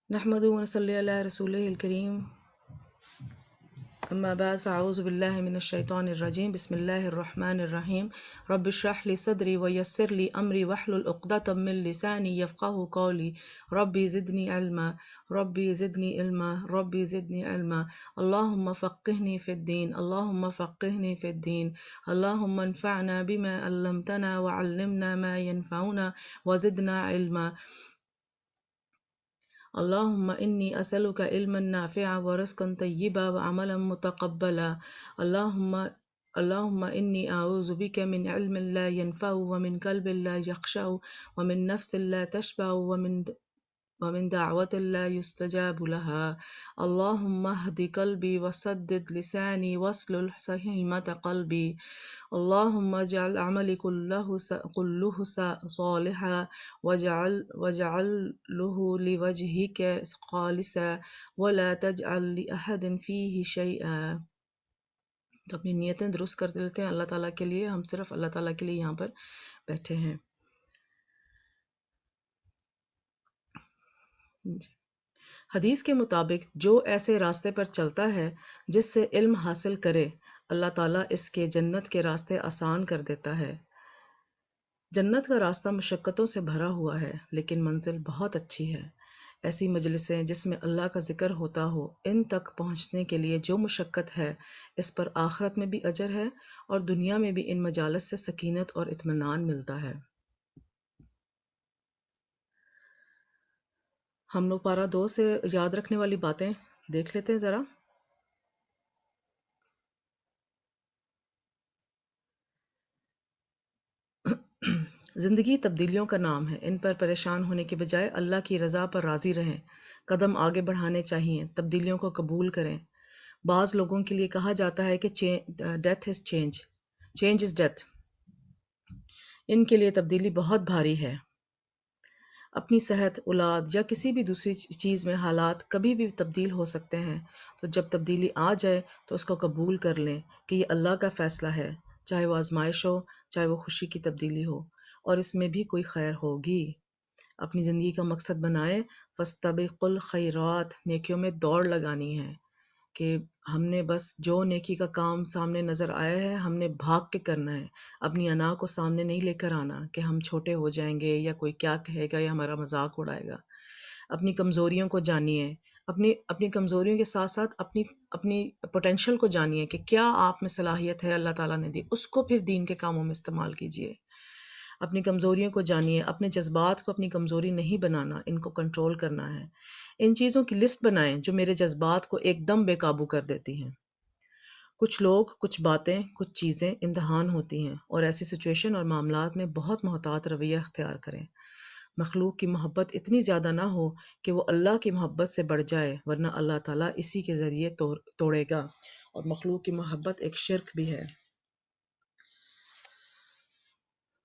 نحمد و نصلی علی رسول الکریم اما بعد فاعوذ باللہ من الشیطان الرجیم بسم اللہ الرحمن الرحیم رب اشرح لی صدری ویسر لی امری واحلل عقدۃ من لسانی یفقهوا قولی ربی زدنی علما ربی زدنی علما ربی زدنی علما اللہم فقہنی فی الدین اللہم فقہنی فی الدین اللہم انفعنا بما علمتنا وعلمنا ما ينفعنا وزدنا علما اللهم إني أسألك علما نافعا ورزقا طيبا وعملا متقبلا اللهم إني أعوذ بك من علم لا ينفع ومن قلب لا يخشع ومن نفس لا تشبع ومن دعوة لا يستجاب لها اللهم اهد قلبي وسدد لساني واسلل سخيمة قلبي اللهم اجعل عملي كله صالحا واجعله لوجهك خالصا ولا تجعل لأحد فيه شيئا۔ تو اپنی نیتیں درست کر لیتے ہیں اللہ تعالیٰ کے لیے، ہم صرف اللہ تعالیٰ کے لیے یہاں پر بیٹھے ہیں۔ حدیث کے مطابق جو ایسے راستے پر چلتا ہے جس سے علم حاصل کرے، اللہ تعالیٰ اس کے جنت کے راستے آسان کر دیتا ہے۔ جنت کا راستہ مشقتوں سے بھرا ہوا ہے لیکن منزل بہت اچھی ہے۔ ایسی مجلسیں جس میں اللہ کا ذکر ہوتا ہو، ان تک پہنچنے کے لیے جو مشقت ہے اس پر آخرت میں بھی اجر ہے اور دنیا میں بھی ان مجالس سے سکینت اور اطمینان ملتا ہے۔ ہم لوگ پارہ 2 سے یاد رکھنے والی باتیں دیکھ لیتے ہیں ذرا۔ زندگی تبدیلیوں کا نام ہے، ان پر پریشان ہونے کے بجائے اللہ کی رضا پر راضی رہیں، قدم آگے بڑھانے چاہیے، تبدیلیوں کو قبول کریں۔ بعض لوگوں کے لیے کہا جاتا ہے کہ death is change, change is death. ان کے لیے تبدیلی بہت بھاری ہے۔ اپنی صحت، اولاد یا کسی بھی دوسری چیز میں حالات کبھی بھی تبدیل ہو سکتے ہیں، تو جب تبدیلی آ جائے تو اس کو قبول کر لیں کہ یہ اللہ کا فیصلہ ہے، چاہے وہ آزمائش ہو، چاہے وہ خوشی کی تبدیلی ہو، اور اس میں بھی کوئی خیر ہوگی۔ اپنی زندگی کا مقصد بنائیں، فاستبقوا الخیرات، نیکیوں میں دوڑ لگانی ہے کہ ہم نے بس جو نیکی کا کام سامنے نظر آیا ہے ہم نے بھاگ کے کرنا ہے، اپنی انا کو سامنے نہیں لے کر آنا کہ ہم چھوٹے ہو جائیں گے یا کوئی کیا کہے گا یا ہمارا مذاق اڑائے گا۔ اپنی کمزوریوں کو جانیے، اپنی کمزوریوں کے ساتھ ساتھ اپنی پوٹینشل کو جانیے کہ کیا آپ میں صلاحیت ہے اللہ تعالیٰ نے دی، اس کو پھر دین کے کاموں میں استعمال کیجیے۔ اپنی کمزوریوں کو جانیے، اپنے جذبات کو اپنی کمزوری نہیں بنانا، ان کو کنٹرول کرنا ہے۔ ان چیزوں کی لسٹ بنائیں جو میرے جذبات کو ایک دم بے قابو کر دیتی ہیں۔ کچھ لوگ، کچھ باتیں، کچھ چیزیں امتحان ہوتی ہیں، اور ایسی سچویشن اور معاملات میں بہت محتاط رویہ اختیار کریں۔ مخلوق کی محبت اتنی زیادہ نہ ہو کہ وہ اللہ کی محبت سے بڑھ جائے، ورنہ اللہ تعالیٰ اسی کے ذریعے توڑے گا، اور مخلوق کی محبت ایک شرک بھی ہے۔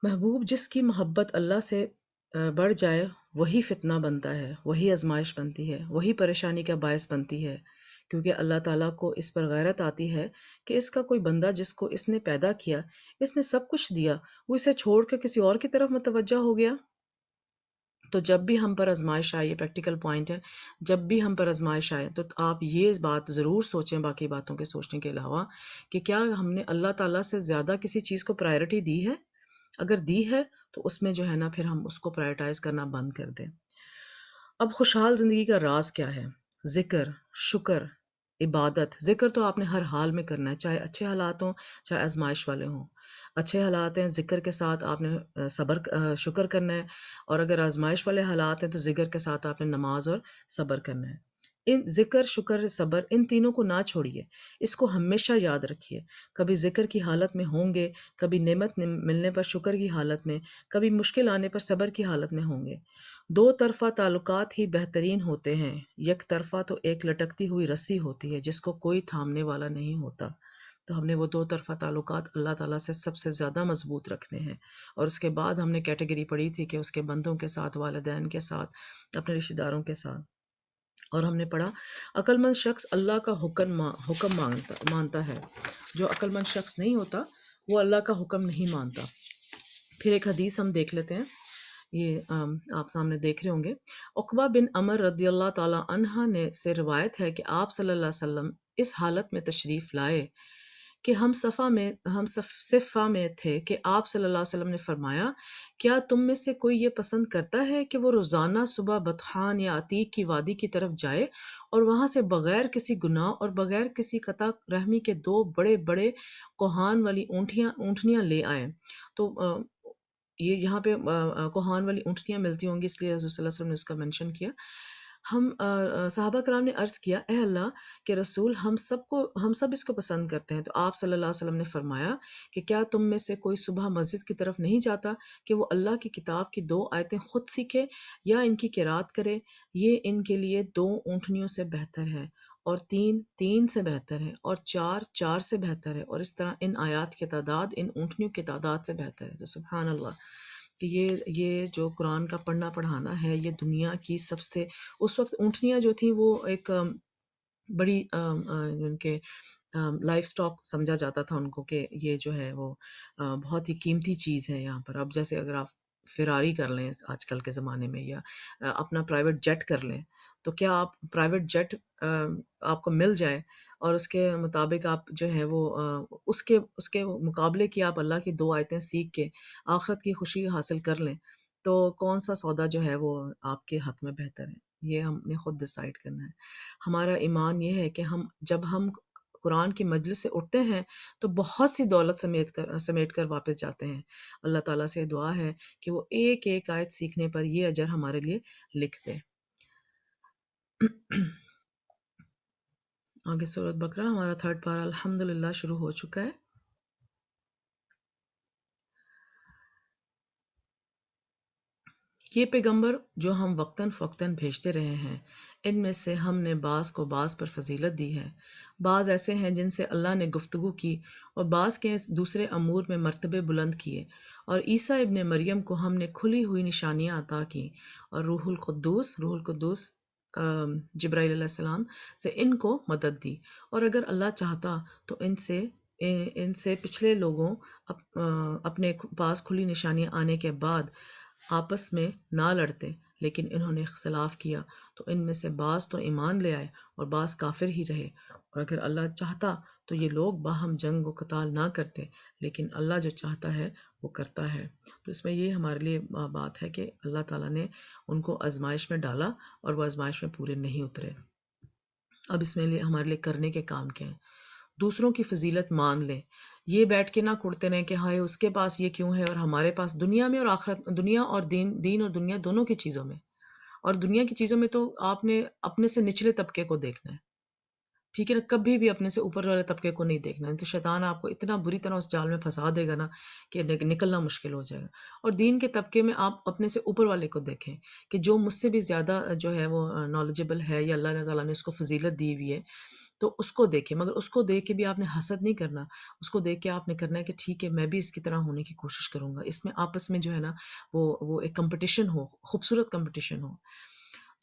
محبوب جس کی محبت اللہ سے بڑھ جائے وہی فتنہ بنتا ہے، وہی آزمائش بنتی ہے، وہی پریشانی کا باعث بنتی ہے، کیونکہ اللہ تعالیٰ کو اس پر غیرت آتی ہے کہ اس کا کوئی بندہ جس کو اس نے پیدا کیا، اس نے سب کچھ دیا، وہ اسے چھوڑ کر کسی اور کی طرف متوجہ ہو گیا۔ تو جب بھی ہم پر آزمائش آئے، یہ پریکٹیکل پوائنٹ ہے، جب بھی ہم پر آزمائش آئے تو آپ یہ بات ضرور سوچیں باقی باتوں کے سوچنے کے علاوہ کہ کیا ہم نے اللہ تعالیٰ سے زیادہ کسی چیز کو پرائرٹی دی ہے؟ اگر دی ہے تو اس میں جو ہے نا پھر ہم اس کو پرائرٹائز کرنا بند کر دیں۔ اب خوشحال زندگی کا راز کیا ہے؟ ذکر، شکر، عبادت۔ ذکر تو آپ نے ہر حال میں کرنا ہے، چاہے اچھے حالات ہوں چاہے آزمائش والے ہوں۔ اچھے حالات ہیں، ذکر کے ساتھ آپ نے شکر کرنا ہے، اور اگر آزمائش والے حالات ہیں تو ذکر کے ساتھ آپ نے نماز اور صبر کرنا ہے۔ ان ذکر، شکر، صبر، ان تینوں کو نہ چھوڑیے، اس کو ہمیشہ یاد رکھیے۔ کبھی ذکر کی حالت میں ہوں گے، کبھی نعمت ملنے پر شکر کی حالت میں، کبھی مشکل آنے پر صبر کی حالت میں ہوں گے۔ دو طرفہ تعلقات ہی بہترین ہوتے ہیں، یک طرفہ تو ایک لٹکتی ہوئی رسی ہوتی ہے جس کو کوئی تھامنے والا نہیں ہوتا۔ تو ہم نے وہ دو طرفہ تعلقات اللہ تعالیٰ سے سب سے زیادہ مضبوط رکھنے ہیں، اور اس کے بعد ہم نے کیٹیگری پڑھی تھی کہ اس کے بندوں کے ساتھ، والدین کے ساتھ، اپنے رشتہ داروں کے ساتھ، اور ہم نے پڑھا عقل مند شخص اللہ کا حکم مانتا ہے، جو عقل مند شخص نہیں ہوتا وہ اللہ کا حکم نہیں مانتا۔ پھر ایک حدیث ہم دیکھ لیتے ہیں یہ آپ سامنے دیکھ رہے ہوں گے۔ عقبہ بن عمر رضی اللہ تعالیٰ عنہ نے سے روایت ہے کہ آپ صلی اللہ علیہ وسلم اس حالت میں تشریف لائے کہ صفہ میں تھے کہ آپ صلی اللہ علیہ وسلم نے فرمایا، کیا تم میں سے کوئی یہ پسند کرتا ہے کہ وہ روزانہ صبح بطحان یا عتیق کی وادی کی طرف جائے اور وہاں سے بغیر کسی گناہ اور بغیر کسی قطع رحمی کے دو بڑے بڑے کوہان والی اونٹنیاں لے آئے؟ تو یہ یہاں پہ کوہان والی اونٹنیاں ملتی ہوں گی، اس لیے حضور صلی اللہ علیہ وسلم نے اس کا منشن کیا۔ صحابہ کرام نے عرض کیا، اے اللہ کے رسول، ہم سب اس کو پسند کرتے ہیں۔ تو آپ صلی اللہ علیہ وسلم نے فرمایا کہ کیا تم میں سے کوئی صبح مسجد کی طرف نہیں جاتا کہ وہ اللہ کی کتاب کی 2 آیتیں خود سیکھے یا ان کی قرات کرے؟ یہ ان کے لیے 2 اونٹنیوں سے بہتر ہے، اور 3 سے بہتر ہے، اور 4 سے بہتر ہے، اور اس طرح ان آیات کی تعداد ان اونٹنیوں کی تعداد سے بہتر ہے۔ تو سبحان اللہ کہ یہ جو قرآن کا پڑھنا پڑھانا ہے، یہ دنیا کی سب سے، اس وقت اونٹنیاں جو تھیں وہ ایک بڑی ان کے لائف سٹاک سمجھا جاتا تھا ان کو، کہ یہ جو ہے وہ بہت ہی قیمتی چیز ہے یہاں پر۔ اب جیسے اگر آپ فراری کر لیں آج کل کے زمانے میں، یا اپنا پرائیویٹ جیٹ کر لیں، تو کیا آپ پرائیویٹ جیٹ آپ کو مل جائے اور اس کے مطابق آپ جو ہے وہ اس کے مقابلے کی آپ اللہ کی 2 آیتیں سیکھ کے آخرت کی خوشی حاصل کر لیں، تو کون سا سودا جو ہے وہ آپ کے حق میں بہتر ہے؟ یہ ہم نے خود ڈیسائیڈ کرنا ہے۔ ہمارا ایمان یہ ہے کہ جب ہم قرآن کی مجلس سے اٹھتے ہیں تو بہت سی دولت سمیٹ کر واپس جاتے ہیں۔ اللہ تعالیٰ سے دعا ہے کہ وہ ایک ایک آیت سیکھنے پر یہ اجر ہمارے لیے لکھ دے۔ آگے سورۃ بقرہ، ہمارا 3rd پارہ الحمدللہ شروع ہو چکا ہے۔ یہ پیغمبر جو ہم وقتاً فوقتاً بھیجتے رہے ہیں، ان میں سے ہم نے بعض کو بعض پر فضیلت دی ہے۔ بعض ایسے ہیں جن سے اللہ نے گفتگو کی، اور بعض کے دوسرے امور میں مرتبے بلند کیے، اور عیسیٰ ابن مریم کو ہم نے کھلی ہوئی نشانیاں عطا کی، اور روح القدس جبرائیل علیہ السلام سے ان کو مدد دی۔ اور اگر اللہ چاہتا تو ان سے پچھلے لوگوں اپنے پاس کھلی نشانیاں آنے کے بعد آپس میں نہ لڑتے، لیکن انہوں نے اختلاف کیا، تو ان میں سے بعض تو ایمان لے آئے اور بعض کافر ہی رہے۔ اور اگر اللہ چاہتا تو یہ لوگ باہم جنگ و قتال نہ کرتے، لیکن اللہ جو چاہتا ہے وہ کرتا ہے۔ تو اس میں یہ ہمارے لیے بات ہے کہ اللہ تعالیٰ نے ان کو آزمائش میں ڈالا اور وہ آزمائش میں پورے نہیں اترے۔ اب اس میں ہمارے لیے کرنے کے کام کیا ہیں؟ دوسروں کی فضیلت مان لیں، یہ بیٹھ کے نہ کڑتے رہیں کہ ہائے اس کے پاس یہ کیوں ہے اور ہمارے پاس، دنیا میں اور آخرت، دنیا اور دین اور دنیا دونوں کی چیزوں میں۔ اور دنیا کی چیزوں میں تو آپ نے اپنے سے نچلے طبقے کو دیکھنا ہے، ٹھیک ہے نا، کبھی بھی اپنے سے اوپر والے طبقے کو نہیں دیکھنا ہے، تو شیطان آپ کو اتنا بری طرح اس جال میں پھنسا دے گا نا کہ نکلنا مشکل ہو جائے گا۔ اور دین کے طبقے میں آپ اپنے سے اوپر والے کو دیکھیں کہ جو مجھ سے بھی زیادہ جو ہے وہ نالجبل ہے، یا اللہ تعالیٰ نے اس کو فضیلت دی ہوئی ہے، تو اس کو دیکھیں، مگر اس کو دیکھ کے بھی آپ نے حسد نہیں کرنا۔ اس کو دیکھ کے آپ نے کرنا ہے کہ ٹھیک ہے میں بھی اس کی طرح ہونے کی کوشش کروں گا۔ اس میں آپس میں جو ہے نا وہ ایک کمپٹیشن ہو، خوبصورت کمپٹیشن ہو۔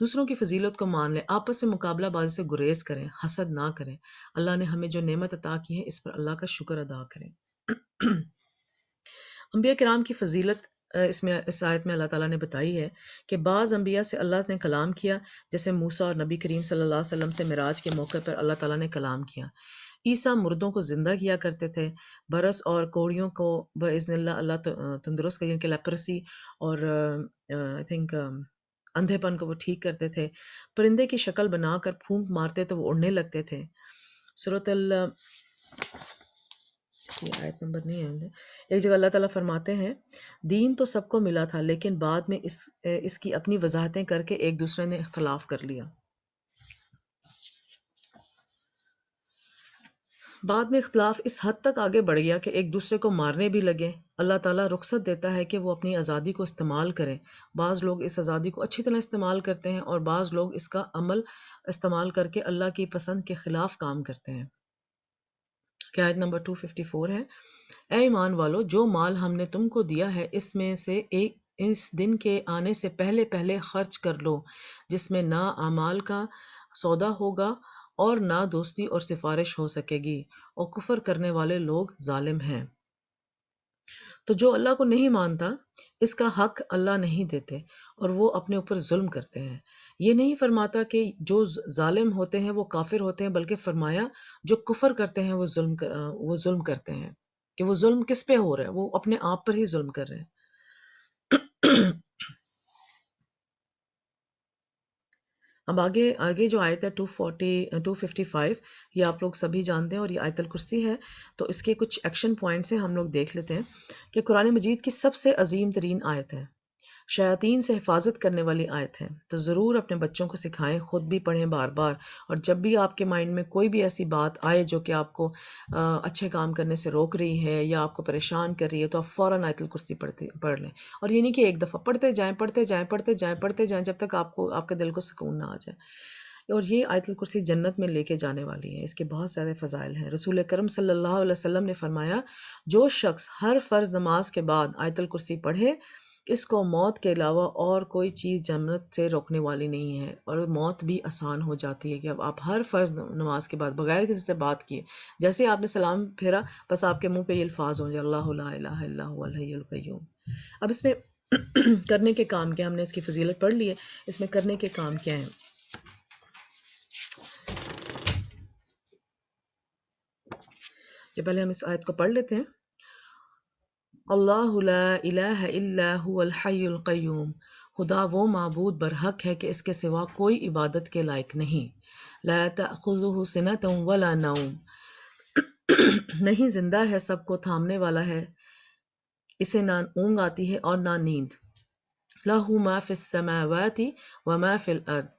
دوسروں کی فضیلت کو مان لیں، آپس میں مقابلہ بازی سے گریز کریں، حسد نہ کریں۔ اللہ نے ہمیں جو نعمت عطا کی ہے اس پر اللہ کا شکر ادا کریں۔ انبیاء کرام کی فضیلت اس آیت میں اللہ تعالیٰ نے بتائی ہے کہ بعض انبیاء سے اللہ نے کلام کیا، جیسے موسیٰ اور نبی کریم صلی اللہ علیہ وسلم سے معراج کے موقع پر اللہ تعالیٰ نے کلام کیا۔ عیسیٰ مردوں کو زندہ کیا کرتے تھے، برس اور کوڑیوں کو باذن اللہ تندرست کر کے لیپرسی اور آئی تھنک اندھے پن کو وہ ٹھیک کرتے تھے۔ پرندے کی شکل بنا کر پھونک مارتے تو وہ اڑنے لگتے تھے۔ سورۃ یہ آیت نمبر نہیں ہے، ایک جگہ اللہ تعالیٰ فرماتے ہیں دین تو سب کو ملا تھا، لیکن بعد میں اس کی اپنی وضاحتیں کر کے ایک دوسرے نے اختلاف کر لیا۔ بعد میں اختلاف اس حد تک آگے بڑھ گیا کہ ایک دوسرے کو مارنے بھی لگے۔ اللہ تعالیٰ رخصت دیتا ہے کہ وہ اپنی آزادی کو استعمال کریں۔ بعض لوگ اس آزادی کو اچھی طرح استعمال کرتے ہیں اور بعض لوگ اس کا عمل استعمال کر کے اللہ کی پسند کے خلاف کام کرتے ہیں۔ کہ آیت نمبر 254 ہے، اے ایمان والو، جو مال ہم نے تم کو دیا ہے اس میں سے اس دن کے آنے سے پہلے پہلے خرچ کر لو، جس میں نہ اعمال کا سودا ہوگا اور نہ دوستی اور سفارش ہو سکے گی، اور کفر کرنے والے لوگ ظالم ہیں۔ تو جو اللہ کو نہیں مانتا اس کا حق اللہ نہیں دیتے، اور وہ اپنے اوپر ظلم کرتے ہیں۔ یہ نہیں فرماتا کہ جو ظالم ہوتے ہیں وہ کافر ہوتے ہیں، بلکہ فرمایا جو کفر کرتے ہیں وہ ظلم کرتے ہیں، کہ وہ ظلم کس پہ ہو رہا ہے، وہ اپنے آپ پر ہی ظلم کر رہے ہیں۔ اب آگے آگے جو آیت ہے 255، یہ آپ لوگ سبھی جانتے ہیں اور یہ آیت الکرسی ہے، تو اس کے کچھ ایکشن پوائنٹس ہیں، ہم لوگ دیکھ لیتے ہیں کہ قرآن مجید کی سب سے عظیم ترین آیت ہے، شیاطین سے حفاظت کرنے والی آیت ہے، تو ضرور اپنے بچوں کو سکھائیں، خود بھی پڑھیں بار بار، اور جب بھی آپ کے مائنڈ میں کوئی بھی ایسی بات آئے جو کہ آپ کو اچھے کام کرنے سے روک رہی ہے یا آپ کو پریشان کر رہی ہے، تو آپ فوراً آیت الکرسی پڑھ لیں، اور یہ نہیں کہ ایک دفعہ پڑھتے جائیں پڑھتے جائیں پڑھتے جائیں پڑھتے جائیں جب تک آپ کے دل کو سکون نہ آ جائے۔ اور یہ آیت الکرسی جنت میں لے کے جانے والی ہے، اس کے بہت زیادہ فضائل ہیں۔ رسول کرم صلی اللہ علیہ وسلم نے فرمایا، جو شخص ہر فرض نماز کے بعد آیت الکرسی پڑھے، اس کو موت کے علاوہ اور کوئی چیز جنت سے روکنے والی نہیں ہے، اور موت بھی آسان ہو جاتی ہے کہ اب آپ ہر فرض نماز کے بعد بغیر کسی سے بات کیے، جیسے ہی آپ نے سلام پھیرا، بس آپ کے منہ پہ یہ الفاظ ہوں گے، اللہ لا الہ الا هو الحی القیوم۔ اب اس میں کرنے کے کام کیا، ہم نے اس کی فضیلت پڑھ لی ہے، اس میں کرنے کے کام کیا ہیں؟ کہ پہلے ہم اس آیت کو پڑھ لیتے ہیں۔ اللہ لا الہ الا هو الحی القیوم، خدا وہ معبود برحق ہے کہ اس کے سوا کوئی عبادت کے لائق نہیں۔ لا تأخذہ سنۃ ولا نوم، نہیں زندہ ہے، سب کو تھامنے والا ہے، اسے نہ اونگ آتی ہے اور نہ نیند۔ لہ ما فی السماوات وما فی الارض،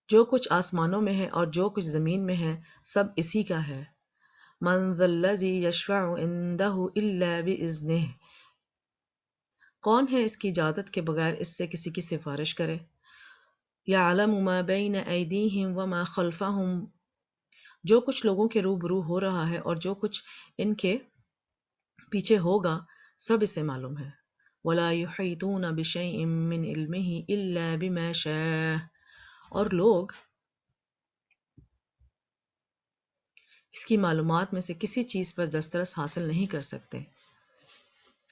جو کچھ آسمانوں میں ہے اور جو کچھ زمین میں ہے سب اسی کا ہے۔ من ذا الذی یشفع عندہ الا باذنہ، کون ہے اس کی اجازت کے بغیر اس سے کسی کی سفارش کرے۔ یعلم ما بین ایدیہم وما خلفہم، جو کچھ لوگوں کے روبرو ہو رہا ہے اور جو کچھ ان کے پیچھے ہوگا سب اسے معلوم ہے۔ ولا یحیطون بشیء من علمہ الا بما شاء، اور لوگ اس کی معلومات میں سے کسی چیز پر دسترس حاصل نہیں کر سکتے،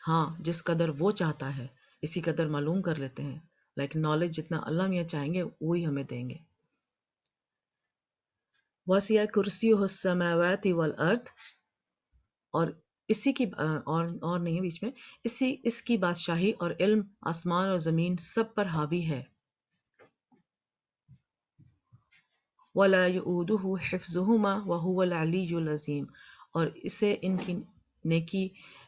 ہاں جس قدر وہ چاہتا ہے اسی قدر معلوم کر لیتے ہیں، لیکن نالج جتنا اللہ میاں چاہیں گے وہی ہمیں دیں گے۔ وسع کرسیہ السماوات والارض، اور اسی کی اور نہیں ہے بیچ میں، اس کی بادشاہی اور علم آسمان اور زمین سب پر حاوی ہے۔ ولا یؤودہ حفظہما وہو العلی العظیم، اور اسے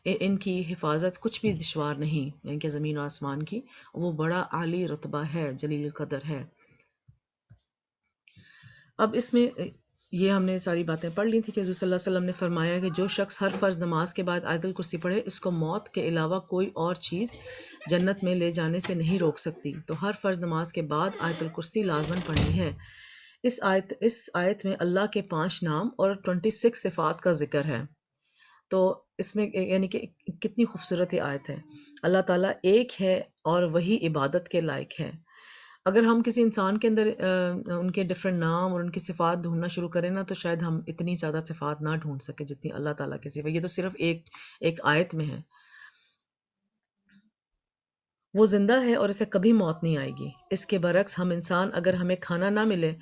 ان کی حفاظت کچھ بھی دشوار نہیں، یعنی کہ زمین و آسمان کی، وہ بڑا عالی رتبہ ہے، جلیل القدر ہے۔ اب اس میں یہ ہم نے ساری باتیں پڑھ لی تھی کہ حضور صلی اللہ علیہ وسلم نے فرمایا کہ جو شخص ہر فرض نماز کے بعد آیت الکرسی پڑھے، اس کو موت کے علاوہ کوئی اور چیز جنت میں لے جانے سے نہیں روک سکتی، تو ہر فرض نماز کے بعد آیت الکرسی لازماً پڑھنی ہے۔ اس آیت میں اللہ کے 5 نام اور 26 صفات کا ذکر ہے، تو اس میں یعنی کہ کتنی خوبصورت یہ آیت ہے۔ اللہ تعالیٰ ایک ہے اور وہی عبادت کے لائق ہے۔ اگر ہم کسی انسان کے اندر ان کے ڈفرینٹ نام اور ان کی صفات ڈھونڈنا شروع کریں نا، تو شاید ہم اتنی زیادہ صفات نہ ڈھونڈ سکیں جتنی اللہ تعالیٰ کی صفات، یہ تو صرف ایک آیت میں ہے۔ وہ زندہ ہے اور اسے کبھی موت نہیں آئے گی، اس کے برعکس ہم انسان اگر ہمیں کھانا نہ ملے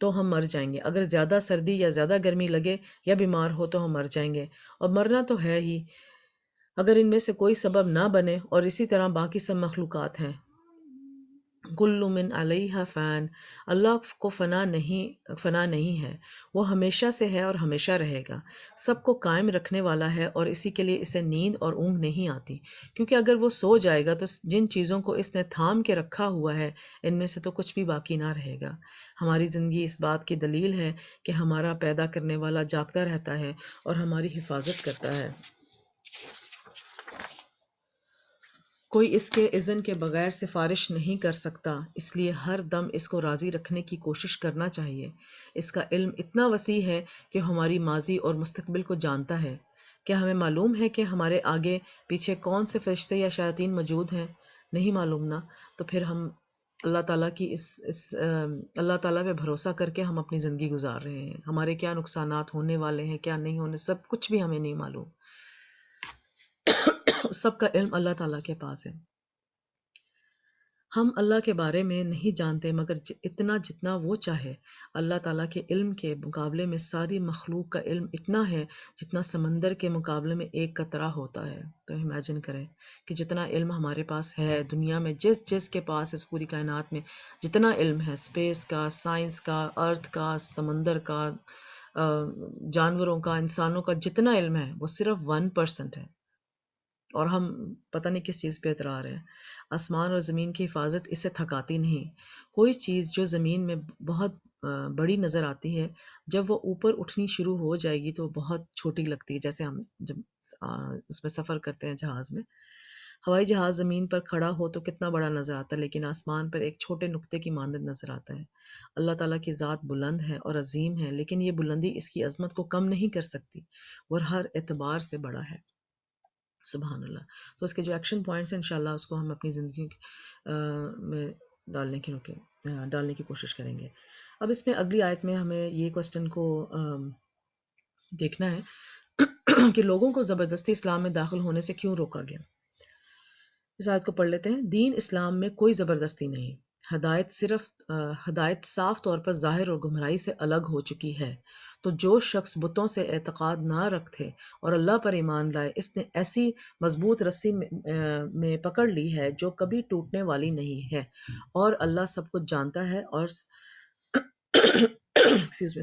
تو ہم مر جائیں گے، اگر زیادہ سردی یا زیادہ گرمی لگے یا بیمار ہو تو ہم مر جائیں گے، اور مرنا تو ہے ہی اگر ان میں سے کوئی سبب نہ بنے، اور اسی طرح باقی سب مخلوقات ہیں۔ کل من علیہا فان، اللہ کو فنا نہیں ہے، وہ ہمیشہ سے ہے اور ہمیشہ رہے گا، سب کو قائم رکھنے والا ہے، اور اسی کے لیے اسے نیند اور اونگ نہیں آتی، کیونکہ اگر وہ سو جائے گا تو جن چیزوں کو اس نے تھام کے رکھا ہوا ہے ان میں سے تو کچھ بھی باقی نہ رہے گا۔ ہماری زندگی اس بات کی دلیل ہے کہ ہمارا پیدا کرنے والا جاگتا رہتا ہے اور ہماری حفاظت کرتا ہے، کوئی اس کے اذن کے بغیر سفارش نہیں کر سکتا، اس لیے ہر دم اس کو راضی رکھنے کی کوشش کرنا چاہیے۔ اس کا علم اتنا وسیع ہے کہ ہماری ماضی اور مستقبل کو جانتا ہے۔ کیا ہمیں معلوم ہے کہ ہمارے آگے پیچھے کون سے فرشتے یا شیاطین موجود ہیں؟ نہیں معلوم نا، تو پھر ہم اللہ تعالیٰ کی اللہ تعالیٰ پہ بھروسہ کر کے ہم اپنی زندگی گزار رہے ہیں، ہمارے کیا نقصانات ہونے والے ہیں کیا نہیں ہونے، سب کچھ بھی ہمیں نہیں معلوم۔ سب کا علم اللہ تعالیٰ کے پاس ہے۔ ہم اللہ کے بارے میں نہیں جانتے مگر اتنا جتنا وہ چاہے۔ اللہ تعالیٰ کے علم کے مقابلے میں ساری مخلوق کا علم اتنا ہے جتنا سمندر کے مقابلے میں ایک قطرہ ہوتا ہے۔ تو امیجن کریں کہ جتنا علم ہمارے پاس ہے دنیا میں، جس جس کے پاس اس پوری کائنات میں جتنا علم ہے، اسپیس کا، سائنس کا، ارتھ کا، سمندر کا، جانوروں کا، انسانوں کا، جتنا علم ہے وہ صرف 1% ہے، اور ہم پتہ نہیں کس چیز پہ اترا رہے ہیں۔ آسمان اور زمین کی حفاظت اسے تھکاتی نہیں۔ کوئی چیز جو زمین میں بہت بڑی نظر آتی ہے، جب وہ اوپر اٹھنی شروع ہو جائے گی تو بہت چھوٹی لگتی ہے، جیسے ہم جب اس میں سفر کرتے ہیں جہاز میں۔ ہوائی جہاز زمین پر کھڑا ہو تو کتنا بڑا نظر آتا ہے، لیکن آسمان پر ایک چھوٹے نقطے کی مانند نظر آتا ہے۔ اللہ تعالیٰ کی ذات بلند ہے اور عظیم ہے، لیکن یہ بلندی اس کی عظمت کو کم نہیں کر سکتی، وہ ہر اعتبار سے بڑا ہے۔ سبحان اللہ۔ تو اس کے جو ایکشن پوائنٹس ہیں انشاءاللہ اس کو ہم اپنی زندگی میں ڈالنے کی کوشش کریں گے۔ اب اس میں اگلی آیت میں ہمیں یہ کوسچن کو دیکھنا ہے کہ لوگوں کو زبردستی اسلام میں داخل ہونے سے کیوں روکا گیا۔ اس آیت کو پڑھ لیتے ہیں۔ دین اسلام میں کوئی زبردستی نہیں، ہدایت صاف طور پر ظاہر اور گمراہی سے الگ ہو چکی ہے۔ تو جو شخص بتوں سے اعتقاد نہ رکھتے اور اللہ پر ایمان لائے، اس نے ایسی مضبوط رسی میں پکڑ لی ہے جو کبھی ٹوٹنے والی نہیں ہے، اور اللہ سب کچھ جانتا ہے اور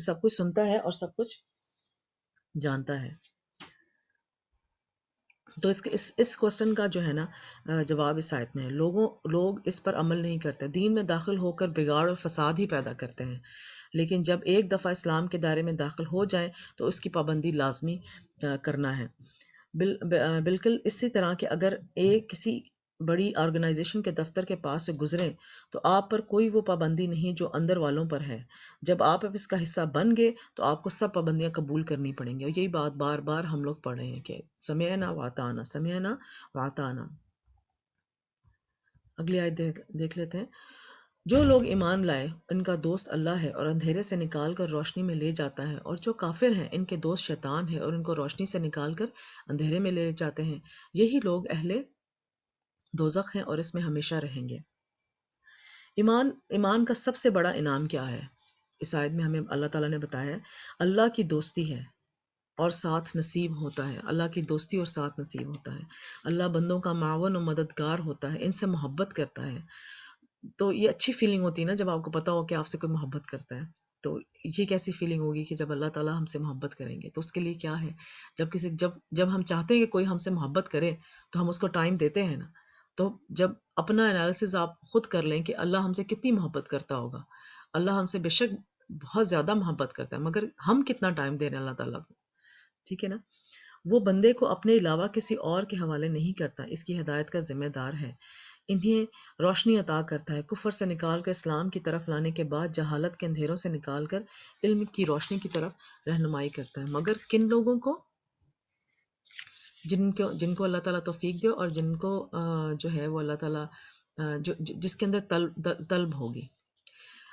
سب کچھ سنتا ہے اور سب کچھ جانتا ہے۔ تو اس کوسچن کا جو ہے نا جواب اس آیت میں ہے۔ لوگ اس پر عمل نہیں کرتے، دین میں داخل ہو کر بگاڑ اور فساد ہی پیدا کرتے ہیں، لیکن جب ایک دفعہ اسلام کے دائرے میں داخل ہو جائیں تو اس کی پابندی لازمی کرنا ہے۔ بالکل اسی طرح کہ اگر ایک کسی بڑی آرگنائزیشن کے دفتر کے پاس سے گزریں تو آپ پر کوئی وہ پابندی نہیں جو اندر والوں پر ہے۔ جب آپ اب اس کا حصہ بن گئے تو آپ کو سب پابندیاں قبول کرنی پڑیں گی، اور یہی بات بار بار ہم لوگ پڑھ رہے ہیں کہ سمعنا واطعنا، سمعنا واطعنا۔ اگلی آیت دیکھ لیتے ہیں۔ جو لوگ ایمان لائے ان کا دوست اللہ ہے اور اندھیرے سے نکال کر روشنی میں لے جاتا ہے، اور جو کافر ہیں ان کے دوست شیطان ہے اور ان کو روشنی سے نکال کر اندھیرے میں لے جاتے ہیں۔ یہی لوگ اہل دوزخ ہیں اور اس میں ہمیشہ رہیں گے۔ ایمان کا سب سے بڑا انعام کیا ہے؟ اس آیت میں ہمیں اللہ تعالیٰ نے بتایا ہے اللہ کی دوستی ہے اور ساتھ نصیب ہوتا ہے۔ اللہ کی دوستی اور ساتھ نصیب ہوتا ہے۔ اللہ بندوں کا معاون و مددگار ہوتا ہے، ان سے محبت کرتا ہے۔ تو یہ اچھی فیلنگ ہوتی ہے نا جب آپ کو پتا ہو کہ آپ سے کوئی محبت کرتا ہے۔ تو یہ کیسی فیلنگ ہوگی کہ جب اللہ تعالیٰ ہم سے محبت کریں گے، تو اس کے لیے کیا ہے، جب ہم چاہتے ہیں کہ کوئی ہم سے محبت کرے تو ہم اس کو ٹائم دیتے ہیں نا۔ تو جب اپنا انالیسز آپ خود کر لیں کہ اللہ ہم سے کتنی محبت کرتا ہوگا، اللہ ہم سے بے شک بہت زیادہ محبت کرتا ہے، مگر ہم کتنا ٹائم دے رہے ہیں اللہ تعالیٰ کو، ٹھیک ہے نا۔ وہ بندے کو اپنے علاوہ کسی اور کے حوالے نہیں کرتا، اس کی ہدایت کا ذمہ دار ہے، انہیں روشنی عطا کرتا ہے، کفر سے نکال کر اسلام کی طرف لانے کے بعد جہالت کے اندھیروں سے نکال کر علم کی روشنی کی طرف رہنمائی کرتا ہے۔ مگر کن لوگوں کو؟ جن کو اللہ تعالیٰ توفیق دے اور جن کو جو ہے وہ اللہ تعالیٰ جس کے اندر طلب ہوگی۔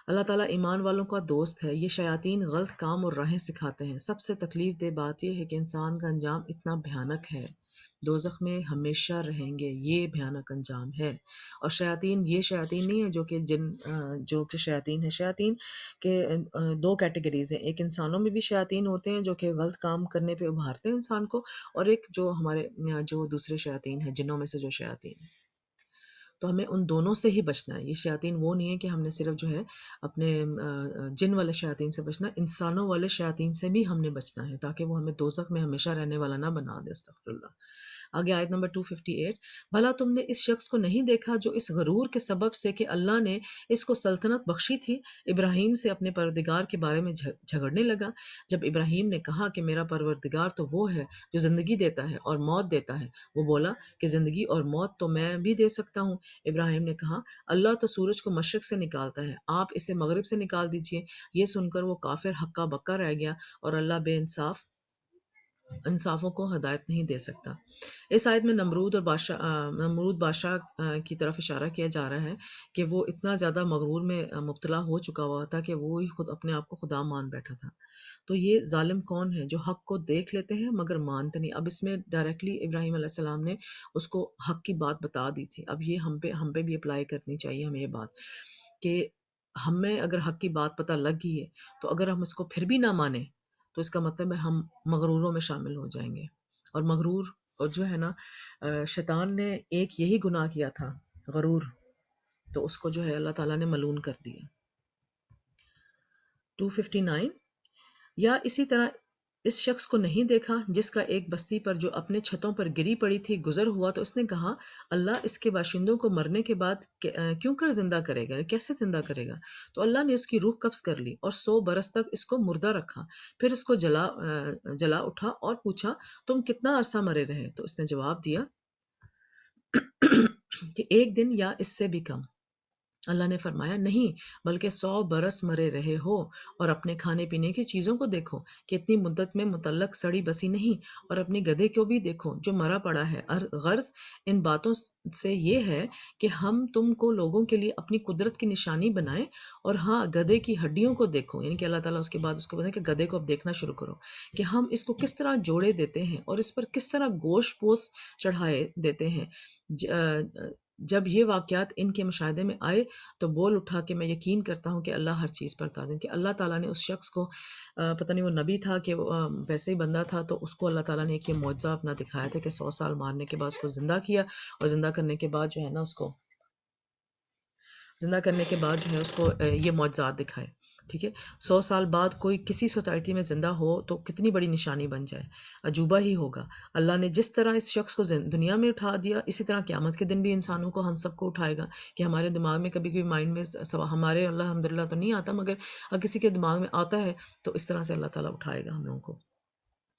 اللہ تعالیٰ ایمان والوں کا دوست ہے۔ یہ شیاطین غلط کام اور راہیں سکھاتے ہیں۔ سب سے تکلیف دہ بات یہ ہے کہ انسان کا انجام اتنا بھیانک ہے، دوزخ میں ہمیشہ رہیں گے، یہ بھیانک انجام ہے۔ اور شیاطین یہ شیاطین نہیں ہے جو کہ شیاطین ہے، شیاطین کے دو کیٹیگریز ہیں، ایک انسانوں میں بھی شیاطین ہوتے ہیں جو کہ غلط کام کرنے پہ ابھارتے ہیں انسان کو، اور ایک جو دوسرے شیاطین ہیں جنوں میں سے جو شیاطین ہیں۔ تو ہمیں ان دونوں سے ہی بچنا ہے۔ یہ شیاطین وہ نہیں ہے کہ ہم نے صرف جو ہے اپنے جن والے شیاطین سے بچنا، انسانوں والے شیاطین سے بھی ہم نے بچنا ہے تاکہ وہ ہمیں دوزخ میں ہمیشہ رہنے والا نہ بنا دے۔ استغفر اللہ۔ آگے آیت نمبر 258۔ بھلا تم نے اس شخص کو نہیں دیکھا جو اس غرور کے سبب سے کہ اللہ نے اس کو سلطنت بخشی تھی، ابراہیم سے اپنے پروردگار کے بارے میں جھگڑنے لگا؟ جب ابراہیم نے کہا کہ میرا پروردگار تو وہ ہے جو زندگی دیتا ہے اور موت دیتا ہے، وہ بولا کہ زندگی اور موت تو میں بھی دے سکتا ہوں۔ ابراہیم نے کہا اللہ تو سورج کو مشرق سے نکالتا ہے، آپ اسے مغرب سے نکال دیجئے۔ یہ سن کر وہ کافر ہکا بکا رہ گیا اور اللہ بے انصاف انصافوں کو ہدایت نہیں دے سکتا۔ اس آیت میں نمرود بادشاہ کی طرف اشارہ کیا جا رہا ہے کہ وہ اتنا زیادہ مغرور میں مبتلا ہو چکا ہوا تھا کہ وہ ہی خود اپنے آپ کو خدا مان بیٹھا تھا۔ تو یہ ظالم کون ہے جو حق کو دیکھ لیتے ہیں مگر مانتے نہیں؟ اب اس میں ڈائریکٹلی ابراہیم علیہ السلام نے اس کو حق کی بات بتا دی تھی۔ اب یہ ہم پہ بھی اپلائی کرنی چاہیے ہمیں یہ بات کہ ہمیں اگر حق کی بات پتہ لگ گئی ہے تو اگر ہم اس کو پھر بھی نہ مانیں تو اس کا مطلب ہے ہم مغروروں میں شامل ہو جائیں گے۔ اور مغرور اور جو ہے نا شیطان نے ایک یہی گناہ کیا تھا، غرور، تو اس کو جو ہے اللہ تعالیٰ نے ملعون کر دیا۔ 259 یا اسی طرح اس شخص کو نہیں دیکھا جس کا ایک بستی پر جو اپنے چھتوں پر گری پڑی تھی گزر ہوا تو اس نے کہا اللہ اس کے باشندوں کو مرنے کے بعد کیوں کر زندہ کرے گا، کیسے زندہ کرے گا؟ تو اللہ نے اس کی روح قبض کر لی اور 100 برس تک اس کو مردہ رکھا، پھر اس کو جلا اٹھا اور پوچھا تم کتنا عرصہ مرے رہے؟ تو اس نے جواب دیا کہ 1 دن یا اس سے بھی کم۔ اللہ نے فرمایا نہیں بلکہ 100 برس مرے رہے ہو، اور اپنے کھانے پینے کی چیزوں کو دیکھو کہ اتنی مدت میں متعلق سڑی بسی نہیں، اور اپنی گدھے کو بھی دیکھو جو مرا پڑا ہے۔ غرض ان باتوں سے یہ ہے کہ ہم تم کو لوگوں کے لیے اپنی قدرت کی نشانی بنائیں، اور ہاں گدھے کی ہڈیوں کو دیکھو، یعنی کہ اللہ تعالیٰ اس کے بعد اس کو بتائیں کہ گدھے کو اب دیکھنا شروع کرو کہ ہم اس کو کس طرح جوڑے دیتے ہیں اور اس پر کس طرح گوشت پوش چڑھائے دیتے ہیں۔ جب یہ واقعات ان کے مشاہدے میں آئے تو بول اٹھا کہ میں یقین کرتا ہوں کہ اللہ ہر چیز پر قادر ہے۔ کہ اللہ تعالیٰ نے اس شخص کو پتہ نہیں وہ نبی تھا کہ ویسے ہی بندہ تھا، تو اس کو اللہ تعالیٰ نے ایک یہ معجزہ اپنا دکھایا تھا کہ 100 سال مارنے کے بعد اس کو زندہ کیا، اور زندہ کرنے کے بعد جو ہے نا اس کو یہ معجزات دکھائے۔ ٹھیک ہے، 100 سال بعد کوئی کسی سوسائٹی میں زندہ ہو تو کتنی بڑی نشانی بن جائے، عجوبہ ہی ہوگا۔ اللہ نے جس طرح اس شخص کو دنیا میں اٹھا دیا، اسی طرح قیامت کے دن بھی انسانوں کو ہم سب کو اٹھائے گا۔ کہ ہمارے دماغ میں کبھی مائنڈ میں ہمارے الحمدللہ تو نہیں آتا، مگر اگر کسی کے دماغ میں آتا ہے تو اس طرح سے اللہ تعالیٰ اٹھائے گا ہم لوگوں کو۔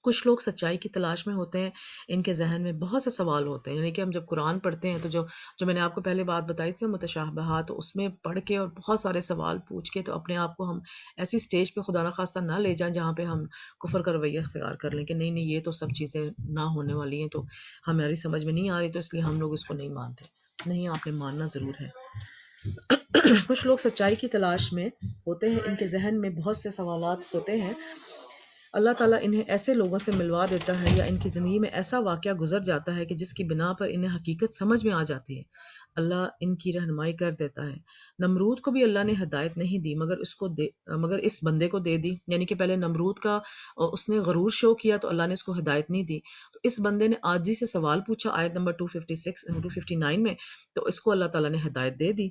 کچھ لوگ سچائی کی تلاش میں ہوتے ہیں، ان کے ذہن میں بہت سے سوال ہوتے ہیں، یعنی کہ ہم جب قرآن پڑھتے ہیں تو جو میں نے آپ کو پہلے بات بتائی تھی متشابہات، تو اس میں پڑھ کے اور بہت سارے سوال پوچھ کے تو اپنے آپ کو ہم ایسی سٹیج پہ خدا نخواستہ نہ لے جائیں جہاں پہ ہم کفر کا رویہ اختیار کر لیں کہ نہیں نہیں یہ تو سب چیزیں نہ ہونے والی ہیں، تو ہماری سمجھ میں نہیں آ رہی تو اس لیے ہم لوگ اس کو نہیں مانتے۔ نہیں، آپ نے ماننا ضرور ہے۔ کچھ لوگ سچائی کی تلاش میں ہوتے ہیں، ان کے ذہن میں بہت سے سوالات ہوتے ہیں، اللہ تعالیٰ انہیں ایسے لوگوں سے ملوا دیتا ہے یا ان کی زندگی میں ایسا واقعہ گزر جاتا ہے کہ جس کی بنا پر انہیں حقیقت سمجھ میں آ جاتی ہے، اللہ ان کی رہنمائی کر دیتا ہے۔ نمرود کو بھی اللہ نے ہدایت نہیں دی مگر اس بندے کو دے دی، یعنی کہ پہلے نمرود کا اس نے غرور شو کیا تو اللہ نے اس کو ہدایت نہیں دی، تو اس بندے نے عاجزی سے سوال پوچھا آیت نمبر 259 میں، تو اس کو اللہ تعالیٰ نے ہدایت دے دی۔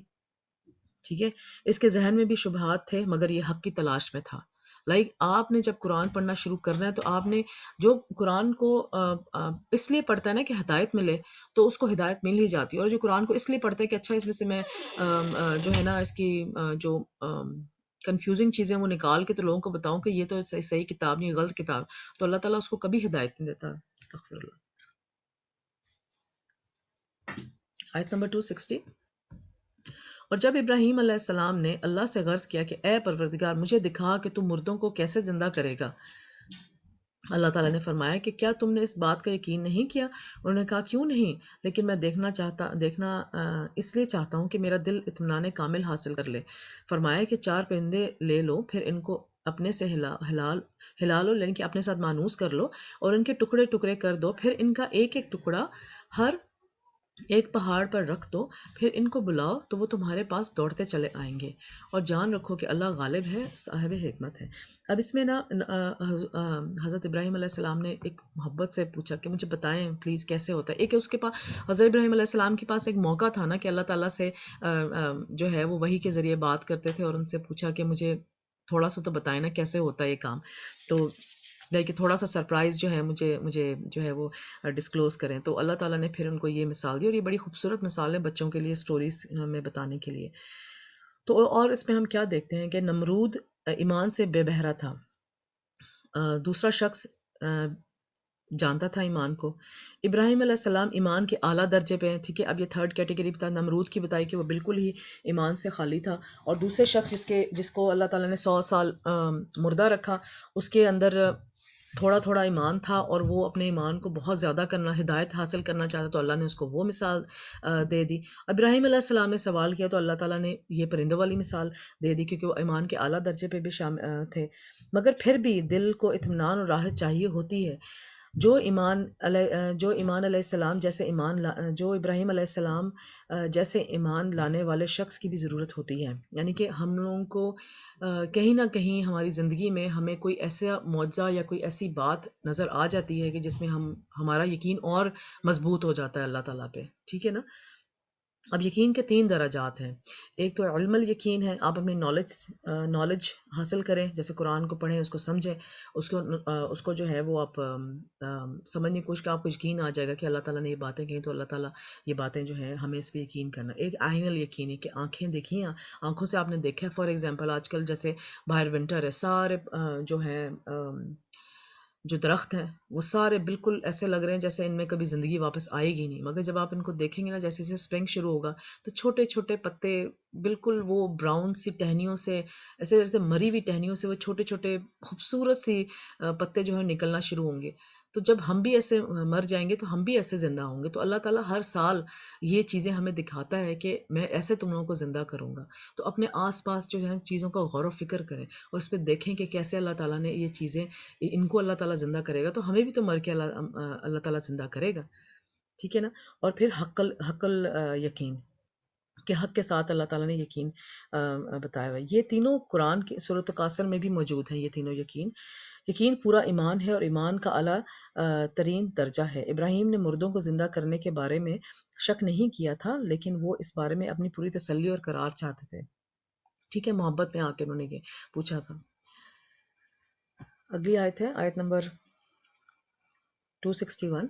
ٹھیک ہے، اس کے ذہن میں بھی شبہات تھے مگر یہ حق کی تلاش میں تھا۔ آپ نے جب قرآن پڑھنا شروع کرنا ہے تو آپ نے جو قرآن کو اس لیے پڑھتا ہے نا کہ ہدایت ملے، تو اس کو ہدایت مل ہی جاتی ہے، اور جو قرآن کو اس لیے پڑھتا ہے کہ اچھا اس میں سے میں جو ہے نا اس کی جو کنفیوزنگ چیزیں وہ نکال کے تو لوگوں کو بتاؤں کہ یہ تو صحیح کتاب نہیں، غلط کتاب، تو اللہ تعالیٰ اس کو کبھی ہدایت نہیں دیتا۔ استغفر اللہ۔ آیت نمبر 260، اور جب ابراہیم علیہ السلام نے اللہ سے غرض کیا کہ اے پروردگار مجھے دکھا کہ تم مردوں کو کیسے زندہ کرے گا، اللہ تعالیٰ نے فرمایا کہ کیا تم نے اس بات کا یقین نہیں کیا؟ انہوں نے کہا کیوں نہیں، لیکن میں دیکھنا اس لیے چاہتا ہوں کہ میرا دل اطمینان کامل حاصل کر لے۔ فرمایا کہ 4 پرندے لے لو، پھر ان کو اپنے سے ہلا لو، یعنی کہ اپنے ساتھ مانوس کر لو، اور ان کے ٹکڑے ٹکڑے کر دو، پھر ان کا ایک ایک ٹکڑا ہر ایک پہاڑ پر رکھ دو، پھر ان کو بلاؤ تو وہ تمہارے پاس دوڑتے چلے آئیں گے، اور جان رکھو کہ اللہ غالب ہے، صاحب حکمت ہے۔ اب اس میں نا حضرت ابراہیم علیہ السلام نے ایک محبت سے پوچھا کہ مجھے بتائیں پلیز کیسے ہوتا ہے۔ ایک اس کے پاس حضرت ابراہیم علیہ السلام کے پاس ایک موقع تھا نا کہ اللہ تعالیٰ سے جو ہے وہ وحی کے ذریعے بات کرتے تھے، اور ان سے پوچھا کہ مجھے تھوڑا سا تو بتائیں نا کیسے ہوتا ہے یہ کام، تو کہ تھوڑا سا سرپرائز جو ہے مجھے جو ہے وہ ڈسکلوز کریں، تو اللہ تعالیٰ نے پھر ان کو یہ مثال دی، اور یہ بڑی خوبصورت مثال ہے بچوں کے لیے سٹوریز میں بتانے کے لیے۔ تو اور اس میں ہم کیا دیکھتے ہیں کہ نمرود ایمان سے بے بہرا تھا، دوسرا شخص جانتا تھا ایمان کو۔ ابراہیم علیہ السلام ایمان کے اعلیٰ درجے پہ ہیں، ٹھیک ہے۔ اب یہ تھرڈ کیٹیگری بتا نمرود کی بتائی کہ وہ بالکل ہی ایمان سے خالی تھا، اور دوسرے شخص جس کو اللہ تعالیٰ نے 100 سال مردہ رکھا، اس کے اندر تھوڑا تھوڑا ایمان تھا اور وہ اپنے ایمان کو بہت زیادہ کرنا، ہدایت حاصل کرنا چاہتا، تو اللہ نے اس کو وہ مثال دے دی۔ ابراہیم علیہ السلام نے سوال کیا تو اللہ تعالیٰ نے یہ پرندوں والی مثال دے دی، کیونکہ وہ ایمان کے اعلیٰ درجے پہ بھی شامل تھے۔ مگر پھر بھی دل کو اطمینان اور راحت چاہیے ہوتی ہے۔ جو ایمان علیہ السلام جیسے جو ابراہیم علیہ السلام جیسے ایمان لانے والے شخص کی بھی ضرورت ہوتی ہے، یعنی کہ ہم لوگوں کو کہیں نہ کہیں ہماری زندگی میں ہمیں کوئی ایسا معجزہ یا کوئی ایسی بات نظر آ جاتی ہے کہ جس میں ہمارا یقین اور مضبوط ہو جاتا ہے اللہ تعالیٰ پہ، ٹھیک ہے نا۔ اب یقین کے 3 درجات ہیں۔ ایک تو علم الیقین ہے، آپ اپنی نالج حاصل کریں، جیسے قرآن کو پڑھیں، اس کو سمجھیں، اس کو جو ہے وہ آپ سمجھنے کی کوشش کریں، آپ کو یقین آ جائے گا کہ اللہ تعالیٰ نے یہ باتیں کہیں تو اللہ تعالیٰ یہ باتیں جو ہیں ہمیں اس پہ یقین کرنا۔ ایک عین الیقین ہے کہ آنکھیں دیکھی ہیں، آنکھوں سے آپ نے دیکھا ہے، فار ایگزامپل آج کل جیسے باہر ونٹر ہے، سارے جو ہیں جو درخت ہیں وہ سارے بالکل ایسے لگ رہے ہیں جیسے ان میں کبھی زندگی واپس آئے گی نہیں، مگر جب آپ ان کو دیکھیں گے نا، جیسے جیسے اسپرنگ شروع ہوگا تو چھوٹے چھوٹے پتے بالکل وہ براؤن سی ٹہنیوں سے، ایسے جیسے مری ہوئی ٹہنیوں سے وہ چھوٹے چھوٹے خوبصورت سی پتے جو ہے نکلنا شروع ہوں گے۔ تو جب ہم بھی ایسے مر جائیں گے تو ہم بھی ایسے زندہ ہوں گے، تو اللہ تعالیٰ ہر سال یہ چیزیں ہمیں دکھاتا ہے کہ میں ایسے تم لوگوں کو زندہ کروں گا۔ تو اپنے آس پاس جو ہے چیزوں کا غور و فکر کریں اور اس پہ دیکھیں کہ کیسے اللہ تعالیٰ نے یہ چیزیں، ان کو اللہ تعالیٰ زندہ کرے گا تو ہمیں بھی تو مر کے اللہ تعالیٰ زندہ کرے گا، ٹھیک ہے نا۔ اور پھر حق یقین کہ حق کے ساتھ اللہ تعالیٰ نے یقین بتایا ہوا ہے۔ یہ تینوں قرآن کی سورۃ کاثر میں بھی موجود ہیں، یہ تینوں یقین پورا ایمان ہے اور ایمان کا اعلیٰ ترین درجہ ہے۔ ابراہیم نے مردوں کو زندہ کرنے کے بارے میں شک نہیں کیا تھا، لیکن وہ اس بارے میں اپنی پوری تسلی اور قرار چاہتے تھے، ٹھیک ہے، محبت میں آ کے انہوں نے یہ پوچھا تھا۔ اگلی آیت ہے آیت نمبر 261۔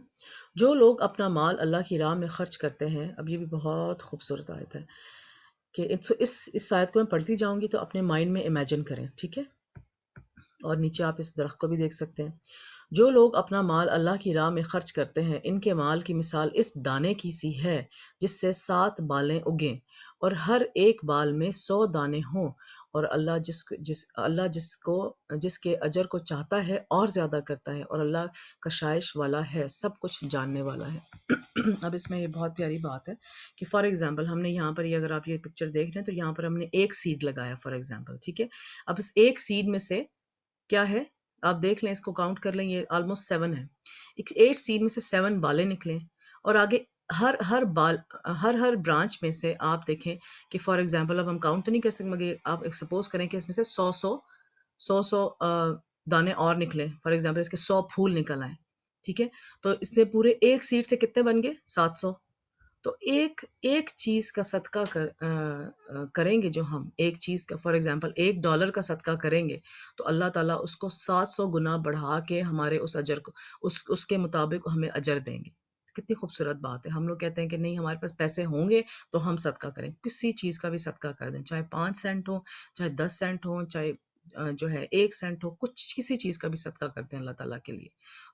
جو لوگ اپنا مال اللہ کی راہ میں خرچ کرتے ہیں، اب یہ بھی بہت خوبصورت آیت ہے کہ اس آیت کو میں پڑھتی جاؤں گی تو اپنے مائنڈ میں امیجن کریں، ٹھیک ہے، اور نیچے آپ اس درخت کو بھی دیکھ سکتے ہیں۔ جو لوگ اپنا مال اللہ کی راہ میں خرچ کرتے ہیں، ان کے مال کی مثال اس دانے کی سی ہے جس سے 7 بالیں اگیں اور ہر ایک بال میں 100 دانے ہوں، اور اللہ جس کے اجر کو چاہتا ہے اور زیادہ کرتا ہے، اور اللہ کشائش والا ہے، سب کچھ جاننے والا ہے۔ اب اس میں یہ بہت پیاری بات ہے کہ فار ایگزامپل ہم نے یہاں پر، یہ اگر آپ یہ پکچر دیکھ رہے ہیں تو یہاں پر ہم نے ایک سیڈ لگایا فار ایگزامپل، ٹھیک ہے۔ اب اس ایک سیڈ میں سے کیا ہے، آپ دیکھ لیں، اس کو کاؤنٹ کر لیں، یہ آلموسٹ 7 ہے۔ 8 سیڈ میں سے 7 بالیں نکلیں، اور آگے ہر برانچ میں سے آپ دیکھیں کہ فار ایگزامپل اب ہم کاؤنٹ تو نہیں کر سکتے، مگر آپ ایک سپوز کریں کہ اس میں سے 100 دانے اور نکلیں، فار ایگزامپل اس کے 100 پھول نکل آئیں، ٹھیک ہے، تو اس سے پورے ایک سیڈ سے کتنے بن گئے؟ 700۔ تو ایک چیز کا صدقہ کریں گے، جو ہم ایک چیز کا فار ایگزامپل $1 کا صدقہ کریں گے تو اللہ تعالیٰ اس کو 700 گنا بڑھا کے ہمارے اس اجر کو اس کے مطابق ہمیں اجر دیں گے۔ کتنی خوبصورت بات ہے۔ ہم لوگ کہتے ہیں کہ نہیں ہمارے پاس پیسے ہوں گے تو ہم صدقہ کریں، کسی چیز کا بھی صدقہ کر دیں، چاہے 5 سینٹ ہو، چاہے 10 سینٹ ہو، چاہے جو ہے 1 سینٹ ہو، کسی چیز کا بھی صدقہ کرتے ہیں اللہ تعالیٰ کے لیے،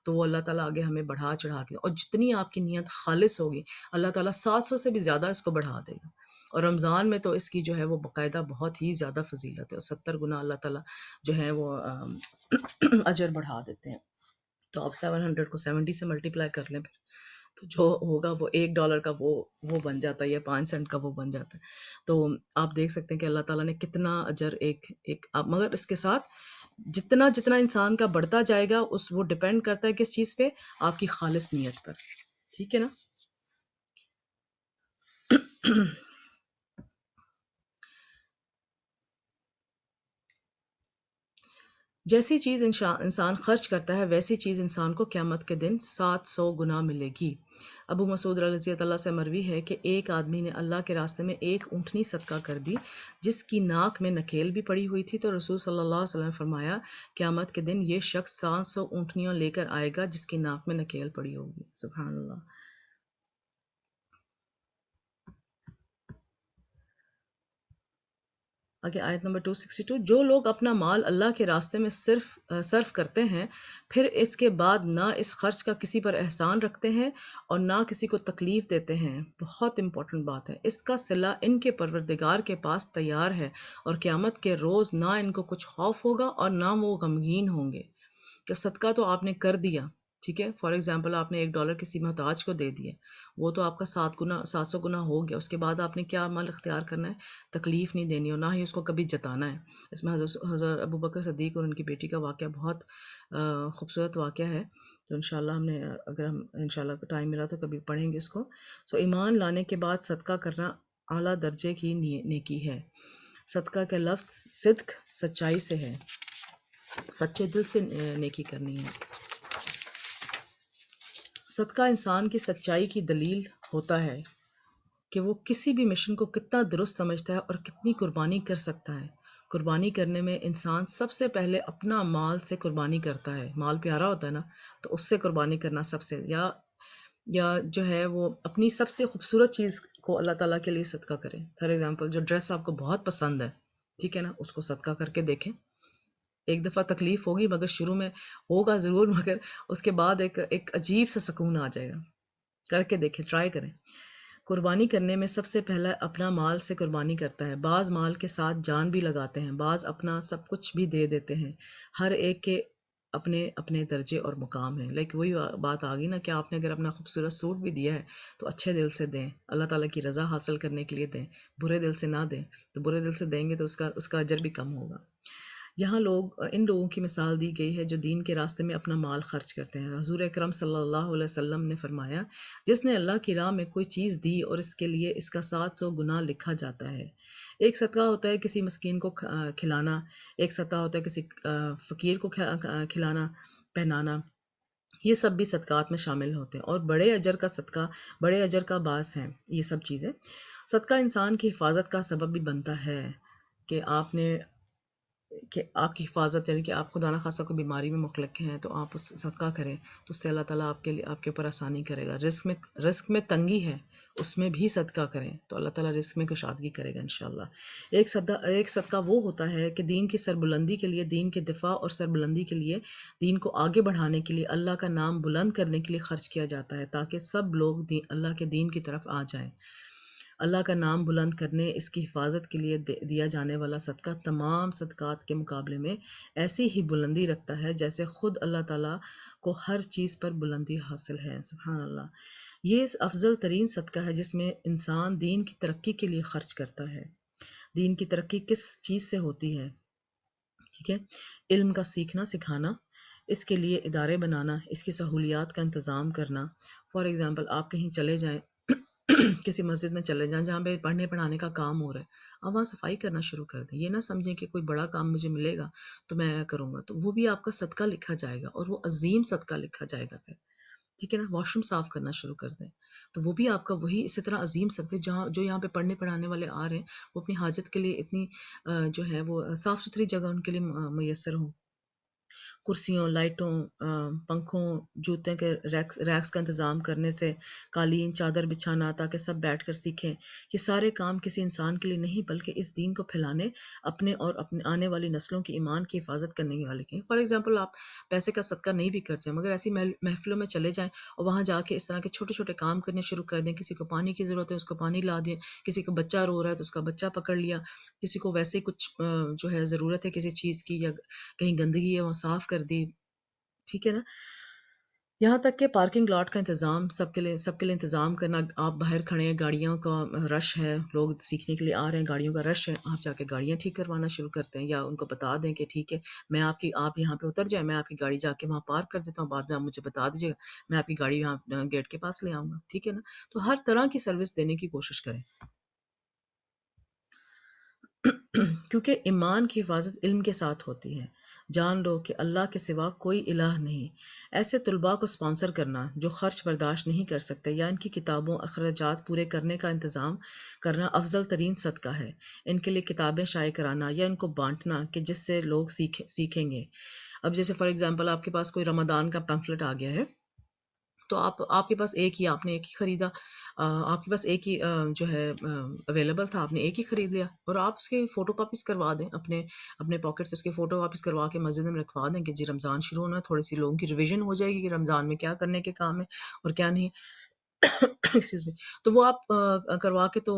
تو وہ اللہ تعالیٰ آگے ہمیں بڑھا چڑھا کے، اور جتنی آپ کی نیت خالص ہوگی اللہ تعالیٰ 700 سے بھی زیادہ اس کو بڑھا دے گا۔ اور رمضان میں تو اس کی جو ہے وہ باقاعدہ بہت ہی زیادہ فضیلت ہے، اور 70 گنا اللہ تعالیٰ جو ہے وہ اجر بڑھا دیتے ہیں۔ تو آپ 700 کو 70 سے ملٹیپلائی کر لیں، پھر تو جو ہوگا وہ $1 کا وہ بن جاتا ہے، یا 5 سینٹ کا وہ بن جاتا ہے۔ تو آپ دیکھ سکتے ہیں کہ اللہ تعالیٰ نے کتنا اجر مگر اس کے ساتھ جتنا انسان کا بڑھتا جائے گا وہ ڈپینڈ کرتا ہے کس چیز پہ؟ آپ کی خالص نیت پر، ٹھیک ہے نا۔ جیسی چیز انسان خرچ کرتا ہے ویسی چیز انسان کو قیامت کے دن 700 گنا ملے گی۔ ابو مسعود رضی اللہ سے مروی ہے کہ ایک آدمی نے اللہ کے راستے میں ایک اونٹنی صدقہ کر دی جس کی ناک میں نکیل بھی پڑی ہوئی تھی، تو رسول صلی اللہ علیہ وسلم نے فرمایا قیامت کے دن یہ شخص 700 اونٹنیاں لے کر آئے گا جس کی ناک میں نکیل پڑی ہوگی۔ سبحان اللہ۔ آگے آیت نمبر 262۔ جو لوگ اپنا مال اللہ کے راستے میں صرف کرتے ہیں، پھر اس کے بعد نہ اس خرچ کا کسی پر احسان رکھتے ہیں اور نہ کسی کو تکلیف دیتے ہیں، بہت امپورٹنٹ بات ہے، اس کا صلہ ان کے پروردگار کے پاس تیار ہے، اور قیامت کے روز نہ ان کو کچھ خوف ہوگا اور نہ وہ غمگین ہوں گے، کہ صدقہ تو آپ نے کر دیا، ٹھیک ہے، فار ایگزامپل آپ نے $1 کسی محتاج کو دے دیے، وہ تو آپ کا 700 گنا ہو گیا، اس کے بعد آپ نے کیا عمل اختیار کرنا ہے؟ تکلیف نہیں دینی اور نہ ہی اس کو کبھی جتانا ہے۔ اس میں حضرت ابو بکر صدیق اور ان کی بیٹی کا واقعہ بہت خوبصورت واقعہ ہے، تو انشاءاللہ ہم نے اگر ہم انشاءاللہ ٹائم ملا تو کبھی پڑھیں گے اس کو۔ سو ایمان لانے کے بعد صدقہ کرنا اعلیٰ درجے کی نیکی ہے۔ صدقہ کا لفظ صدق سچائی سے ہے، سچے دل سے نیکی کرنی ہے۔ صدقہ انسان کی سچائی کی دلیل ہوتا ہے کہ وہ کسی بھی مشن کو کتنا درست سمجھتا ہے اور کتنی قربانی کر سکتا ہے۔ قربانی کرنے میں انسان سب سے پہلے اپنا مال سے قربانی کرتا ہے، مال پیارا ہوتا ہے نا، تو اس سے قربانی کرنا سب سے، یا جو ہے وہ اپنی سب سے خوبصورت چیز کو اللہ تعالیٰ کے لیے صدقہ کریں۔ فار ایگزامپل جو ڈریس آپ کو بہت پسند ہے، ٹھیک ہے نا، اس کو صدقہ کر کے دیکھیں۔ ایک دفعہ تکلیف ہوگی، مگر شروع میں ہوگا ضرور، مگر اس کے بعد ایک عجیب سا سکون آ جائے گا۔ کر کے دیکھیں، ٹرائی کریں۔ قربانی کرنے میں سب سے پہلا اپنا مال سے قربانی کرتا ہے، بعض مال کے ساتھ جان بھی لگاتے ہیں، بعض اپنا سب کچھ بھی دے دیتے ہیں۔ ہر ایک کے اپنے اپنے درجے اور مقام ہیں۔ وہی بات آ گئی نا کہ آپ نے اگر اپنا خوبصورت سوٹ بھی دیا ہے تو اچھے دل سے دیں، اللہ تعالیٰ کی رضا حاصل کرنے کے لیے دیں، برے دل سے نہ دیں، تو برے دل سے دیں گے تو اس کا اجر بھی کم ہوگا۔ یہاں ان لوگوں کی مثال دی گئی ہے جو دین کے راستے میں اپنا مال خرچ کرتے ہیں۔ حضور اکرم صلی اللہ علیہ وسلم نے فرمایا، جس نے اللہ کی راہ میں کوئی چیز دی اور اس کے لیے اس کا 700 گنا لکھا جاتا ہے۔ ایک صدقہ ہوتا ہے کسی مسکین کو کھلانا، ایک صدقہ ہوتا ہے کسی فقیر کو کھلانا پہنانا، یہ سب بھی صدقات میں شامل ہوتے ہیں اور بڑے اجر کا صدقہ، بڑے اجر کا باعث ہیں یہ سب چیزیں۔ صدقہ انسان کی حفاظت کا سبب بھی بنتا ہے کہ آپ کی حفاظت، یعنی کہ آپ خدا نخواستہ کوئی بیماری میں مبتلا ہیں تو آپ اس صدقہ کریں تو اس سے اللہ تعالیٰ آپ کے اوپر آسانی کرے گا۔ رزق میں تنگی ہے، اس میں بھی صدقہ کریں تو اللہ تعالیٰ رزق میں کشادگی کرے گا انشاءاللہ۔ ایک صدقہ وہ ہوتا ہے کہ دین کی سربلندی کے لیے، دین کے دفاع اور سربلندی کے لیے، دین کو آگے بڑھانے کے لیے، اللہ کا نام بلند کرنے کے لیے خرچ کیا جاتا ہے تاکہ سب لوگ اللہ کے دین کی طرف آ جائیں۔ اللہ کا نام بلند کرنے، اس کی حفاظت کے لیے دیا جانے والا صدقہ تمام صدقات کے مقابلے میں ایسی ہی بلندی رکھتا ہے جیسے خود اللہ تعالیٰ کو ہر چیز پر بلندی حاصل ہے۔ سبحان اللہ۔ یہ افضل ترین صدقہ ہے جس میں انسان دین کی ترقی کے لیے خرچ کرتا ہے۔ دین کی ترقی کس چیز سے ہوتی ہے؟ ٹھیک ہے، علم کا سیکھنا سکھانا، اس کے لیے ادارے بنانا، اس کی سہولیات کا انتظام کرنا۔ فار ایگزامپل آپ کہیں چلے جائیں، کسی مسجد میں چلے جائیں جہاں پہ پڑھنے پڑھانے کا کام ہو رہا ہے، آپ وہاں صفائی کرنا شروع کر دیں۔ یہ نہ سمجھیں کہ کوئی بڑا کام مجھے ملے گا تو میں کروں گا، تو وہ بھی آپ کا صدقہ لکھا جائے گا اور وہ عظیم صدقہ لکھا جائے گا پھر، ٹھیک ہے نا۔ واش روم صاف کرنا شروع کر دیں تو وہ بھی آپ کا وہی اسی طرح عظیم صدقہ، جو یہاں پہ پڑھنے پڑھانے والے آ رہے ہیں وہ اپنی حاجت کے لیے اتنی جو ہے وہ صاف ستھری جگہ ان کے لیے میسر ہوں، کرسیوں، لائٹوں، پنکھوں، جوتے کے ریکس کا انتظام کرنے سے، قالین چادر بچھانا تاکہ سب بیٹھ کر سیکھیں۔ یہ سارے کام کسی انسان کے لیے نہیں بلکہ اس دین کو پھیلانے، اپنے اور اپنے آنے والی نسلوں کی ایمان کی حفاظت کرنے والے کے۔ فار ایگزامپل آپ پیسے کا صدقہ نہیں بھی کرتے مگر ایسی محفلوں میں چلے جائیں اور وہاں جا کے اس طرح کے چھوٹے چھوٹے کام کرنے شروع کر دیں۔ کسی کو پانی کی ضرورت ہے اس کو پانی لا دیں، کسی کو بچہ رو رہا ہے تو اس کا بچہ پکڑ لیا، کسی کو ویسے ہی کچھ جو ہے ضرورت ہے کسی چیز کی، یا کہیں گندگی ہے وہاں صاف کر دی، ٹھیک ہے نا۔ یہاں تک کہ پارکنگ لاٹ کا انتظام سب کے لیے انتظام کرنا۔ آپ باہر کھڑے ہیں، گاڑیوں کا رش ہے، لوگ سیکھنے کے لیے آ رہے ہیں، گاڑیوں کا رش ہے، آپ جا کے گاڑیاں ٹھیک کروانا شروع کرتے ہیں، یا ان کو بتا دیں کہ ٹھیک ہے آپ یہاں پہ اتر جائیں، میں آپ کی گاڑی جا کے وہاں پارک کر دیتا ہوں، بعد میں آپ مجھے بتا دیجیے گا، میں آپ کی گاڑی یہاں گیٹ کے پاس لے آؤں گا، ٹھیک ہے نا۔ تو ہر طرح کی سروس دینے کی کوشش کریں کیونکہ ایمان کی حفاظت علم کے ساتھ ہوتی ہے۔ جان لو کہ اللہ کے سوا کوئی الہ نہیں۔ ایسے طلباء کو سپانسر کرنا جو خرچ برداشت نہیں کر سکتے یا ان کی کتابوں اخراجات پورے کرنے کا انتظام کرنا افضل ترین صدقہ ہے۔ ان کے لیے کتابیں شائع کرانا یا ان کو بانٹنا کہ جس سے لوگ سیکھیں گے۔ اب جیسے فار ایگزامپل آپ کے پاس کوئی رمضان کا پیمفلٹ آ گیا ہے تو آپ کے پاس آپ نے ایک ہی خریدا، آپ کے پاس ایک ہی جو ہے اویلیبل تھا، آپ نے ایک ہی خرید لیا، اور آپ اس کے فوٹو کاپیز کروا دیں، اپنے پاکٹ سے اس کے فوٹو کاپیز کروا کے مسجد میں رکھوا دیں کہ جی رمضان شروع ہونا ہے، تھوڑی سی لوگوں کی ریویژن ہو جائے گی کہ رمضان میں کیا کرنے کے کام ہے اور کیا نہیں ایکسکیوز می، تو وہ آپ کروا کے تو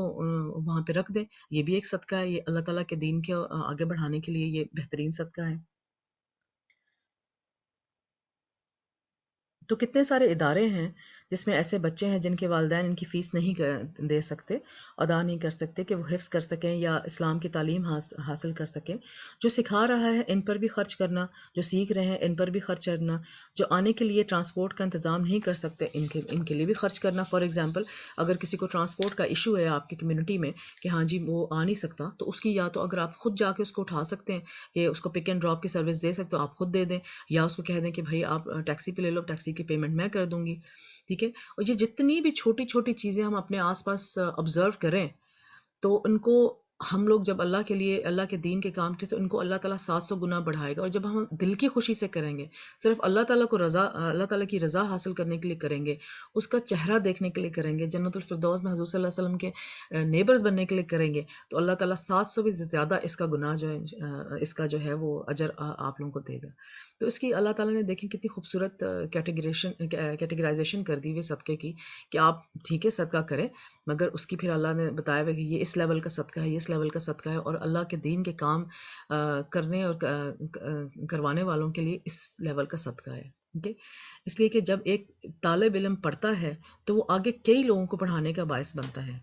وہاں پہ رکھ دیں۔ یہ بھی ایک صدقہ ہے، یہ اللہ تعالیٰ کے دین کے آگے بڑھانے کے لیے یہ بہترین صدقہ ہے۔ تو کتنے سارے ادارے ہیں جس میں ایسے بچے ہیں جن کے والدین ان کی فیس نہیں دے سکتے، ادا نہیں کر سکتے کہ وہ حفظ کر سکیں یا اسلام کی تعلیم حاصل کر سکیں۔ جو سکھا رہا ہے ان پر بھی خرچ کرنا، جو سیکھ رہے ہیں ان پر بھی خرچ کرنا، جو آنے کے لیے ٹرانسپورٹ کا انتظام نہیں کر سکتے ان کے لیے بھی خرچ کرنا۔ فار ایگزامپل، اگر کسی کو ٹرانسپورٹ کا ایشو ہے آپ کی کمیونٹی میں کہ ہاں جی وہ آ نہیں سکتا، تو اس کی یا تو اگر آپ خود جا کے اس کو اٹھا سکتے ہیں کہ اس کو پک اینڈ ڈراپ کی سروس دے سکتے ہو، آپ خود دے دیں، یا اس کو کہہ دیں کہ بھائی آپ ٹیکسی پہ لے لو، ٹیکسی کی پیمنٹ میں کر دوں گی، ٹھیک ہے۔ اور یہ جتنی بھی چھوٹی چھوٹی چیزیں ہم اپنے آس پاس آبزرو کریں، تو ان کو ہم لوگ جب اللہ کے لیے، اللہ کے دین کے کام کے، تو ان کو اللہ تعالیٰ 700 گنا بڑھائے گا۔ اور جب ہم دل کی خوشی سے کریں گے، صرف اللہ تعالیٰ کی رضا حاصل کرنے کے لیے کریں گے، اس کا چہرہ دیکھنے کے لیے کریں گے، جنت الفردوس میں حضور صلی اللہ علیہ وسلم کے نیبرز بننے کے لیے کریں گے، تو اللہ تعالیٰ 700 بھی زیادہ اس کا گناہ جو ہے، اس کا جو ہے وہ اجر آپ لوگوں کو دے گا۔ تو اس کی اللہ تعالیٰ نے دیکھیں کتنی خوبصورت کیٹیگرائزیشن کر دی ہوئی صدقے کی، کہ آپ ٹھیک ہے صدقہ کریں، مگر اس کی پھر اللہ نے بتایا ہوا کہ یہ اس لیول کا صدقہ ہے، یہ اس لیول کا صدقہ ہے، اور اللہ کے دین کے کام کرنے اور کروانے والوں کے لیے اس لیول کا صدقہ ہے، ٹھیک ہے۔ اس لیے کہ جب ایک طالب علم پڑھتا ہے تو وہ آگے کئی لوگوں کو پڑھانے کا باعث بنتا ہے۔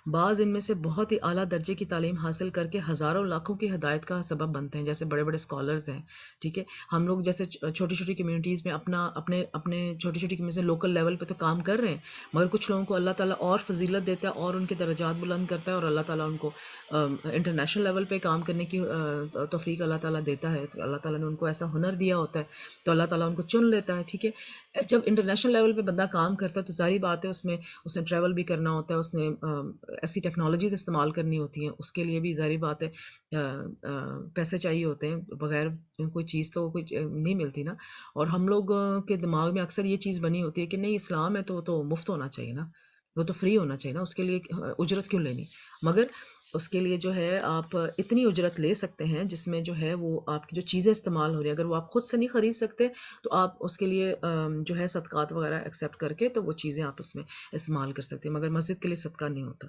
بعض ان میں سے بہت ہی اعلیٰ درجے کی تعلیم حاصل کر کے ہزاروں لاکھوں کی ہدایت کا سبب بنتے ہیں، جیسے بڑے بڑے اسکالرز ہیں، ٹھیک ہے۔ ہم لوگ جیسے چھوٹی چھوٹی کمیونٹیز میں اپنے چھوٹی چھوٹی کمیونٹی سے لوکل لیول پہ تو کام کر رہے ہیں، مگر کچھ لوگوں کو اللہ تعالیٰ اور فضیلت دیتا ہے اور ان کے درجات بلند کرتا ہے، اور اللہ تعالیٰ ان کو انٹرنیشنل لیول پہ کام کرنے کی توفیق اللہ تعالیٰ دیتا ہے۔ اللہ تعالیٰ نے ان کو ایسا ہنر دیا ہوتا ہے، تو اللہ تعالیٰ ان کو چن لیتا ہے، ٹھیک ہے۔ جب انٹرنیشنل لیول پہ بندہ کام کرتا ہے تو ظاہری بات ہے اس نے ٹریول بھی کرنا ہوتا ہے، اس نے ایسی ٹیکنالوجیز استعمال کرنی ہوتی ہیں، اس کے لیے بھی ظاہری بات ہے پیسے چاہیے ہوتے ہیں، بغیر کوئی چیز تو کوئی نہیں ملتی نا۔ اور ہم لوگ کے دماغ میں اکثر یہ چیز بنی ہوتی ہے کہ نہیں، اسلام ہے تو مفت ہونا چاہیے نا، وہ تو فری ہونا چاہیے نا، اس کے لیے اجرت کیوں لینی؟ مگر اس کے لیے جو ہے آپ اتنی اجرت لے سکتے ہیں جس میں جو ہے وہ آپ کی جو چیزیں استعمال ہو رہی ہیں، اگر وہ آپ خود سے نہیں خرید سکتے تو آپ اس کے لیے جو ہے صدقات وغیرہ ایکسیپٹ کر کے تو وہ چیزیں آپ اس میں استعمال کر سکتے ہیں، مگر مسجد کے لیے صدقہ نہیں ہوتا،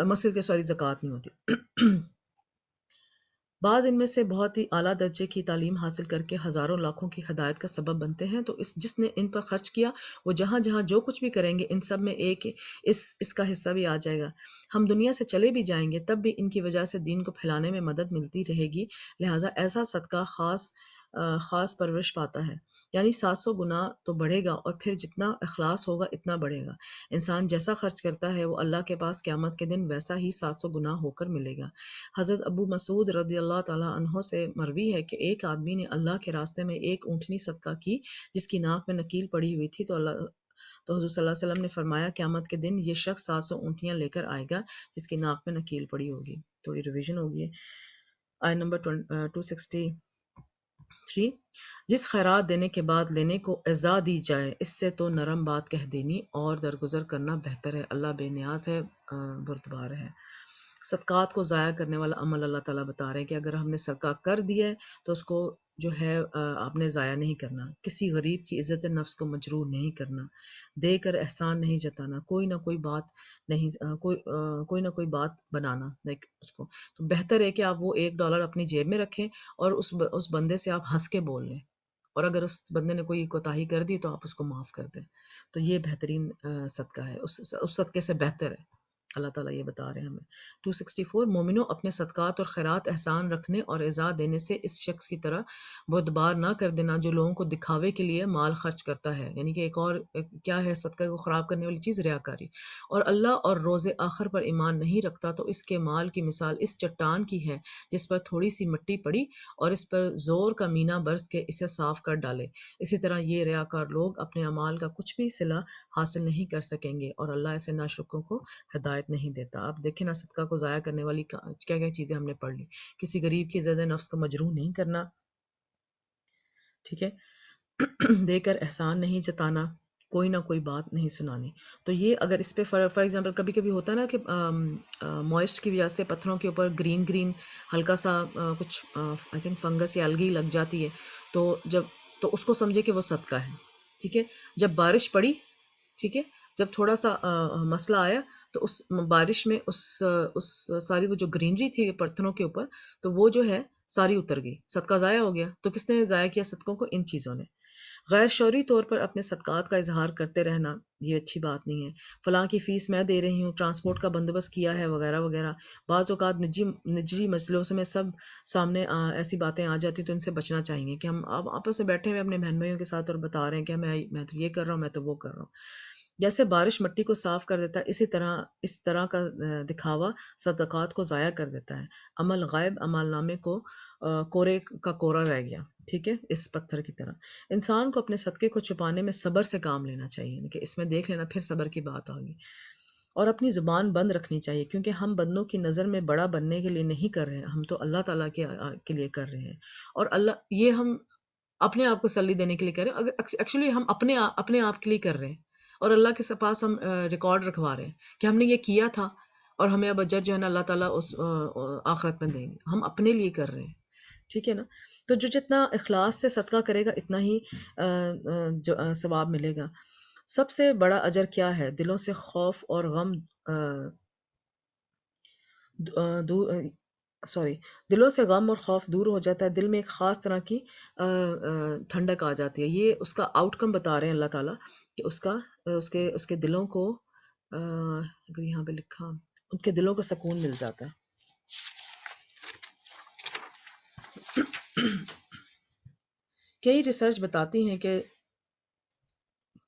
مسجد کے سوری زکوٰۃ نہیں ہوتی۔ بعض ان میں سے بہت ہی اعلیٰ درجے کی تعلیم حاصل کر کے ہزاروں لاکھوں کی ہدایت کا سبب بنتے ہیں، تو جس نے ان پر خرچ کیا وہ جہاں جہاں جو کچھ بھی کریں گے ان سب میں ایک اس کا حصہ بھی آ جائے گا۔ ہم دنیا سے چلے بھی جائیں گے تب بھی ان کی وجہ سے دین کو پھیلانے میں مدد ملتی رہے گی، لہٰذا ایسا صدقہ خاص پرورش پاتا ہے، یعنی 700 گنا تو بڑھے گا، اور پھر جتنا اخلاص ہوگا اتنا بڑھے گا۔ انسان جیسا خرچ کرتا ہے وہ اللہ کے پاس قیامت کے دن ویسا ہی 700 گنا ہو کر ملے گا۔ حضرت ابو مسعود رضی اللہ تعالیٰ عنہ سے مروی ہے کہ ایک آدمی نے اللہ کے راستے میں ایک اونٹنی صدقہ کی جس کی ناک میں نکیل پڑی ہوئی تھی، تو حضور صلی اللہ علیہ وسلم نے فرمایا قیامت کے دن یہ شخص 700 اونٹنیاں لے کر آئے گا جس کی ناک میں نکیل پڑی ہوگی۔ تھوڑی ریویژن ہوگی۔ آیت نمبر 263، جس خیرات دینے کے بعد لینے کو اجزا دی جائے اس سے تو نرم بات کہہ دینی اور درگزر کرنا بہتر ہے، اللہ بے نیاز ہے، بردبار ہے۔ صدقات کو ضائع کرنے والا عمل اللہ تعالیٰ بتا رہے ہیں کہ اگر ہم نے صدقہ کر دیا ہے تو اس کو جو ہے آپ نے ضائع نہیں کرنا، کسی غریب کی عزت نفس کو مجروح نہیں کرنا، دے کر احسان نہیں جتانا، کوئی نہ کوئی بات نہیں کوئی نہ کوئی بات بنانا، لائک اس کو تو بہتر ہے کہ آپ وہ $1 اپنی جیب میں رکھیں اور اس بندے سے آپ ہنس کے بول لیں، اور اگر اس بندے نے کوئی کوتاہی کر دی تو آپ اس کو معاف کر دیں، تو یہ بہترین صدقہ ہے، اس صدقے سے بہتر ہے۔ اللہ تعالیٰ یہ بتا رہے ہیں ہمیں۔ 264، مومنوں اپنے صدقات اور خیرات احسان رکھنے اور عزا دینے سے اس شخص کی طرح بردبار نہ کر دینا جو لوگوں کو دکھاوے کے لیے مال خرچ کرتا ہے، یعنی کہ ایک اور کیا ہے صدقہ کو خراب کرنے والی چیز، ریاکاری، اور اللہ اور روز آخر پر ایمان نہیں رکھتا تو اس کے مال کی مثال اس چٹان کی ہے جس پر تھوڑی سی مٹی پڑی اور اس پر زور کا مینا برس کے اسے صاف کر ڈالے، اسی طرح یہ ریاکار لوگ اپنے اعمال کا کچھ بھی صلہ حاصل نہیں کر سکیں گے، اور اللہ ایسے ناشکروں کو ہدایت نہیں دیتا۔ آپ دیکھیں نا، صدقہ کو ضائع کرنے والی کیا کیا چیزیں ہم نے پڑھ لی۔ کسی غریب کی عزت نفس کو مجروح نہیں کرنا، ٹھیک ہے، دے کر احسان نہیں جتانا، کوئی نہ کوئی بات نہیں سنانی۔ تو یہ اگر اس پہ فار ایگزامپل کبھی کبھی ہوتا ہے نا کہ موئسٹ کی وجہ سے پتھروں کے اوپر گرین گرین ہلکا سا کچھ آئی تھنک فنگس یا الگی لگ جاتی ہے، تو اس کو سمجھے کہ وہ صدقہ ہے، ٹھیک ہے۔ جب بارش پڑی، ٹھیک ہے، جب تھوڑا سا مسئلہ آیا تو اس بارش میں اس ساری وہ جو گرینری تھی پتھروں کے اوپر، تو وہ جو ہے ساری اتر گئی، صدقہ ضائع ہو گیا۔ تو کس نے ضائع کیا صدقوں کو؟ ان چیزوں نے۔ غیر شعوری طور پر اپنے صدقات کا اظہار کرتے رہنا یہ اچھی بات نہیں ہے. فلاں کی فیس میں دے رہی ہوں، ٹرانسپورٹ کا بندوبست کیا ہے، وغیرہ وغیرہ. بعض اوقات نجی مسئلوں سے میں سب سامنے ایسی باتیں آ جاتی تو ان سے بچنا چاہیے کہ ہم اب آپس میں بیٹھے ہوئے اپنے بہن بھائیوں کے ساتھ اور بتا رہے ہیں کہ میں تو یہ کر رہا ہوں، میں تو وہ کر رہا ہوں. جیسے بارش مٹی کو صاف کر دیتا ہے، اسی طرح اس طرح کا دکھاوا صدقات کو ضائع کر دیتا ہے. عمل غائب، عمل نامے کو کورے کا کورا رہ گیا. ٹھیک ہے، اس پتھر کی طرح انسان کو اپنے صدقے کو چھپانے میں صبر سے کام لینا چاہیے. یعنی کہ اس میں دیکھ لینا، پھر صبر کی بات ہوگی. اور اپنی زبان بند رکھنی چاہیے، کیونکہ ہم بندوں کی نظر میں بڑا بننے کے لیے نہیں کر رہے ہیں، ہم تو اللہ تعالیٰ کے لیے کر رہے ہیں. اور اللہ یہ ہم اپنے آپ کو سلی دینے کے لیے کر رہے ہیں، ایکچولی ہم اپنے آپ کے لیے کر رہے ہیں. اور اللہ کے پاس ہم ریکارڈ رکھوا رہے ہیں کہ ہم نے یہ کیا تھا، اور ہمیں اب اجر جو ہے نا اللہ تعالیٰ اس آخرت میں دیں گے. ہم اپنے لیے کر رہے ہیں. ٹھیک ہے نا. تو جو جتنا اخلاص سے صدقہ کرے گا اتنا ہی ثواب ملے گا. سب سے بڑا اجر کیا ہے؟ دلوں سے خوف اور غم سوری دلوں سے غم اور خوف دور ہو جاتا ہے. دل میں ایک خاص طرح کی ٹھنڈک آ جاتی ہے. یہ اس کا آؤٹ کم بتا رہے ہیں اللہ تعالیٰ کہ اس کے دلوں کو اگر یہاں پہ لکھا ان کے دلوں کو سکون مل جاتا ہے. کئی ریسرچ بتاتی ہیں کہ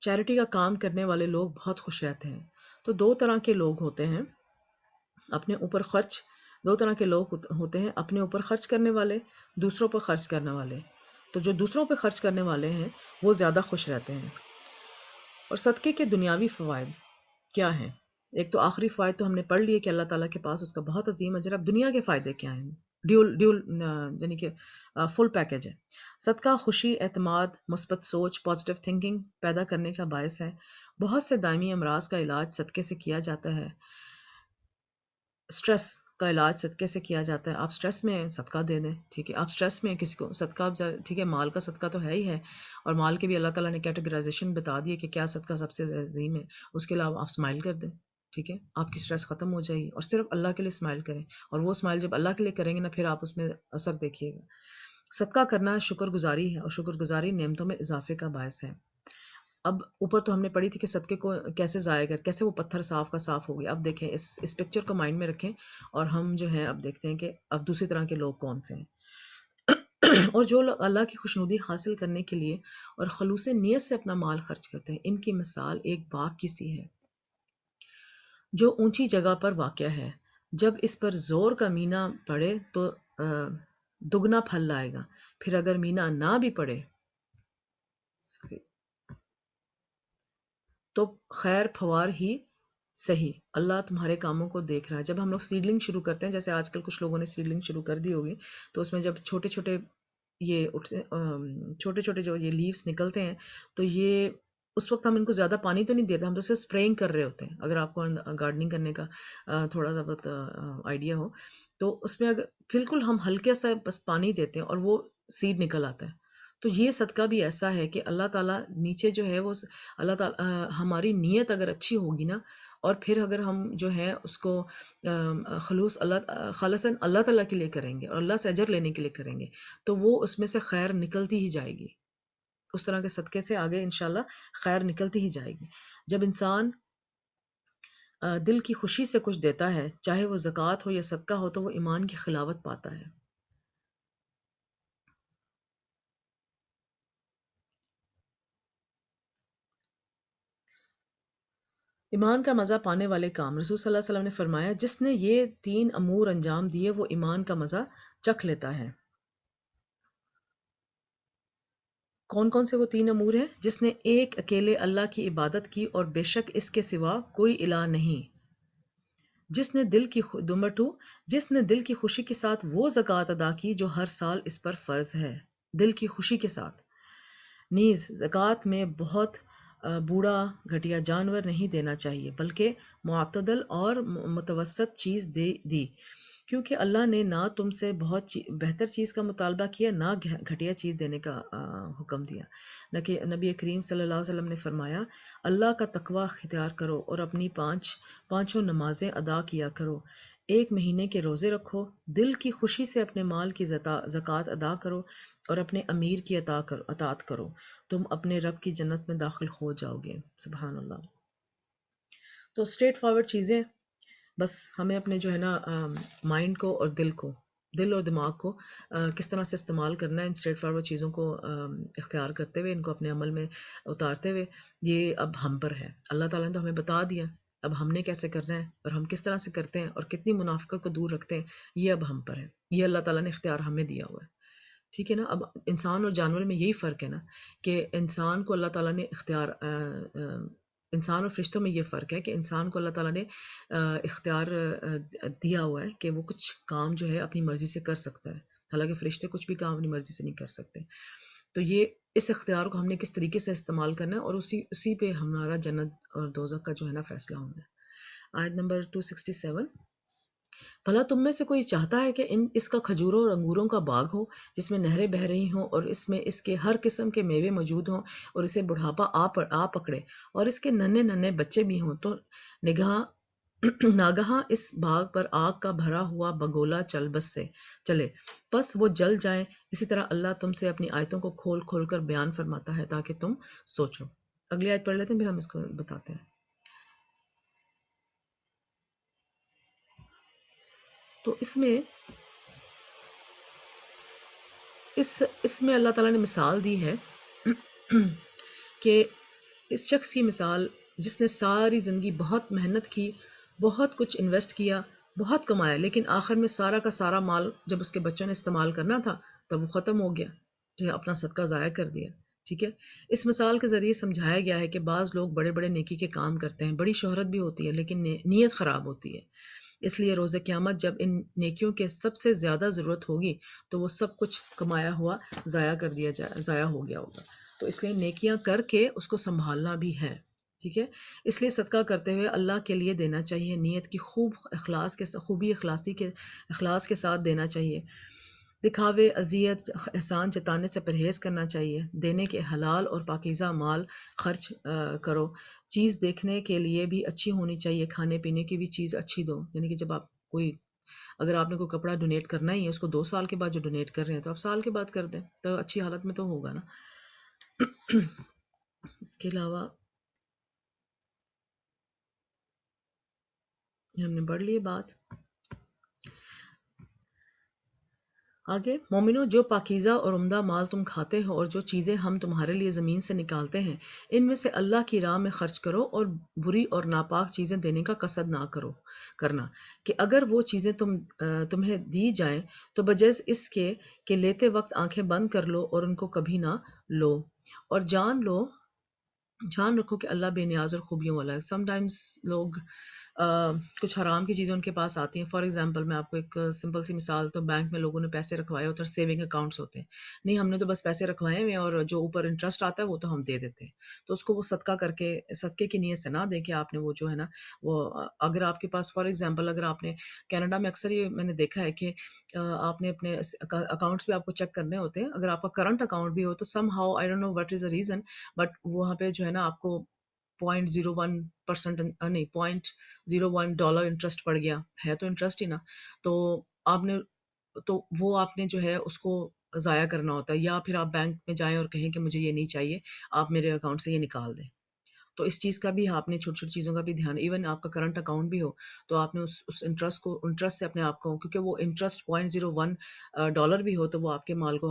چیریٹی کا کام کرنے والے لوگ بہت خوش رہتے ہیں. تو دو طرح کے لوگ ہوتے ہیں اپنے اوپر خرچ دو طرح کے لوگ ہوتے ہیں اپنے اوپر خرچ کرنے والے، دوسروں پر خرچ کرنے والے. تو جو دوسروں پہ خرچ کرنے والے ہیں وہ زیادہ خوش رہتے ہیں. اور صدقے کے دنیاوی فوائد کیا ہیں؟ ایک تو آخری فوائد تو ہم نے پڑھ لیے کہ اللہ تعالیٰ کے پاس اس کا بہت عظیم اجر. اب دنیا کے فائدے کیا ہیں؟ ڈیول یعنی کہ فل پیکج ہے. صدقہ خوشی، اعتماد، مثبت سوچ، پازیٹیو تھنکنگ پیدا کرنے کا باعث ہے. بہت سے دائمی امراض کا علاج صدقے سے کیا جاتا ہے. سٹریس کا علاج صدقے سے کیا جاتا ہے. آپ سٹریس میں صدقہ دے دیں. ٹھیک ہے، آپ سٹریس میں کسی کو صدقہ ٹھیک ہے، مال کا صدقہ تو ہے ہی ہے، اور مال کے بھی اللہ تعالیٰ نے کیٹیگرائزیشن بتا دی ہے کہ کیا صدقہ سب سے عظیم ہے. اس کے علاوہ آپ اسمائل کر دیں. ٹھیک ہے، آپ کی سٹریس ختم ہو جائے گی، اور صرف اللہ کے لیے اسمائل کریں. اور وہ اسمائل جب اللہ کے لیے کریں گے نا، پھر آپ اس میں اثر دیکھیے گا. صدقہ کرنا شکر گزاری ہے، اور شکر گزاری نعمتوں میں اضافے کا باعث ہے. اب اوپر تو ہم نے پڑھی تھی کہ صدقے کو کیسے ضائع کیسے وہ پتھر صاف کا صاف ہو گیا. اب دیکھیں اس پکچر کو مائنڈ میں رکھیں، اور ہم جو ہے اب دیکھتے ہیں کہ اب دوسری طرح کے لوگ کون سے ہیں. اور جو لوگ اللہ کی خوشنودی حاصل کرنے کے لیے اور خلوص نیت سے اپنا مال خرچ کرتے ہیں، ان کی مثال ایک باغ کی سی ہے جو اونچی جگہ پر واقع ہے. جب اس پر زور کا مینا پڑے تو دگنا پھل لائے گا، پھر اگر مینا نہ بھی پڑے تو خیر پھوار ہی صحیح، اللہ تمہارے کاموں کو دیکھ رہا ہے. جب ہم لوگ سیڈلنگ شروع کرتے ہیں، جیسے آج کل کچھ لوگوں نے سیڈلنگ شروع کر دی ہوگی، تو اس میں جب چھوٹے چھوٹے یہ چھوٹے چھوٹے جو یہ لیوز نکلتے ہیں، تو یہ اس وقت ہم ان کو زیادہ پانی تو نہیں دیتے، ہم تو اسے اسپریئنگ کر رہے ہوتے ہیں. اگر آپ کو گارڈننگ کرنے کا تھوڑا سا بہت آئیڈیا ہو، تو اس میں اگر بالکل ہم ہلکے سا بس پانی دیتے ہیں اور وہ سیڈ نکل آتا ہے. تو یہ صدقہ بھی ایسا ہے کہ اللہ تعالیٰ نیچے جو ہے وہ اللہ تعالیٰ ہماری نیت اگر اچھی ہوگی نا، اور پھر اگر ہم جو ہے اس کو خالصاً اللہ تعالیٰ کے لیے کریں گے اور اللہ سے اجر لینے کے لیے کریں گے، تو وہ اس میں سے خیر نکلتی ہی جائے گی. اس طرح کے صدقے سے آگے انشاءاللہ خیر نکلتی ہی جائے گی. جب انسان دل کی خوشی سے کچھ دیتا ہے، چاہے وہ زکوٰۃ ہو یا صدقہ ہو، تو وہ ایمان کی خلاوت پاتا ہے. ایمان کا مزہ پانے والے کام. رسول صلی اللہ علیہ وسلم نے فرمایا، جس نے یہ 3 امور انجام دیے وہ ایمان کا مزہ چکھ لیتا ہے. کون کون سے وہ 3 امور ہیں؟ جس نے ایک اکیلے اللہ کی عبادت کی اور بے شک اس کے سوا کوئی الہ نہیں. جس نے نمبر 2، جس نے دل کی خوشی کے ساتھ وہ زکوٰۃ ادا کی جو ہر سال اس پر فرض ہے. دل کی خوشی کے ساتھ. نیز زکوٰۃ میں بہت بوڑھا گھٹیا جانور نہیں دینا چاہیے، بلکہ معتدل اور متوسط چیز دی، کیونکہ اللہ نے نہ تم سے بہت بہتر چیز کا مطالبہ کیا، نہ گھٹیا چیز دینے کا حکم دیا۔ نہ کہ نبی کریم صلی اللہ علیہ وسلم نے فرمایا، اللہ کا تقوی اختیار کرو اور اپنی پانچوں نمازیں ادا کیا کرو، ایک مہینے کے روزے رکھو، دل کی خوشی سے اپنے مال کی زکوٰۃ ادا کرو اور اپنے امیر کی اطاعت کرو، تم اپنے رب کی جنت میں داخل ہو جاؤ گے۔ سبحان اللہ۔ تو اسٹریٹ فارورڈ چیزیں، بس ہمیں اپنے جو ہے نا مائنڈ کو اور دل اور دماغ کو کس طرح سے استعمال کرنا ہے، ان اسٹریٹ فارورڈ چیزوں کو اختیار کرتے ہوئے، ان کو اپنے عمل میں اتارتے ہوئے، یہ اب ہم پر ہے۔ اللہ تعالیٰ نے تو ہمیں بتا دیا، اب ہم نے کیسے کرنا ہے اور ہم کس طرح سے کرتے ہیں اور کتنی منافقت کو دور رکھتے ہیں، یہ اب ہم پر ہے۔ یہ اللہ تعالیٰ نے اختیار ہمیں دیا ہوا ہے، ٹھیک ہے نا۔ اب انسان اور جانور میں یہی فرق ہے نا، کہ انسان کو اللہ تعالیٰ نے انسان اور فرشتوں میں یہ فرق ہے کہ انسان کو اللہ تعالیٰ نے اختیار دیا ہوا ہے کہ وہ کچھ کام جو ہے اپنی مرضی سے کر سکتا ہے، حالانکہ فرشتے کچھ بھی کام اپنی مرضی سے نہیں کر سکتے۔ تو یہ اس اختیار کو ہم نے کس طریقے سے استعمال کرنا ہے، اور اسی پہ ہمارا جنت اور دوزخ کا جو ہے نا فیصلہ ہونا ہے۔ آیت نمبر 267، بھلا تم میں سے کوئی چاہتا ہے کہ اس کا کھجوروں اور انگوروں کا باغ ہو جس میں نہریں بہہ رہی ہوں اور اس میں اس کے ہر قسم کے میوے موجود ہوں اور اسے بڑھاپا آ پکڑے اور اس کے ننھے ننھے بچے بھی ہوں، تو ناگہاں اس باغ پر آگ کا بھرا ہوا بگولا چلے، بس وہ جل جائیں۔ اسی طرح اللہ تم سے اپنی آیتوں کو کھول کھول کر بیان فرماتا ہے تاکہ تم سوچو۔ اگلی آیت پڑھ لیتے ہیں، پھر ہم اس کو بتاتے ہیں۔ تو اس میں اللہ تعالیٰ نے مثال دی ہے کہ اس شخص کی مثال جس نے ساری زندگی بہت محنت کی، بہت کچھ انویسٹ کیا، بہت کمایا، لیکن آخر میں سارا کا سارا مال جب اس کے بچوں نے استعمال کرنا تھا تب وہ ختم ہو گیا، تو اپنا صدقہ ضائع کر دیا، ٹھیک ہے۔ اس مثال کے ذریعے سمجھایا گیا ہے کہ بعض لوگ بڑے بڑے نیکی کے کام کرتے ہیں، بڑی شہرت بھی ہوتی ہے، لیکن نیت خراب ہوتی ہے۔ اس لیے روز قیامت جب ان نیکیوں کے سب سے زیادہ ضرورت ہوگی تو وہ سب کچھ کمایا ہوا ضائع ہو گیا ہوگا۔ تو اس لیے نیکیاں کر کے اس کو سنبھالنا بھی ہے، ٹھیک ہے۔ اس لیے صدقہ کرتے ہوئے اللہ کے لیے دینا چاہیے، نیت کی اخلاص کے ساتھ دینا چاہیے، دکھاوے، اذیت، احسان جتانے سے پرہیز کرنا چاہیے، دینے کے حلال اور پاکیزہ مال خرچ کرو، چیز دیکھنے کے لیے بھی اچھی ہونی چاہیے، کھانے پینے کی بھی چیز اچھی دو، یعنی کہ جب اگر آپ نے کوئی کپڑا ڈونیٹ کرنا ہی ہے، اس کو 2 سال کے بعد جو ڈونیٹ کر رہے ہیں تو آپ سال کے بعد کر دیں، تو اچھی حالت میں تو ہوگا نا۔ اس کے علاوہ ہم نے پڑھ لی بات آگے۔ مومنو، جو پاکیزہ اور عمدہ مال تم کھاتے ہو اور جو چیزیں ہم تمہارے لیے زمین سے نکالتے ہیں، ان میں سے اللہ کی راہ میں خرچ کرو اور بری اور ناپاک چیزیں دینے کا قصد نہ کرنا کہ اگر وہ چیزیں تمہیں دی جائیں تو بجز اس کے کہ لیتے وقت آنکھیں بند کر لو اور ان کو کبھی نہ لو، اور جان رکھو کہ اللہ بے نیاز اور خوبیوں والا ہے۔ سم ٹائمز لوگ کچھ حرام کی چیزیں ان کے پاس آتی ہیں، فار ایگزامپل میں آپ کو ایک سمپل سی مثال، تو بینک میں لوگوں نے پیسے رکھوائے ہوتے ہیں، سیونگ اکاؤنٹس ہوتے ہیں، نہیں ہم نے تو بس پیسے رکھوائے ہوئے ہیں اور جو اوپر انٹرسٹ آتا ہے وہ تو ہم دے دیتے ہیں، تو اس کو وہ صدقے کی نیت سے نہ دیں کہ آپ نے وہ جو ہے نا وہ اگر آپ کے پاس فار ایگزامپل اگر آپ نے کینیڈا میں اکثر یہ میں نے دیکھا ہے کہ آپ نے اپنے اکاؤنٹس بھی آپ کو چیک کرنے ہوتے ہیں، اگر آپ کا کرنٹ اکاؤنٹ بھی ہو تو somehow I don't know what is a reason, but وہاں پہ جو ہے نا آپ کو 0.01% نہیں $0.01 انٹرسٹ پڑ گیا ہے، تو انٹرسٹ ہی نا، تو وہ آپ نے جو ہے اس کو ضائع کرنا ہوتا ہے، یا پھر آپ بینک میں جائیں اور کہیں کہ مجھے یہ نہیں چاہیے، آپ میرے اکاؤنٹ سے یہ نکال دیں۔ تو اس چیز کا بھی آپ نے چھوٹی چھوٹی چیزوں کا بھی دھیان، ایون آپ کا کرنٹ اکاؤنٹ بھی ہو تو آپ نے اس انٹرسٹ سے اپنے آپ کو، کیونکہ وہ انٹرسٹ $0.01 بھی ہو تو وہ آپ کے مال کو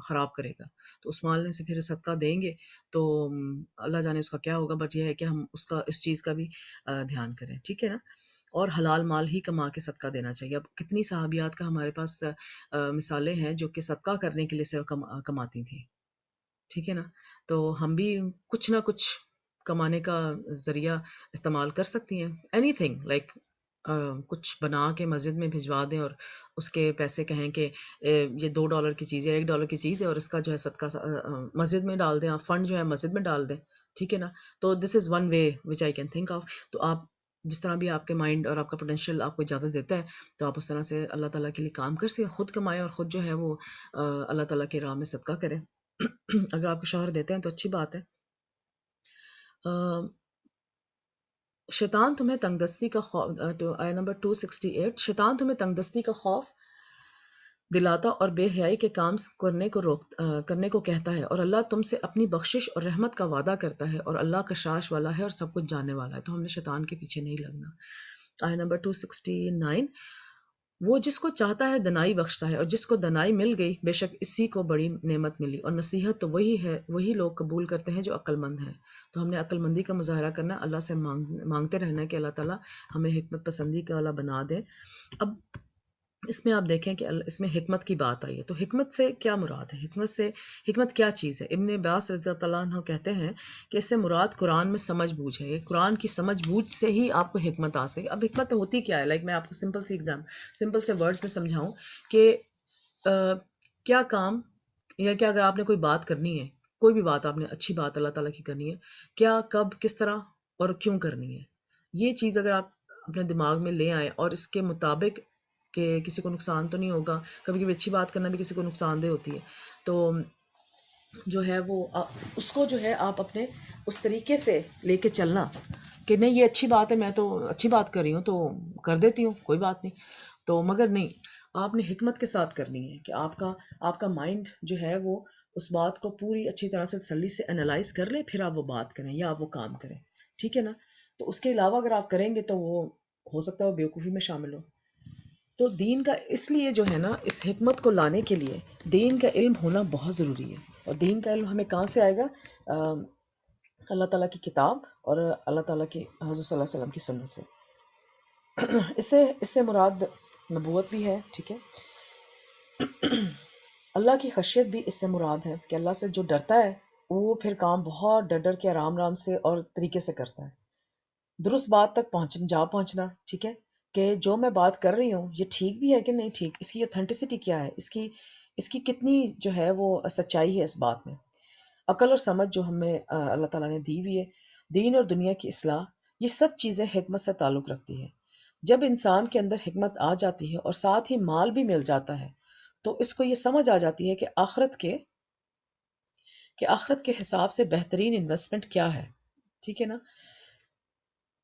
خراب کرے گا، تو اس مال میں سے پھر صدقہ دیں گے تو اللہ جانے اس کا کیا ہوگا، بٹ یہ ہے کہ ہم اس چیز کا بھی دھیان کریں، ٹھیک ہے نا۔ اور حلال مال ہی کما کے صدقہ دینا چاہیے۔ اب کتنی صحابیات کا ہمارے پاس مثالیں ہیں جو کہ صدقہ کرنے کے لیے صرف کماتی تھیں، ٹھیک ہے نا۔ تو ہم بھی کچھ نہ کچھ کمانے کا ذریعہ استعمال کر سکتی ہیں، اینی تھنگ لائک کچھ بنا کے مسجد میں بھجوا دیں اور اس کے پیسے کہیں کہ یہ $2 کی چیز ہے، $1 کی چیز ہے اور اس کا جو ہے صدقہ مسجد میں ڈال دیں، آپ فنڈ جو ہے مسجد میں ڈال دیں، ٹھیک ہے نا۔ تو this is one way which I can think of. تو آپ جس طرح بھی آپ کے مائنڈ اور آپ کا پوٹینشیل آپ کو اجازت دیتا ہے، تو آپ اس طرح سے اللہ تعالیٰ کے لیے کام کر سکیں، خود کمائیں اور خود جو ہے وہ اللہ تعالیٰ کی راہ میں صدقہ کریں۔ اگر آپ کو شوہر دیتے ہیں تو اچھی بات ہے۔ شیطان تمہیں تنگ دستی کا خوف، آیا نمبر 268، شیطان تمہیں تنگ دستی کا خوف دلاتا اور بے حیائی کے کام کرنے کو کہتا ہے، اور اللہ تم سے اپنی بخشش اور رحمت کا وعدہ کرتا ہے، اور اللہ کشاش والا ہے اور سب کچھ جاننے والا ہے۔ تو ہم نے شیطان کے پیچھے نہیں لگنا۔ آیا نمبر 269، وہ جس کو چاہتا ہے دنائی بخشتا ہے، اور جس کو دنائی مل گئی بے شک اسی کو بڑی نعمت ملی، اور نصیحت تو وہی ہے، وہی لوگ قبول کرتے ہیں جو عقل مند ہیں۔ تو ہم نے عقل مندی کا مظاہرہ کرنا، اللہ سے مانگتے رہنا ہے کہ اللہ تعالیٰ ہمیں حکمت پسندی کا والا بنا دے۔ اب اس میں آپ دیکھیں کہ اس میں حکمت کی بات آئی ہے، تو حکمت سے کیا مراد ہے؟ حکمت کیا چیز ہے؟ ابن عباس رضی اللہ عنہ کہتے ہیں کہ اس سے مراد قرآن میں سمجھ بوجھ ہے، یہ قرآن کی سمجھ بوجھ سے ہی آپ کو حکمت آ سکے۔ اب حکمت ہوتی کیا ہے؟ میں آپ کو سمپل سے ورڈز میں سمجھاؤں کہ کیا کام، یا کہ اگر آپ نے کوئی بات کرنی ہے، کوئی بھی بات آپ نے اچھی بات اللہ تعالیٰ کی کرنی ہے، کیا، کب، کس طرح اور کیوں کرنی ہے، یہ چیز اگر آپ اپنے دماغ میں لے آئیں اور اس کے مطابق کہ کسی کو نقصان تو نہیں ہوگا، کبھی کبھی اچھی بات کرنا بھی کسی کو نقصان دہ ہوتی ہے، تو جو ہے وہ اس کو جو ہے آپ اپنے اس طریقے سے لے کے چلنا کہ نہیں یہ اچھی بات ہے، میں تو اچھی بات کر رہی ہوں تو کر دیتی ہوں، کوئی بات نہیں، تو مگر نہیں، آپ نے حکمت کے ساتھ کرنی ہے کہ آپ کا مائنڈ جو ہے وہ اس بات کو پوری اچھی طرح سے تسلی سے انالائز کر لے، پھر آپ وہ بات کریں یا آپ وہ کام کریں، ٹھیک ہے نا؟ تو اس کے علاوہ اگر آپ کریں گے تو وہ ہو سکتا ہے وہ بیوقوفی میں شامل ہو۔ تو دین کا اس لیے جو ہے نا، اس حکمت کو لانے کے لیے دین کا علم ہونا بہت ضروری ہے، اور دین کا علم ہمیں کہاں سے آئے گا؟ اللہ تعالیٰ کی کتاب اور اللہ تعالیٰ کی حضور صلی اللہ علیہ وسلم کی سنت سے۔ اس سے مراد نبوت بھی ہے، ٹھیک ہے؟ اللہ کی خشیت بھی اس سے مراد ہے کہ اللہ سے جو ڈرتا ہے وہ پھر کام بہت ڈر ڈر کے آرام آرام سے اور طریقے سے کرتا ہے۔ درست بات تک پہنچنا، ٹھیک ہے، کہ جو میں بات کر رہی ہوں یہ ٹھیک بھی ہے کہ نہیں ٹھیک، اس کی اوتھینٹسٹی کیا ہے، اس کی کتنی جو ہے وہ سچائی ہے اس بات میں۔ عقل اور سمجھ جو ہمیں اللہ تعالیٰ نے دی ہوئی ہے، دین اور دنیا کی اصلاح، یہ سب چیزیں حکمت سے تعلق رکھتی ہیں۔ جب انسان کے اندر حکمت آ جاتی ہے اور ساتھ ہی مال بھی مل جاتا ہے، تو اس کو یہ سمجھ آ جاتی ہے کہ آخرت کے حساب سے بہترین انویسٹمنٹ کیا ہے، ٹھیک ہے نا؟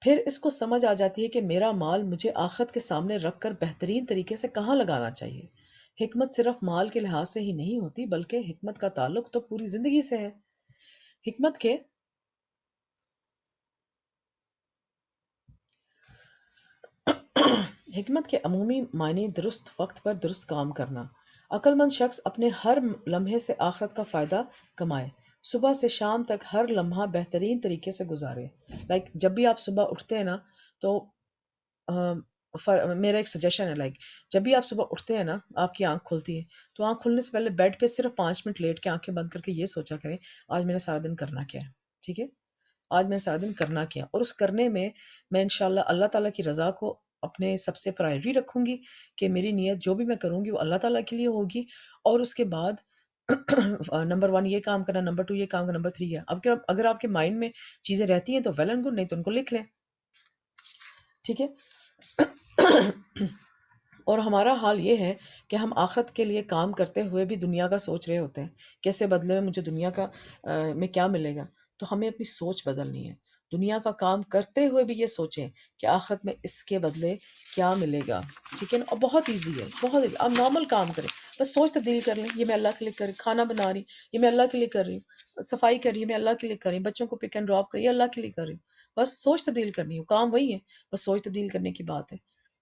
پھر اس کو سمجھ آ جاتی ہے کہ میرا مال مجھے آخرت کے سامنے رکھ کر بہترین طریقے سے کہاں لگانا چاہیے۔ حکمت صرف مال کے لحاظ سے ہی نہیں ہوتی، بلکہ حکمت کا تعلق تو پوری زندگی سے ہے۔ حکمت کے حکمت کے عمومی معنی درست وقت پر درست کام کرنا۔ عقل مند شخص اپنے ہر لمحے سے آخرت کا فائدہ کمائے، صبح سے شام تک ہر لمحہ بہترین طریقے سے گزارے۔ جب بھی آپ صبح اٹھتے ہیں نا، تو میرا ایک سجیشن ہے، جب بھی آپ صبح اٹھتے ہیں نا، آپ کی آنکھ کھلتی ہے، تو آنکھ کھلنے سے پہلے بیڈ پہ صرف 5 منٹ لیٹ کے آنکھیں بند کر کے یہ سوچا کریں آج میں نے سارا دن کرنا کیا ہے، ٹھیک ہے؟ آج میں سارا دن کرنا کیا، اور اس کرنے میں میں انشاءاللہ اللہ تعالیٰ کی رضا کو اپنے سب سے پرائیوری رکھوں گی، کہ میری نیت جو بھی میں کروں گی وہ اللہ تعالیٰ کے لیے ہوگی، اور اس کے بعد نمبر 1 یہ کام کرنا، نمبر 2 یہ کام کرنا، نمبر 3 یہ۔ اب اگر آپ کے مائنڈ میں چیزیں رہتی ہیں تو ویل اینڈ گڈ، نہیں تو ان کو لکھ لیں، ٹھیک ہے؟ اور ہمارا حال یہ ہے کہ ہم آخرت کے لیے کام کرتے ہوئے بھی دنیا کا سوچ رہے ہوتے ہیں، کیسے بدلے میں مجھے دنیا کا میں کیا ملے گا۔ تو ہمیں اپنی سوچ بدلنی ہے، دنیا کا کام کرتے ہوئے بھی یہ سوچیں کہ آخرت میں اس کے بدلے کیا ملے گا، ٹھیک ہے نا؟ اور بہت ایزی ہے، بہت ایزی، آپ نارمل کام کریں، بس سوچ تبدیل کر لیں، یہ میں اللہ کے لیے کر رہی، کھانا بنا رہی یہ میں اللہ کے لیے کر رہی ہوں، صفائی کر رہی ہے میں اللہ کے لیے کر رہی ہوں، بچوں کو پک اینڈ ڈراپ کر یہ اللہ کے لیے کر رہی ہوں، بس سوچ تبدیل کرنی ہے، کام وہی ہے، بس سوچ تبدیل کرنے کی بات ہے۔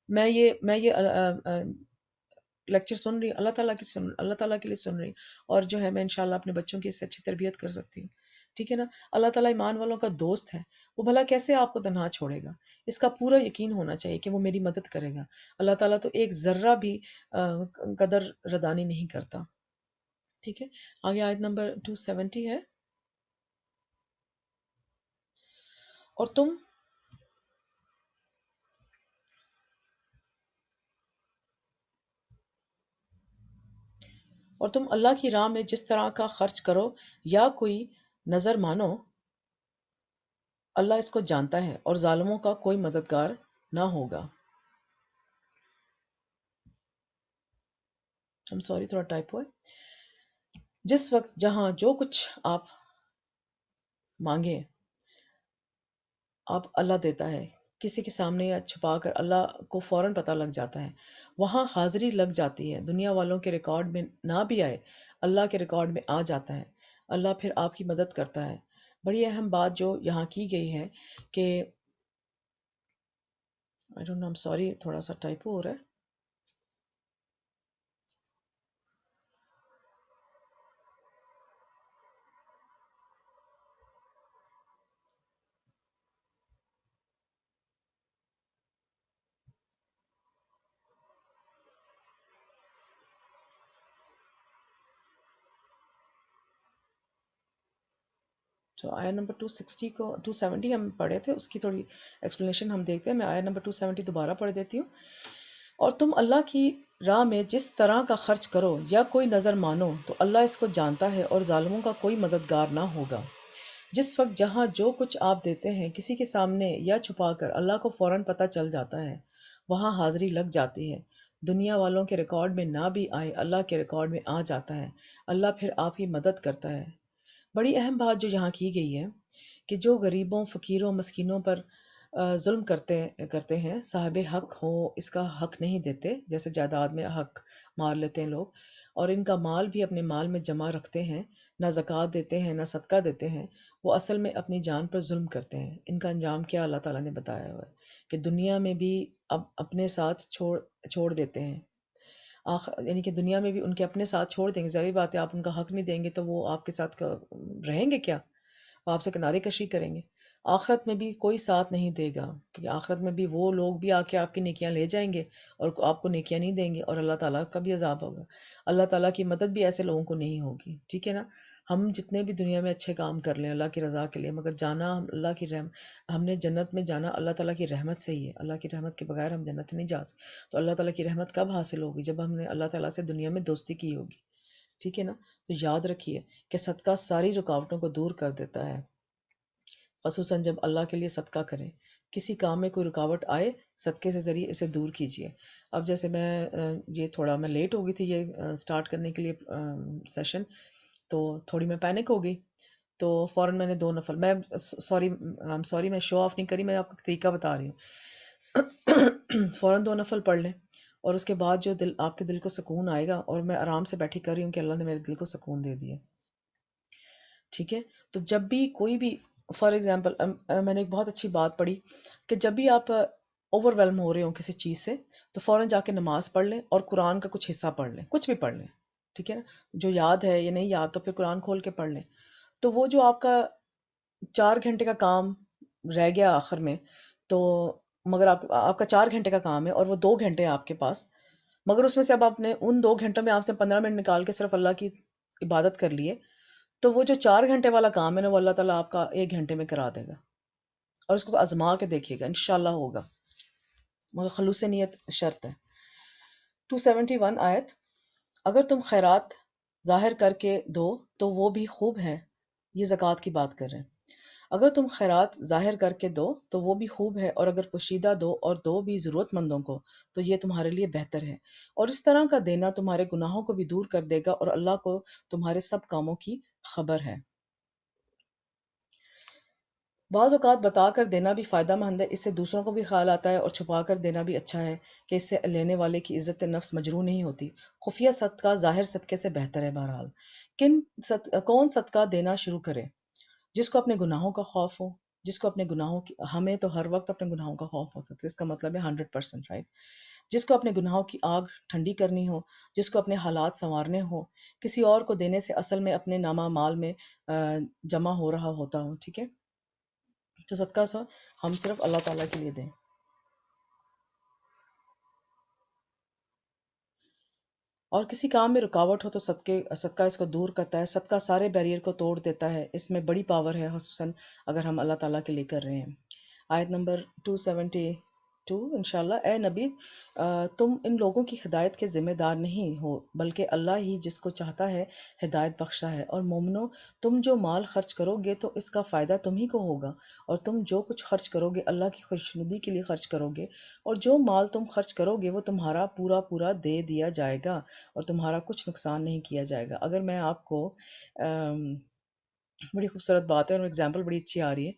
میں یہ لیکچر سن رہی ہوں، اللہ تعالیٰ کے لیے سن رہی ہوں، اور جو ہے میں انشاءاللہ اپنے بچوں کی اس سے اچھی تربیت کر سکتی ہوں، ٹھیک ہے نا؟ اللہ تعالیٰ ایمان والوں کا دوست ہے، وہ بھلا کیسے آپ کو تنہا چھوڑے گا؟ اس کا پورا یقین ہونا چاہیے کہ وہ میری مدد کرے گا۔ اللہ تعالیٰ تو ایک ذرہ بھی قدر ردانی نہیں کرتا، ٹھیک ہے؟ آگے آیت نمبر 270 ہے، اور تم اللہ کی راہ میں جس طرح کا خرچ کرو یا کوئی نظر مانو اللہ اس کو جانتا ہے اور ظالموں کا کوئی مددگار نہ ہوگا۔ ہم سوری، تھوڑا ٹائپ ہوئے۔ جس وقت جہاں جو کچھ آپ مانگیں آپ اللہ دیتا ہے، کسی کے سامنے یا چھپا کر اللہ کو فوراً پتہ لگ جاتا ہے، وہاں حاضری لگ جاتی ہے، دنیا والوں کے ریکارڈ میں نہ بھی آئے اللہ کے ریکارڈ میں آ جاتا ہے، اللہ پھر آپ کی مدد کرتا ہے۔ بڑی اہم بات جو یہاں کی گئی ہے کہ آئی ڈونٹ نو، I'm سوری، تھوڑا سا ٹائپو ہو رہا ہے۔ جو آیا نمبر 260 کو 270 ہم پڑھے تھے، اس کی تھوڑی ایکسپلینیشن ہم دیکھتے ہیں۔ میں آیا نمبر 270 دوبارہ پڑھ دیتی ہوں۔ اور تم اللہ کی راہ میں جس طرح کا خرچ کرو یا کوئی نظر مانو تو اللہ اس کو جانتا ہے اور ظالموں کا کوئی مددگار نہ ہوگا۔ جس وقت جہاں جو کچھ آپ دیتے ہیں کسی کے سامنے یا چھپا کر اللہ کو فوراً پتہ چل جاتا ہے، وہاں حاضری لگ جاتی ہے، دنیا والوں کے ریکارڈ میں نہ بھی آئے اللہ کے ریکارڈ میں آ جاتا ہے، اللہ پھر آپ کی مدد کرتا ہے۔ بڑی اہم بات جو یہاں کی گئی ہے کہ جو غریبوں، فقیروں، مسکینوں پر ظلم کرتے ہیں، صاحب حق ہو اس کا حق نہیں دیتے، جیسے جائیداد میں حق مار لیتے ہیں لوگ، اور ان کا مال بھی اپنے مال میں جمع رکھتے ہیں، نہ زکوٰۃ دیتے ہیں نہ صدقہ دیتے ہیں، وہ اصل میں اپنی جان پر ظلم کرتے ہیں۔ ان کا انجام کیا اللہ تعالیٰ نے بتایا ہوا ہے کہ دنیا میں بھی اب اپنے ساتھ چھوڑ دیتے ہیں، یعنی کہ دنیا میں بھی ان کے اپنے ساتھ چھوڑ دیں گے۔ ظاہر بات ہے، آپ ان کا حق نہیں دیں گے تو وہ آپ کے ساتھ رہیں گے کیا؟ وہ آپ سے کنارے کشی کریں گے۔ آخرت میں بھی کوئی ساتھ نہیں دے گا، کیونکہ آخرت میں بھی وہ لوگ بھی آ کے آپ کی نیکیاں لے جائیں گے اور آپ کو نیکیاں نہیں دیں گے، اور اللہ تعالیٰ کا بھی عذاب ہوگا۔ اللہ تعالیٰ کی مدد بھی ایسے لوگوں کو نہیں ہوگی، ٹھیک ہے نا؟ ہم جتنے بھی دنیا میں اچھے کام کر لیں اللہ کی رضا کے لیے، مگر جانا اللہ کی ہم نے جنت میں جانا اللہ تعالیٰ کی رحمت سے ہی ہے۔ اللہ کی رحمت کے بغیر ہم جنت نہیں جا سکتے۔ تو اللہ تعالیٰ کی رحمت کب حاصل ہوگی؟ جب ہم نے اللہ تعالیٰ سے دنیا میں دوستی کی ہوگی، ٹھیک ہے نا؟ تو یاد رکھیے کہ صدقہ ساری رکاوٹوں کو دور کر دیتا ہے، خصوصاً جب اللہ کے لیے صدقہ کریں۔ کسی کام میں کوئی رکاوٹ آئے، صدقے سے ذریعے اسے دور کیجیے۔ اب جیسے یہ تھوڑا میں لیٹ ہو گئی تھی یہ سٹارٹ کرنے کے لیے سیشن، تو تھوڑی میں پینک ہو گئی، تو فوراً میں نے 2 نفل، میں سوری میں شو آف نہیں کری، میں آپ کو طریقہ بتا رہی ہوں۔ فوراً 2 نفل پڑھ لیں، اور اس کے بعد جو آپ کے دل کو سکون آئے گا، اور میں آرام سے بیٹھی کر رہی ہوں کہ اللہ نے میرے دل کو سکون دے دیا، ٹھیک ہے؟ تو جب بھی کوئی بھی، فار ایگزامپل میں نے ایک بہت اچھی بات پڑھی کہ جب بھی آپ اوور ویلم ہو رہے ہوں کسی چیز سے، تو فوراً جا کے نماز پڑھ لیں اور قرآن کا کچھ حصہ پڑھ لیں، کچھ بھی پڑھ لیں، ٹھیک ہے نا؟ جو یاد ہے یا نہیں یاد تو پھر قرآن کھول کے پڑھ لیں، تو وہ جو آپ کا 4 گھنٹے کا کام رہ گیا آخر میں، تو مگر آپ کا 4 گھنٹے کا کام ہے اور وہ 2 گھنٹے آپ کے پاس، مگر اس میں سے اب آپ نے ان 2 گھنٹوں میں آپ سے 15 منٹ نکال کے صرف اللہ کی عبادت کر لیے، تو وہ جو 4 گھنٹے والا کام ہے نا، وہ اللہ تعالیٰ آپ کا 1 گھنٹے میں کرا دے گا، اور اس کو آزما کے دیکھیے گا، انشاءاللہ ہوگا، مگر خلوص نیت شرط ہے۔ 271 آیت، اگر تم خیرات ظاہر کر کے دو تو وہ بھی خوب ہے، یہ زکوٰۃ کی بات کر رہے ہیں۔ اگر تم خیرات ظاہر کر کے دو تو وہ بھی خوب ہے، اور اگر پوشیدہ دو اور دو بھی ضرورت مندوں کو تو یہ تمہارے لیے بہتر ہے، اور اس طرح کا دینا تمہارے گناہوں کو بھی دور کر دے گا، اور اللہ کو تمہارے سب کاموں کی خبر ہے۔ بعض اوقات بتا کر دینا بھی فائدہ مند ہے، اس سے دوسروں کو بھی خیال آتا ہے، اور چھپا کر دینا بھی اچھا ہے کہ اس سے لینے والے کی عزت نفس مجروح نہیں ہوتی۔ خفیہ صدقہ ظاہر صدقے سے بہتر ہے۔ بہرحال کون صدقہ دینا شروع کرے؟ جس کو اپنے گناہوں کا خوف ہو، جس کو اپنے گناہوں کی، ہمیں تو ہر وقت اپنے گناہوں کا خوف ہوتا ہے، اس کا مطلب ہے 100%، رائٹ؟ جس کو اپنے گناہوں کی آگ ٹھنڈی کرنی ہو، جس کو اپنے حالات سنوارنے ہو، کسی اور کو دینے سے اصل میں اپنے نامہ مال میں جمع ہو رہا ہوتا ہو، ٹھیک ہے؟ تو صدقہ ہم صرف اللہ تعالیٰ کے لیے دیں۔ اور کسی کام میں رکاوٹ ہو تو صدقہ اس کو دور کرتا ہے، صدقہ سارے بیریئر کو توڑ دیتا ہے، اس میں بڑی پاور ہے، خصوصاً اگر ہم اللہ تعالیٰ کے لیے کر رہے ہیں۔ آیت نمبر 270 ٹو انشاءاللہ، اے نبی تم ان لوگوں کی ہدایت کے ذمہ دار نہیں ہو بلکہ اللہ ہی جس کو چاہتا ہے ہدایت بخشتا ہے۔ اور مومنو، تم جو مال خرچ کرو گے تو اس کا فائدہ تم ہی کو ہوگا، اور تم جو کچھ خرچ کرو گے اللہ کی خوشنودی کے لیے خرچ کرو گے، اور جو مال تم خرچ کرو گے وہ تمہارا پورا پورا دے دیا جائے گا، اور تمہارا کچھ نقصان نہیں کیا جائے گا۔ اگر میں آپ کو بڑی خوبصورت بات ہے اور اگزامپل بڑی اچھی آ رہی ہے،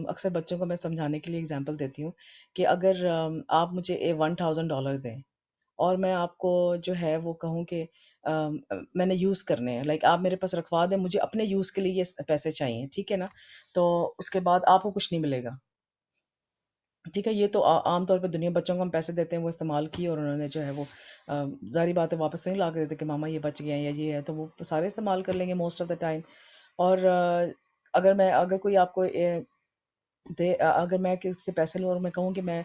اکثر بچوں کو میں سمجھانے کے لیے اگزامپل دیتی ہوں کہ اگر آپ مجھے $1000 دیں اور میں آپ کو جو ہے وہ کہوں کہ میں نے یوز کرنے ہیں، لائک آپ میرے پاس رکھوا دیں، مجھے اپنے یوز کے لیے یہ پیسے چاہیے، ٹھیک ہے نا؟ تو اس کے بعد آپ کو کچھ نہیں ملے گا، ٹھیک ہے؟ یہ تو عام طور پہ دنیا بچوں کو ہم پیسے دیتے ہیں، وہ استعمال کیے اور انہوں نے جو ہے وہ ظاہری بات ہے واپس تو نہیں لا کے دیتے کہ ماما یہ بچ گئے ہیں یا یہ ہے، تو وہ سارے استعمال کر لیں گے موسٹ آف دا ٹائم۔ اور اگر کوئی آپ کو اگر میں کسی سے پیسے لوں اور میں کہوں کہ میں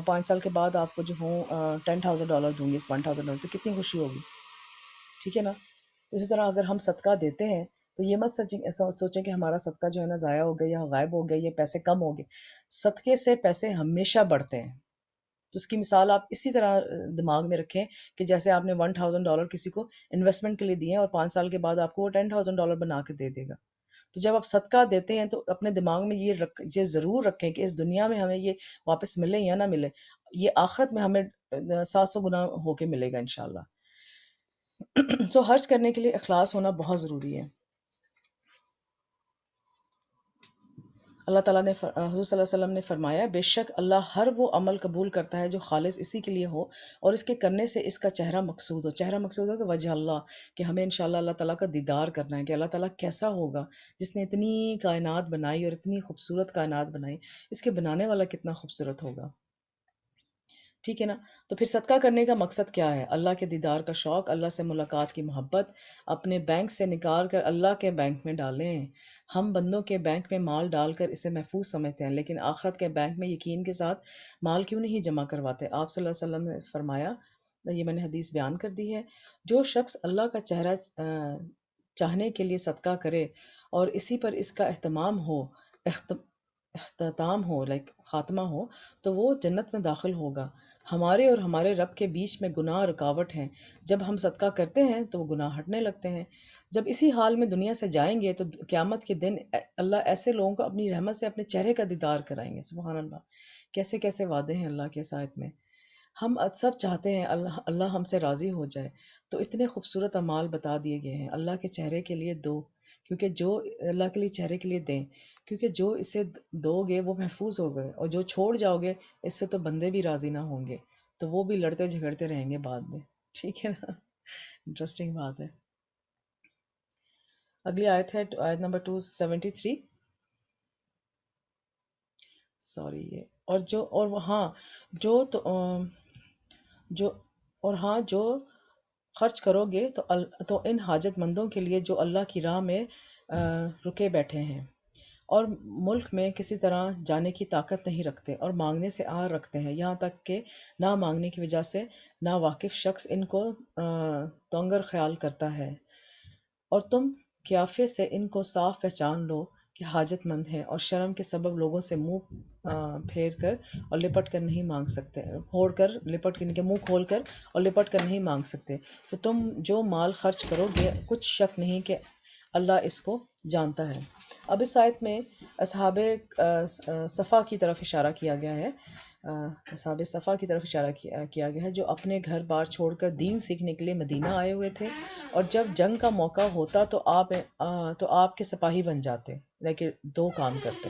5 سال کے بعد آپ کو جو ہوں $10,000 دوں گی، اس $1,000 تو کتنی خوشی ہوگی، ٹھیک ہے نا؟ اسی طرح اگر ہم صدقہ دیتے ہیں تو یہ مت سوچیں کہ ہمارا صدقہ جو ہے نا ضائع ہو گیا یا غائب ہو گیا، یہ پیسے کم ہو گئے۔ صدقے سے پیسے ہمیشہ بڑھتے ہیں۔ تو اس کی مثال آپ اسی طرح دماغ میں رکھیں کہ جیسے آپ نے $1,000 کسی کو انویسٹمنٹ کے لیے دیے ہیں اور 5 سال کے بعد آپ کو وہ $10,000 بنا کے دے دے گا۔ تو جب آپ صدقہ دیتے ہیں تو اپنے دماغ میں یہ ضرور رکھیں کہ اس دنیا میں ہمیں یہ واپس ملے یا نہ ملے، یہ آخرت میں ہمیں 700 گنا ہو کے ملے گا انشاءاللہ۔ تو خرچ کرنے کے لیے اخلاص ہونا بہت ضروری ہے۔ اللہ تعالیٰ نے حضور صلی اللہ علیہ وسلم نے فرمایا، بے شک اللہ ہر وہ عمل قبول کرتا ہے جو خالص اسی کے لیے ہو اور اس کے کرنے سے اس کا چہرہ مقصود ہو۔ چہرہ مقصود ہو کہ وجہ اللہ، کہ ہمیں انشاءاللہ اللہ تعالیٰ کا دیدار کرنا ہے کہ اللہ تعالیٰ کیسا ہوگا جس نے اتنی کائنات بنائی اور اتنی خوبصورت کائنات بنائی، اس کے بنانے والا کتنا خوبصورت ہوگا، ٹھیک ہے نا؟ تو پھر صدقہ کرنے کا مقصد کیا ہے؟ اللہ کے دیدار کا شوق، اللہ سے ملاقات کی محبت، اپنے بینک سے نکال کر اللہ کے بینک میں ڈالیں۔ ہم بندوں کے بینک میں مال ڈال کر اسے محفوظ سمجھتے ہیں، لیکن آخرت کے بینک میں یقین کے ساتھ مال کیوں نہیں جمع کرواتے؟ آپ صلی اللہ علیہ وسلم نے فرمایا، یہ میں نے حدیث بیان کر دی ہے، جو شخص اللہ کا چہرہ چاہنے کے لیے صدقہ کرے اور اسی پر اس کا اختتام ہو، لائک خاتمہ ہو، تو وہ جنت میں داخل ہوگا۔ ہمارے اور ہمارے رب کے بیچ میں گناہ رکاوٹ ہیں، جب ہم صدقہ کرتے ہیں تو وہ گناہ ہٹنے لگتے ہیں۔ جب اسی حال میں دنیا سے جائیں گے تو قیامت کے دن اللہ ایسے لوگوں کو اپنی رحمت سے اپنے چہرے کا دیدار کرائیں گے۔ سبحان اللہ، کیسے کیسے وعدے ہیں اللہ کے ساتھ میں۔ ہم سب چاہتے ہیں اللہ ہم سے راضی ہو جائے، تو اتنے خوبصورت اعمال بتا دیے گئے ہیں۔ اللہ کے چہرے کے لیے دو، کیونکہ جو اللہ کے لیے چہرے کے لیے دیں، کیونکہ جو اسے دو گے وہ محفوظ ہو گئے، اور جو چھوڑ جاؤ گے اس سے تو بندے بھی راضی نہ ہوں گے، تو وہ بھی لڑتے جھگڑتے رہیں گے بعد میں، ٹھیک ہے نا؟ انٹرسٹنگ بات ہے۔ اگلی آیت ہے آیت نمبر 273، سوری یہ، اور جو اور وہ ہاں جو تو جو اور ہاں جو خرچ کرو گے تو ان حاجت مندوں کے لیے جو اللہ کی راہ میں رکے بیٹھے ہیں اور ملک میں کسی طرح جانے کی طاقت نہیں رکھتے اور مانگنے سے آر رکھتے ہیں، یہاں تک کہ نہ مانگنے کی وجہ سے نا واقف شخص ان کو تونگر خیال کرتا ہے، اور تم قیافے سے ان کو صاف پہچان لو کہ حاجت مند ہیں اور شرم کے سبب لوگوں سے منہ پھیر کر اور لپٹ کر نہیں مانگ سکتے، پھوڑ کر لپٹ کر، کہ منہ کھول کر اور لپٹ کر نہیں مانگ سکتے۔ تو تم جو مال خرچ کرو گے کچھ شک نہیں کہ اللہ اس کو جانتا ہے۔ اب اس آیت میں اصحاب صفا کی طرف اشارہ کیا گیا ہے، اصحاب صفا کی طرف اشارہ کیا گیا ہے جو اپنے گھر بار چھوڑ کر دین سیکھنے کے لیے مدینہ آئے ہوئے تھے، اور جب جنگ کا موقع ہوتا تو آپ کے سپاہی بن جاتے، لیکن دو کام کرتے۔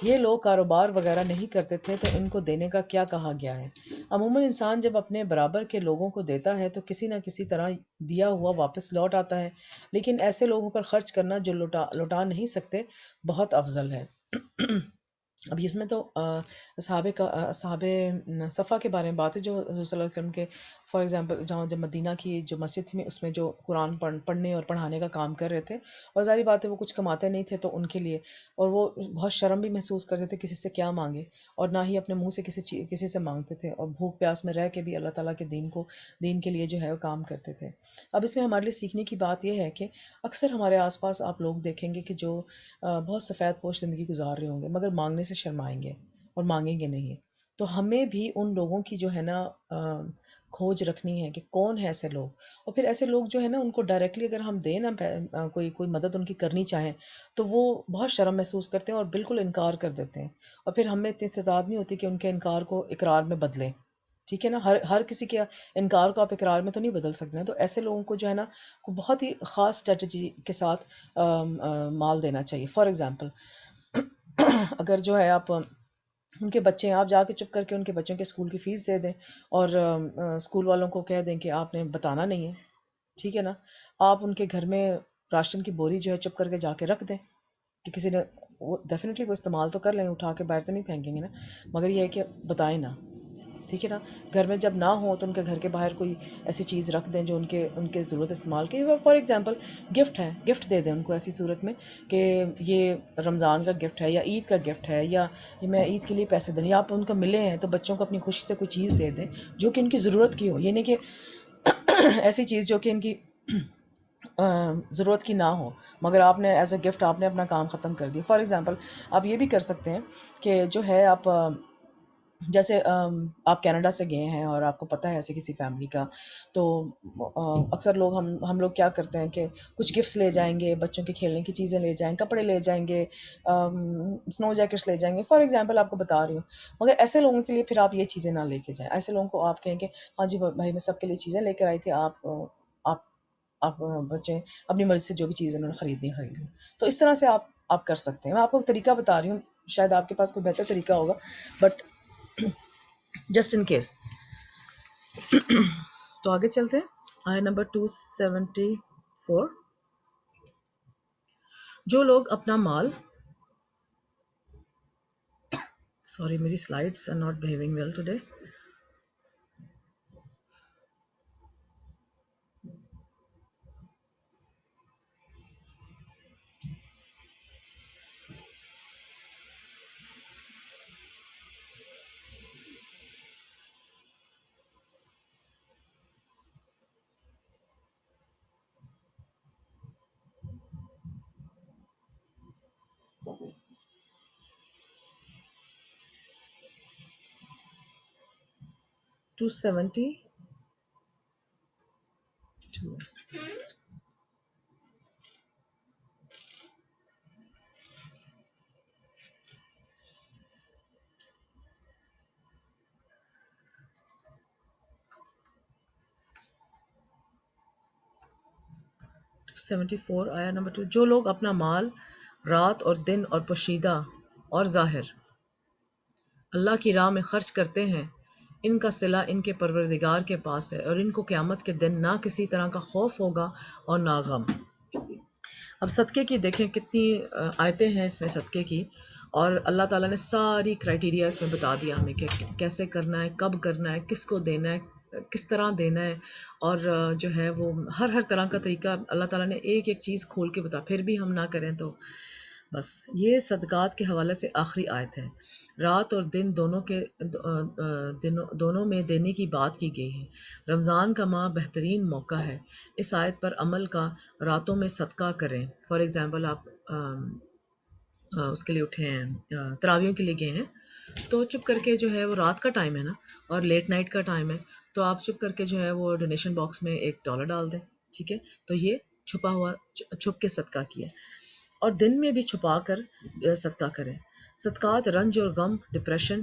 یہ لوگ کاروبار وغیرہ نہیں کرتے تھے تو ان کو دینے کا کیا کہا گیا ہے؟ عموماً انسان جب اپنے برابر کے لوگوں کو دیتا ہے تو کسی نہ کسی طرح دیا ہوا واپس لوٹ آتا ہے، لیکن ایسے لوگوں پر خرچ کرنا جو لوٹا نہیں سکتے بہت افضل ہے۔ اب اس میں تو اصحاب صفا کے بارے میں بات ہے، جو حضور صلی اللہ علیہ وسلم کے فار ایگزامپل جہاں جب مدینہ کی جو مسجد تھی اس میں جو قرآن پڑھنے اور پڑھانے کا کام کر رہے تھے، اور ظاہری بات ہے وہ کچھ کماتے نہیں تھے تو ان کے لیے، اور وہ بہت شرم بھی محسوس کرتے تھے کسی سے کیا مانگے، اور نہ ہی اپنے منہ سے کسی سے مانگتے تھے، اور بھوک پیاس میں رہ کے بھی اللہ تعالیٰ کے دین کے لیے جو ہے وہ کام کرتے تھے۔ اب اس میں ہمارے لیے سیکھنے کی بات یہ ہے کہ اکثر ہمارے آس پاس آپ لوگ دیکھیں گے کہ جو بہت سفید پوش زندگی گزار رہے ہوں گے مگر مانگنے سے شرمائیں گے اور مانگیں گے نہیں، تو ہمیں بھی ان لوگوں کی جو ہے نا کھوج رکھنی ہے کہ کون ہے ایسے لوگ، اور پھر ایسے لوگ جو ہے نا ان کو ڈائریکٹلی اگر ہم دیں نا کوئی مدد ان کی کرنی چاہیں تو وہ بہت شرم محسوس کرتے ہیں اور بالکل انکار کر دیتے ہیں، اور پھر ہم میں اتنی استعداد نہیں ہوتی کہ ان کے انکار کو اقرار میں بدلیں، ٹھیک ہے نا، ہر کسی کے انکار کو آپ اقرار میں تو نہیں بدل سکتے ہیں، تو ایسے لوگوں کو جو ہے نا کو بہت ہی خاص اسٹریٹجی کے ساتھ مال دینا چاہیے. فار ایگزامپل اگر جو ہے آپ ان کے بچے ہیں، آپ جا کے چپ کر کے ان کے بچوں کے اسکول کی فیس دے دیں، اور اسکول والوں کو کہہ دیں کہ آپ نے بتانا نہیں ہے، ٹھیک ہے نا، آپ ان کے گھر میں راشن کی بوری جو ہے چپ کر کے جا کے رکھ دیں کہ کسی نے وہ ڈیفینیٹلی وہ استعمال تو کر لیں، اٹھا کے باہر تو نہیں پھینکیں گے نا، مگر یہ ہے کہ بتائیں نا، ٹھیک ہے نا. گھر میں جب نہ ہو تو ان کے گھر کے باہر کوئی ایسی چیز رکھ دیں جو ان کے ضرورت استعمال کی. فار ایگزامپل گفٹ ہے، گفٹ دے دیں ان کو ایسی صورت میں کہ یہ رمضان کا گفٹ ہے یا عید کا گفٹ ہے، یا میں عید کے لیے پیسے دیں، یا آپ ان کو ملے ہیں تو بچوں کو اپنی خوشی سے کوئی چیز دے دیں جو کہ ان کی ضرورت کی ہو، یہ نہیں کہ ایسی چیز جو کہ ان کی ضرورت کی نہ ہو، مگر آپ نے ایز اے گفٹ آپ نے اپنا کام ختم کر دیا. فار ایگزامپل آپ یہ بھی کر سکتے ہیں کہ جو ہے آپ جیسے آپ کینیڈا سے گئے ہیں اور آپ کو پتہ ہے ایسے کسی فیملی کا، تو اکثر لوگ ہم لوگ کیا کرتے ہیں کہ کچھ گفٹس لے جائیں گے، بچوں کے کھیلنے کی چیزیں لے جائیں، کپڑے لے جائیں گے، سنو جیکٹس لے جائیں گے، فار ایگزامپل آپ کو بتا رہی ہوں. مگر ایسے لوگوں کے لیے پھر آپ یہ چیزیں نہ لے کے جائیں. ایسے لوگوں کو آپ کہیں کہ ہاں جی بھائی میں سب کے لیے چیزیں لے کر آئی تھی، آپ آپ بچے اپنی مرضی سے جو بھی چیزیں انہوں نے خرید لی. تو اس طرح سے آپ کر سکتے ہیں. میں آپ کو ایک طریقہ بتا رہی ہوں، شاید آپ کے پاس کوئی بہتر طریقہ ہوگا، بٹ جسٹ ان کیس. تو آگے چلتے ہیں. آیا نمبر 274. جو لوگ اپنا مال سوری میری slides are not behaving well today. Two seventy two 74 آیا نمبر 2. جو لوگ اپنا مال رات اور دن اور پوشیدہ اور ظاہر اللہ کی راہ میں خرچ کرتے ہیں، ان کا صلہ ان کے پروردگار کے پاس ہے، اور ان کو قیامت کے دن نہ کسی طرح کا خوف ہوگا اور نہ غم. اب صدقے کی دیکھیں کتنی آیتیں ہیں اس میں صدقے کی، اور اللہ تعالیٰ نے ساری کرائٹیریا اس میں بتا دیا ہمیں کہ کیسے کرنا ہے، کب کرنا ہے، کس کو دینا ہے، کس طرح دینا ہے، اور جو ہے وہ ہر طرح کا طریقہ اللہ تعالیٰ نے ایک ایک چیز کھول کے بتا. پھر بھی ہم نہ کریں تو بس. یہ صدقات کے حوالے سے آخری آیت ہے. رات اور دن دونوں میں دینے کی بات کی گئی ہے. رمضان کا ماہ بہترین موقع ہے اس آیت پر عمل کا. راتوں میں صدقہ کریں. فار ایگزامپل آپ اس کے لیے اٹھے ہیں، تراویحوں کے لیے گئے ہیں، تو چپ کر کے جو ہے وہ رات کا ٹائم ہے نا، اور لیٹ نائٹ کا ٹائم ہے، تو آپ چپ کر کے جو ہے وہ ڈونیشن باکس میں $1 ڈال دیں، ٹھیک ہے. تو یہ چھپا ہوا چھپ کے صدقہ کیا. اور دن میں بھی چھپا کر صدقہ کریں. صدقات رنج اور غم، ڈپریشن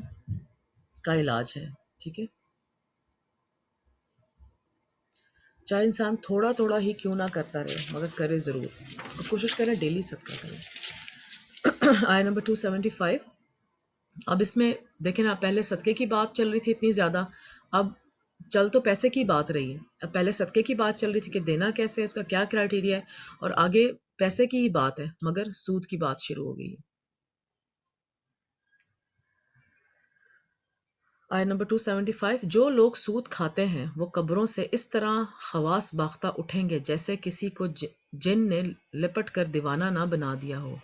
کا علاج ہے، ٹھیک ہے. چاہے انسان تھوڑا تھوڑا ہی کیوں نہ کرتا رہے مگر کرے ضرور، اور کوشش کریں ڈیلی صدقہ کریں. آیا نمبر 275. اب اس میں دیکھیں نا، پہلے صدقے کی بات چل رہی تھی اتنی زیادہ، اب چل تو پیسے کی بات رہی ہے. اب پہلے صدقے کی بات چل رہی تھی کہ دینا کیسے ہے، اس کا کیا کرائٹیریا ہے، اور آگے پیسے کی ہی بات ہے مگر سود کی بات شروع ہو گئی ہے. آیت نمبر 275. جو لوگ سود کھاتے ہیں وہ قبروں سے اس طرح خواص باختہ اٹھیں گے جیسے کسی کو جن نے لپٹ کر دیوانہ بنا دیا ہو.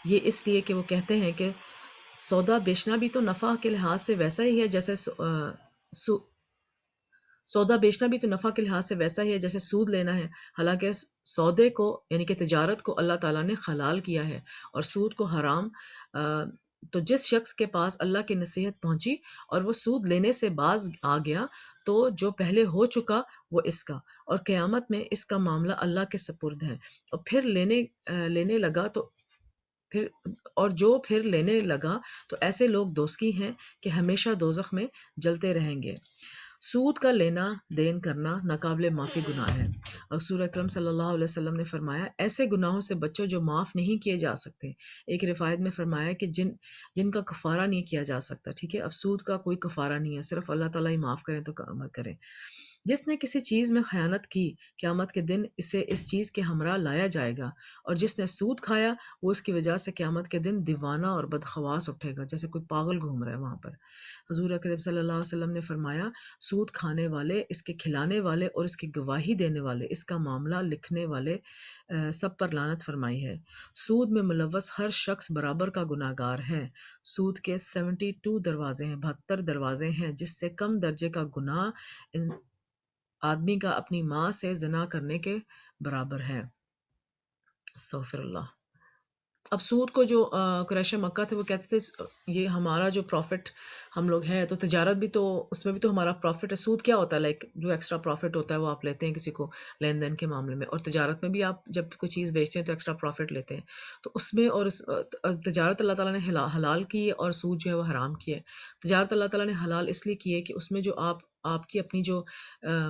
یہ اس لیے کہ وہ کہتے ہیں کہ سودا بیچنا بھی تو نفع کے لحاظ سے ویسا ہی ہے جیسے سودا بیچنا بھی تو نفع کے لحاظ سے ویسا ہی ہے جیسے سود لینا ہے. حالانکہ سودے کو یعنی کہ تجارت کو اللہ تعالیٰ نے حلال کیا ہے، اور سود کو حرام تو جس شخص کے پاس اللہ کی نصیحت پہنچی اور وہ سود لینے سے باز آ گیا تو جو پہلے ہو چکا وہ اس کا، اور قیامت میں اس کا معاملہ اللہ کے سپرد ہے، اور پھر لینے لگا تو پھر اور جو پھر لینے لگا تو ایسے لوگ دوزخی ہیں کہ ہمیشہ دوزخ میں جلتے رہیں گے۔ سود کا لینا دین کرنا ناقابل معافی گناہ ہے، اور رسول اکرم صلی اللہ علیہ وسلم نے فرمایا ایسے گناہوں سے بچو جو معاف نہیں کیے جا سکتے۔ ایک روایت میں فرمایا کہ جن کا کفارہ نہیں کیا جا سکتا، ٹھیک ہے، اب سود کا کوئی کفارہ نہیں ہے، صرف اللہ تعالیٰ ہی معاف کریں تو عمل کریں۔ جس نے کسی چیز میں خیانت کی، قیامت کے دن اسے اس چیز کے ہمراہ لایا جائے گا، اور جس نے سود کھایا وہ اس کی وجہ سے قیامت کے دن دیوانہ اور بدخواس اٹھے گا، جیسے کوئی پاگل گھوم رہا ہے وہاں پر۔ حضور اکرم صلی اللہ علیہ وسلم نے فرمایا سود کھانے والے، اس کے کھلانے والے اور اس کی گواہی دینے والے، اس کا معاملہ لکھنے والے، سب پر لعنت فرمائی ہے۔ سود میں ملوث ہر شخص برابر کا گناہ گار ہے۔ سود کے 72 دروازے ہیں، 72 دروازے ہیں، جس سے کم درجے کا گناہ آدمی کا اپنی ماں سے زنا کرنے کے برابر ہے۔ استغفر اللہ۔ اب سود کو جو قریش مکہ تھے وہ کہتے تھے یہ ہمارا جو پروفٹ ہم لوگ ہیں، تو تجارت بھی تو اس میں بھی تو ہمارا پروفٹ ہے۔ سود کیا ہوتا ہے؟ لائک جو ایکسٹرا پروفٹ ہوتا ہے وہ آپ لیتے ہیں کسی کو لین دین کے معاملے میں، اور تجارت میں بھی آپ جب کوئی چیز بیچتے ہیں تو ایکسٹرا پروفٹ لیتے ہیں، تو اس میں اور تجارت اللہ تعالیٰ نے حلال کی ہے اور سود جو ہے وہ حرام کی ہے۔ تجارت اللہ تعالیٰ نے حلال اس لیے کی ہے کہ اس میں جو آپ کی اپنی جو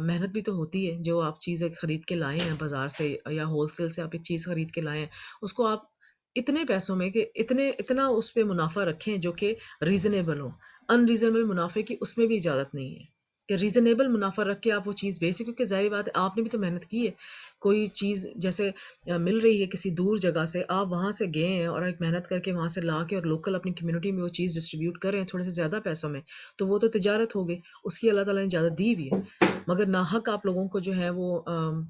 محنت بھی تو ہوتی ہے، جو آپ چیزیں خرید کے لائے ہیں بازار سے یا ہول سیل سے آپ ایک چیز خرید کے لائے ہیں، اس کو آپ اتنے پیسوں میں کہ اتنا اس پہ منافع رکھیں جو کہ ریزنیبل ہو۔ ان ریزنیبل منافع کی اس میں بھی اجازت نہیں ہے کہ ریزنیبل منافع رکھ کے آپ وہ چیز بیچیں، کیونکہ ظاہری بات ہے آپ نے بھی تو محنت کی ہے۔ کوئی چیز جیسے مل رہی ہے کسی دور جگہ سے، آپ وہاں سے گئے ہیں اور ایک محنت کر کے وہاں سے لا کے اور لوکل اپنی کمیونٹی میں وہ چیز ڈسٹریبیوٹ کر رہے ہیں تھوڑے سے زیادہ پیسوں میں، تو وہ تو تجارت ہو گئی، اس کی اللہ تعالیٰ نے اجازت دی ہوئی ہے۔ مگر ناحق آپ لوگوں کو جو ہے وہ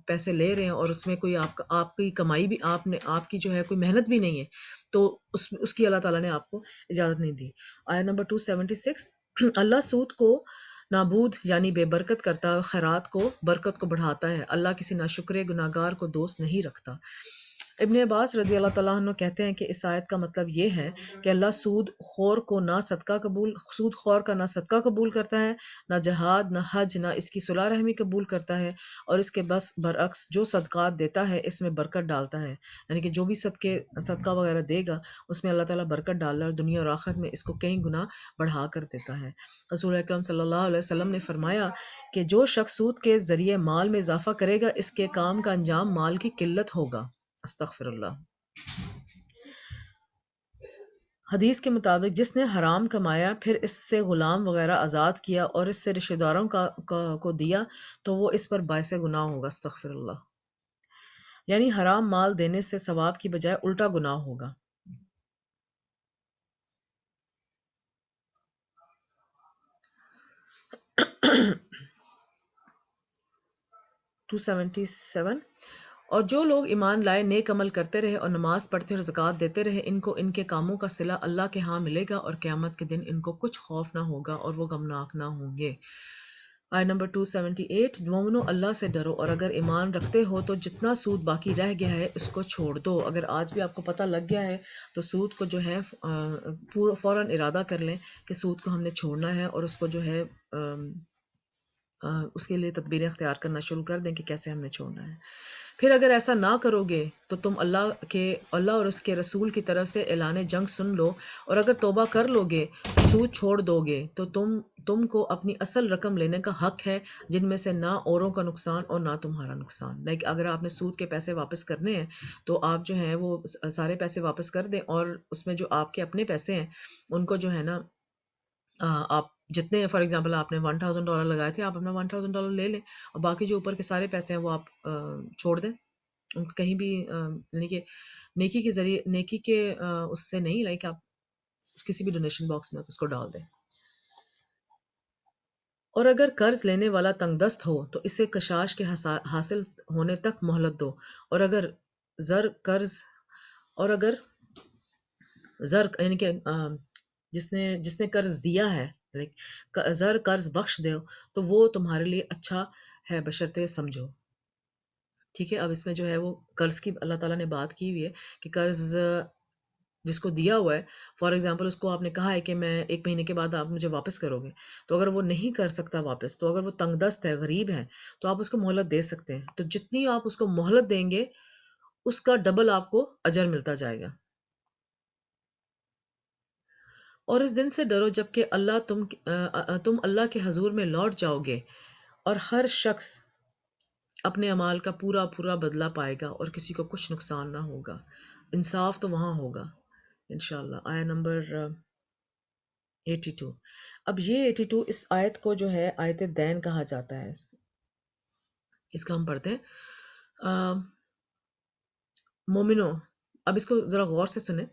پیسے لے رہے ہیں، اور اس میں کوئی آپ کی کمائی بھی آپ کی جو ہے کوئی محنت بھی نہیں ہے، تو اس کی اللہ تعالیٰ نے آپ کو اجازت نہیں دی۔ آیت نمبر 276، اللہ سود کو نابود یعنی بے برکت کرتا ہے، خیرات کو برکت کو بڑھاتا ہے، اللہ کسی ناشکرے گناہ گار کو دوست نہیں رکھتا۔ ابن عباس رضی اللہ تعالیٰ عنہ کہتے ہیں کہ اس آیت کا مطلب یہ ہے کہ اللہ سود خور کا نہ صدقہ قبول کرتا ہے، نہ جہاد، نہ حج، نہ اس کی صلح رحمی قبول کرتا ہے، اور اس کے بس برعکس جو صدقات دیتا ہے اس میں برکت ڈالتا ہے، یعنی کہ جو بھی صدقہ وغیرہ دے گا اس میں اللہ تعالیٰ برکت ڈال رہا ہے، اور دنیا اور آخرت میں اس کو کئی گنا بڑھا کر دیتا ہے۔ رسول اکرم صلی اللہ علیہ وسلم نے فرمایا کہ جو شخص سود کے ذریعے مال میں اضافہ کرے گا اس کے کام کا انجام مال کی قلت ہوگا۔ استغفر اللہ۔ حدیث کے مطابق جس نے حرام کمایا پھر اس سے غلام وغیرہ آزاد کیا اور اس سے رشتہ داروں کو دیا تو وہ اس پر باعث گناہ ہوگا۔ استغفر اللہ۔ یعنی حرام مال دینے سے ثواب کی بجائے الٹا گناہ ہوگا۔ 277، اور جو لوگ ایمان لائے، نیک عمل کرتے رہے اور نماز پڑھتے اور زکوٰۃ دیتے رہے، ان کو ان کے کاموں کا صلہ اللہ کے ہاں ملے گا، اور قیامت کے دن ان کو کچھ خوف نہ ہوگا اور وہ غمناک نہ ہوں گے۔ آیت نمبر 278، مومنو اللہ سے ڈرو، اور اگر ایمان رکھتے ہو تو جتنا سود باقی رہ گیا ہے اس کو چھوڑ دو۔ اگر آج بھی آپ کو پتہ لگ گیا ہے تو سود کو جو ہے فوراً ارادہ کر لیں کہ سود کو ہم نے چھوڑنا ہے، اور اس کو جو ہے اس کے لیے تدبیریں اختیار کرنا شروع کر دیں کہ کیسے ہم نے چھوڑنا ہے۔ پھر اگر ایسا نہ کرو گے تو تم اللہ اور اس کے رسول کی طرف سے اعلان جنگ سن لو، اور اگر توبہ کر لو گے سود چھوڑ دو گے تو تم کو اپنی اصل رقم لینے کا حق ہے، جن میں سے نہ اوروں کا نقصان اور نہ تمہارا نقصان۔ لائک اگر آپ نے سود کے پیسے واپس کرنے ہیں تو آپ جو ہیں وہ سارے پیسے واپس کر دیں، اور اس میں جو آپ کے اپنے پیسے ہیں ان کو جو ہے نا آپ جتنے فار ایگزامپل آپ نے $1000 لگائے تھے، آپ اپنا $1000 لے لیں، اور باقی جو اوپر کے سارے پیسے ہیں وہ آپ چھوڑ دیں، ان کو کہیں بھی یعنی کہ نیکی کے ذریعے، نیکی کے اس سے نہیں، لائک آپ کسی بھی ڈونیشن باکس میں اس کو ڈال دیں۔ اور اگر قرض لینے والا تنگ دست ہو تو اسے کشاش کے حاصل ہونے تک مہلت دو، اور اگر زر قرض اور اگر زر یعنی کہ جس نے قرض دیا ہے، زر قرض بخش دو تو وہ تمہارے لیے اچھا ہے بشرطے سمجھو۔ ٹھیک ہے، اب اس میں جو ہے وہ قرض کی اللہ تعالیٰ نے بات کی ہوئی ہے کہ قرض جس کو دیا ہوا ہے، فار ایگزامپل اس کو آپ نے کہا ہے کہ میں 1 مہینے کے بعد آپ مجھے واپس کرو گے، تو اگر وہ نہیں کر سکتا واپس، تو اگر وہ تنگ دست ہے، غریب ہے، تو آپ اس کو مہلت دے سکتے ہیں، تو جتنی آپ اس کو مہلت دیں گے اس کا ڈبل آپ کو اجر ملتا جائے گا۔ اور اس دن سے ڈرو جب کہ تم اللہ کے حضور میں لوٹ جاؤ گے، اور ہر شخص اپنے اعمال کا پورا پورا بدلہ پائے گا اور کسی کو کچھ نقصان نہ ہوگا۔ انصاف تو وہاں ہوگا انشاءاللہ۔ آیت نمبر 82۔ اب یہ 82 اس آیت کو جو ہے آیت دین کہا جاتا ہے۔ اس کا ہم پڑھتے ہیں۔ مومنو، اب اس کو ذرا غور سے سنیں۔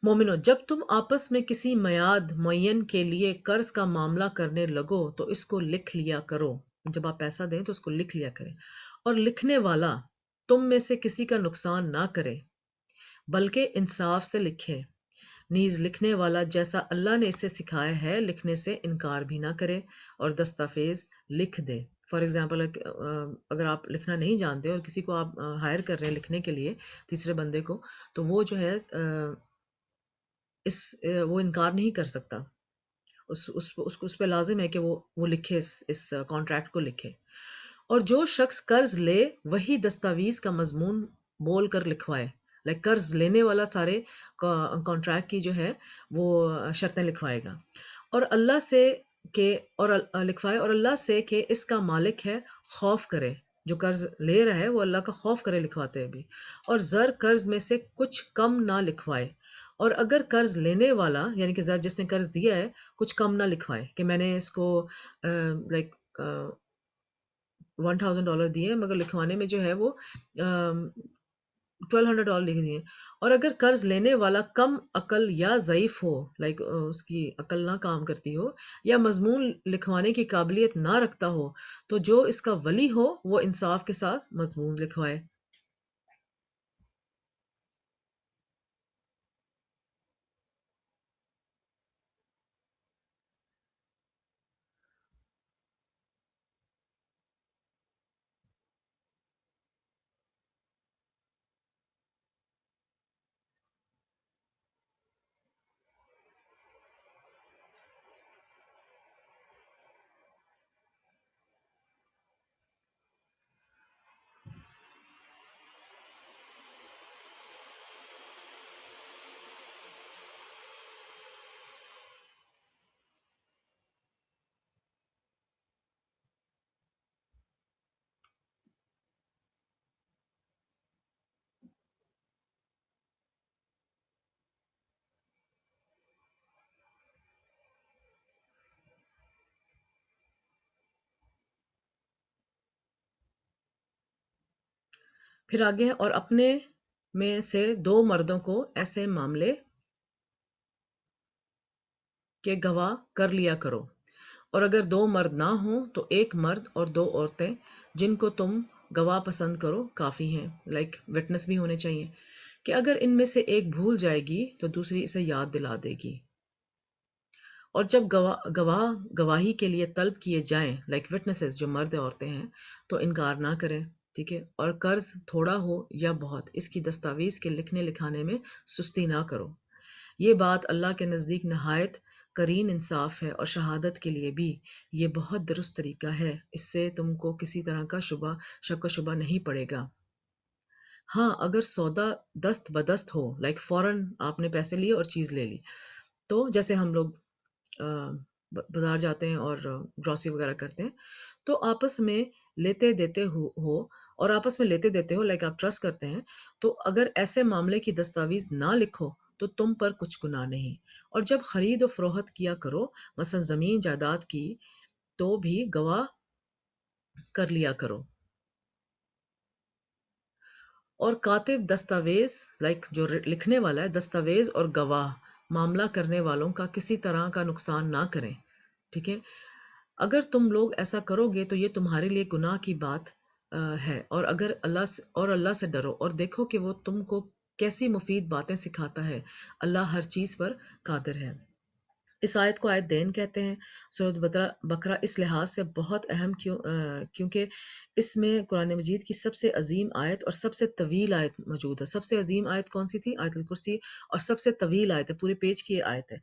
مومنو، جب تم آپس میں کسی میعاد معین کے لیے قرض کا معاملہ کرنے لگو تو اس کو لکھ لیا کرو۔ جب آپ پیسہ دیں تو اس کو لکھ لیا کریں، اور لکھنے والا تم میں سے کسی کا نقصان نہ کرے بلکہ انصاف سے لکھے، نیز لکھنے والا جیسا اللہ نے اسے سکھایا ہے لکھنے سے انکار بھی نہ کرے اور دستاویز لکھ دے۔ فار ایگزامپل اگر آپ لکھنا نہیں جانتے اور کسی کو آپ ہائر کر رہے ہیں لکھنے کے لیے، تیسرے بندے کو، تو وہ جو ہے وہ انکار نہیں کر سکتا۔ اس پہ لازم ہے کہ وہ لکھے، اس کانٹریکٹ کو لکھے۔ اور جو شخص قرض لے وہی دستاویز کا مضمون بول کر لکھوائے، لائک قرض لینے والا سارے کانٹریکٹ کی جو ہے وہ شرطیں لکھوائے گا، اور اللہ سے لکھوائے، اور اللہ سے کہ اس کا مالک ہے خوف کرے۔ جو قرض لے رہا ہے وہ اللہ کا خوف کرے لکھواتے بھی، اور زر قرض میں سے کچھ کم نہ لکھوائے، اور اگر قرض لینے والا یعنی کہ زر جس نے قرض دیا ہے کچھ کم نہ لکھوائے کہ میں نے اس کو لائک $1000 دیے مگر لکھوانے میں جو ہے وہ $1200 لکھ دیے۔ اور اگر قرض لینے والا کم عقل یا ضعیف ہو، لائک اس کی عقل نہ کام کرتی ہو، یا مضمون لکھوانے کی قابلیت نہ رکھتا ہو، تو جو اس کا ولی ہو وہ انصاف کے ساتھ مضمون لکھوائے۔ پھر آگے، اور اپنے میں سے 2 مردوں کو ایسے معاملے کے گواہ کر لیا کرو، اور اگر 2 مرد نہ ہوں تو 1 مرد اور 2 عورتیں جن کو تم گواہ پسند کرو کافی ہیں، لائک وٹنس بھی ہونے چاہیے، کہ اگر ان میں سے ایک بھول جائے گی تو دوسری اسے یاد دلا دے گی۔ اور جب گواہ گواہی کے لیے طلب کیے جائیں، لائک وٹنسز جو مرد عورتیں ہیں، تو انکار نہ کریں، ٹھیک ہے؟ اور قرض تھوڑا ہو یا بہت، اس کی دستاویز کے لکھنے لکھانے میں سستی نہ کرو۔ یہ بات اللہ کے نزدیک نہایت قرین انصاف ہے، اور شہادت کے لیے بھی یہ بہت درست طریقہ ہے، اس سے تم کو کسی طرح کا شک و شبہ نہیں پڑے گا۔ ہاں، اگر سودا دست بدست ہو، لائک فوراً آپ نے پیسے لیے اور چیز لے لی، تو جیسے ہم لوگ بازار جاتے ہیں اور گروسری وغیرہ کرتے ہیں، تو آپس میں لیتے دیتے ہو اور آپس میں لیتے دیتے ہو، لائک آپ ٹرسٹ کرتے ہیں، تو اگر ایسے معاملے کی دستاویز نہ لکھو تو تم پر کچھ گناہ نہیں۔ اور جب خرید و فروخت کیا کرو، مثلا زمین جائیداد کی، تو بھی گواہ کر لیا کرو۔ اور کاتب دستاویز، لائک جو لکھنے والا ہے، دستاویز اور گواہ معاملہ کرنے والوں کا کسی طرح کا نقصان نہ کریں، ٹھیک ہے؟ اگر تم لوگ ایسا کرو گے تو یہ تمہارے لیے گناہ کی بات ہے، اور اگر اللہ سے ڈرو اور دیکھو کہ وہ تم کو کیسی مفید باتیں سکھاتا ہے، اللہ ہر چیز پر قادر ہے۔ اس آیت کو آیت دین کہتے ہیں۔ سورۃ بقرہ اس لحاظ سے بہت اہم کیونکہ اس میں قرآن مجید کی سب سے عظیم آیت اور سب سے طویل آیت موجود ہے۔ سب سے عظیم آیت کون سی تھی؟ آیت الکرسی، اور سب سے طویل آیت ہے، پورے پیج کی یہ آیت ہے۔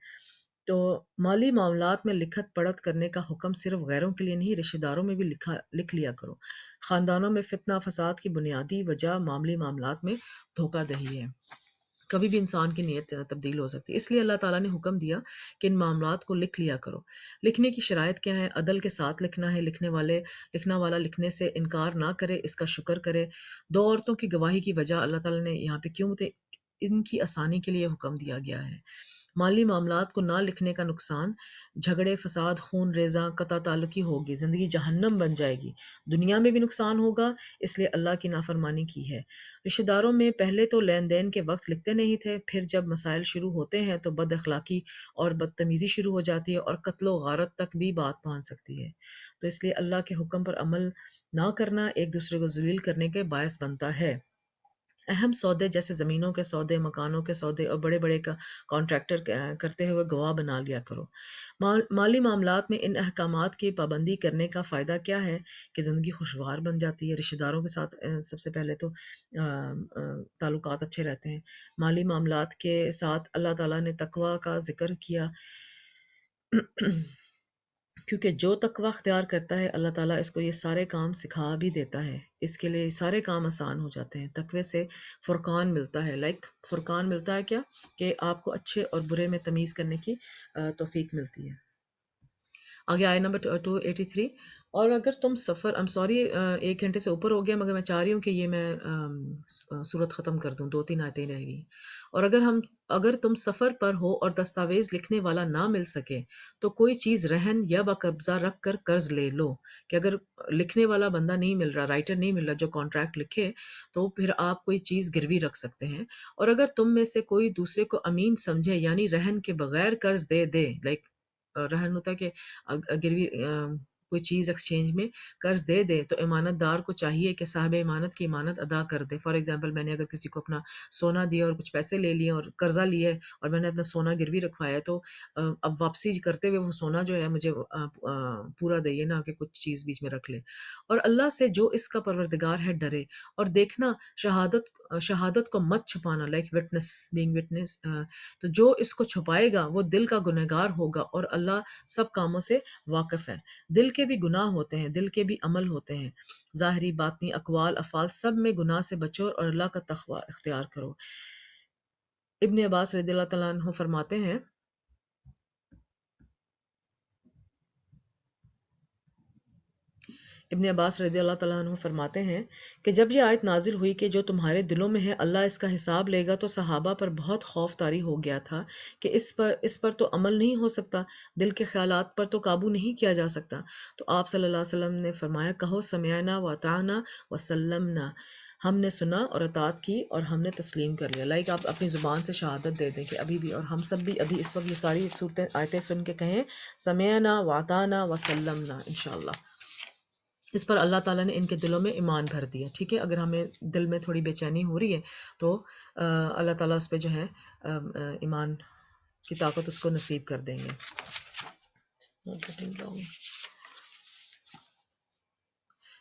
تو مالی معاملات میں لکھت پڑھت کرنے کا حکم صرف غیروں کے لیے نہیں، رشتہ داروں میں بھی لکھ لیا کرو۔ خاندانوں میں فتنہ فساد کی بنیادی وجہ معاملی معاملات میں دھوکہ دہی ہے۔ کبھی بھی انسان کی نیت تبدیل ہو سکتی ہے، اس لیے اللہ تعالیٰ نے حکم دیا کہ ان معاملات کو لکھ لیا کرو۔ لکھنے کی شرائط کیا ہے؟ عدل کے ساتھ لکھنا ہے، لکھنا والا لکھنے سے انکار نہ کرے، اس کا شکر کرے۔ دو عورتوں کی گواہی کی وجہ اللہ تعالیٰ نے یہاں پہ کیوں ان کی آسانی کے لیے حکم دیا گیا ہے۔ مالی معاملات کو نہ لکھنے کا نقصان جھگڑے، فساد، خون ریزہ، قطع تعلقی ہوگی، زندگی جہنم بن جائے گی، دنیا میں بھی نقصان ہوگا، اس لیے اللہ کی نافرمانی کی ہے۔ رشتہ داروں میں پہلے تو لین دین کے وقت لکھتے نہیں تھے، پھر جب مسائل شروع ہوتے ہیں تو بد اخلاقی اور بدتمیزی شروع ہو جاتی ہے، اور قتل و غارت تک بھی بات پہنچ سکتی ہے۔ تو اس لیے اللہ کے حکم پر عمل نہ کرنا ایک دوسرے کو ذلیل کرنے کے باعث بنتا ہے۔ اہم سودے جیسے زمینوں کے سودے، مکانوں کے سودے اور بڑے بڑے کانٹریکٹر کرتے ہوئے گواہ بنا لیا کرو۔ مالی معاملات میں ان احکامات کی پابندی کرنے کا فائدہ کیا ہے کہ زندگی خوشگوار بن جاتی ہے، رشتہ داروں کے ساتھ سب سے پہلے تو تعلقات اچھے رہتے ہیں۔ مالی معاملات کے ساتھ اللہ تعالیٰ نے تقوی کا ذکر کیا، کیونکہ جو تقوی اختیار کرتا ہے اللہ تعالیٰ اس کو یہ سارے کام سکھا بھی دیتا ہے، اس کے لیے یہ سارے کام آسان ہو جاتے ہیں۔ تقوی سے فرقان ملتا ہے، فرقان ملتا ہے کیا؟ کہ آپ کو اچھے اور برے میں تمیز کرنے کی توفیق ملتی ہے۔ آگے آئے نمبر 283۔ اور اگر تم سفر، سوری 1 گھنٹے سے اوپر ہو گیا، مگر میں چاہ رہی ہوں کہ یہ میں صورت ختم کر دوں، 2-3 آیتیں رہ گئی۔ اور اگر تم سفر پر ہو اور دستاویز لکھنے والا نہ مل سکے تو کوئی چیز رہن یا بقبضہ رکھ کر قرض لے لو۔ کہ اگر لکھنے والا بندہ نہیں مل رہا، رائٹر نہیں مل رہا جو کانٹریکٹ لکھے، تو پھر آپ کوئی چیز گروی رکھ سکتے ہیں۔ اور اگر تم میں سے کوئی دوسرے کو امین سمجھے، یعنی رہن کے بغیر قرض دے، رہن ہوتا ہے کہ گروی کوئی چیز ایکسچینج میں قرض دے تو امانت دار کو چاہیے کہ صاحب امانت کی امانت ادا کر دے۔ فار ایگزامپل، میں نے اگر کسی کو اپنا سونا دیا اور کچھ پیسے لے لیے اور قرضہ لیے اور میں نے اپنا سونا گروی رکھوایا، تو اب واپسی کرتے ہوئے وہ سونا جو ہے مجھے پورا دے، نہ کہ کچھ چیز بیچ میں رکھ لے۔ اور اللہ سے جو اس کا پروردگار ہے ڈرے، اور دیکھنا شہادت کو مت چھپانا، لائک وٹنس، تو جو اس کو چھپائے گا وہ دل کا گنہگار ہوگا، اور اللہ سب کاموں سے واقف ہے۔ دل کے بھی گناہ ہوتے ہیں، دل کے بھی عمل ہوتے ہیں، ظاہری باطنی اقوال افعال، سب میں گناہ سے بچو اور اللہ کا تقوی اختیار کرو۔ ابن عباس رضی اللہ تعالیٰ عنہ فرماتے ہیں، ابن عباس رضی اللہ تعالیٰ عنہ فرماتے ہیں کہ جب یہ آیت نازل ہوئی کہ جو تمہارے دلوں میں ہے اللہ اس کا حساب لے گا، تو صحابہ پر بہت خوف طاری ہو گیا تھا کہ اس پر تو عمل نہیں ہو سکتا، دل کے خیالات پر تو قابو نہیں کیا جا سکتا۔ تو آپ صلی اللہ علیہ وسلم نے فرمایا، کہو سمعنا واطعنا وسلمنا، ہم نے سنا اور اطاعت کی اور ہم نے تسلیم کر لیا۔ لائک آپ اپنی زبان سے شہادت دے دیں کہ ابھی بھی، اور ہم سب بھی ابھی اس وقت یہ ساری صورتیں آیتیں سن کے کہیں سمعنا واطعنا وسلمنا، انشاءاللہ۔ اس پر اللہ تعالیٰ نے ان کے دلوں میں ایمان بھر دیا۔ ٹھیک ہے، اگر ہمیں دل میں تھوڑی بے چینی ہو رہی ہے تو اللہ تعالیٰ اس پہ جو ہے ایمان کی طاقت اس کو نصیب کر دیں گے۔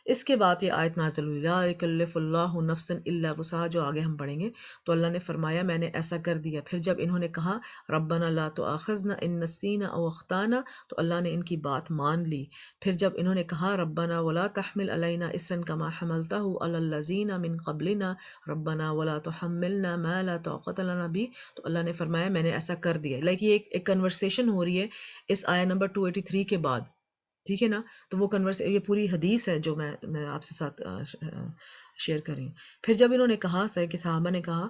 اس کے بعد یہ آیت نازل ہوئی، لا یکلف اللہ نفسا الا وسعها، جو آگے ہم پڑھیں گے۔ تو اللہ نے فرمایا میں نے ایسا کر دیا۔ پھر جب انہوں نے کہا ربنا لا تؤاخذنا ان نسینا او اخطانا، تو اللہ نے ان کی بات مان لی۔ پھر جب انہوں نے کہا ربنا ولا تحمل علینا اصرا کما حملته علی الذین من قبلنا ربنا ولا تحملنا ما لا طاقت لنا به، تو اللہ نے فرمایا میں نے ایسا کر دیا۔ لائک یہ ایک کنورسیشن ہو رہی ہے اس آیا نمبر 283 کے بعد، ٹھیک ہے نا؟ تو وہ یہ پوری حدیث ہے جو میں آپ سے ساتھ شیئر کر رہی ہوں۔ پھر جب انہوں نے کہا کہ صحابہ نے کہا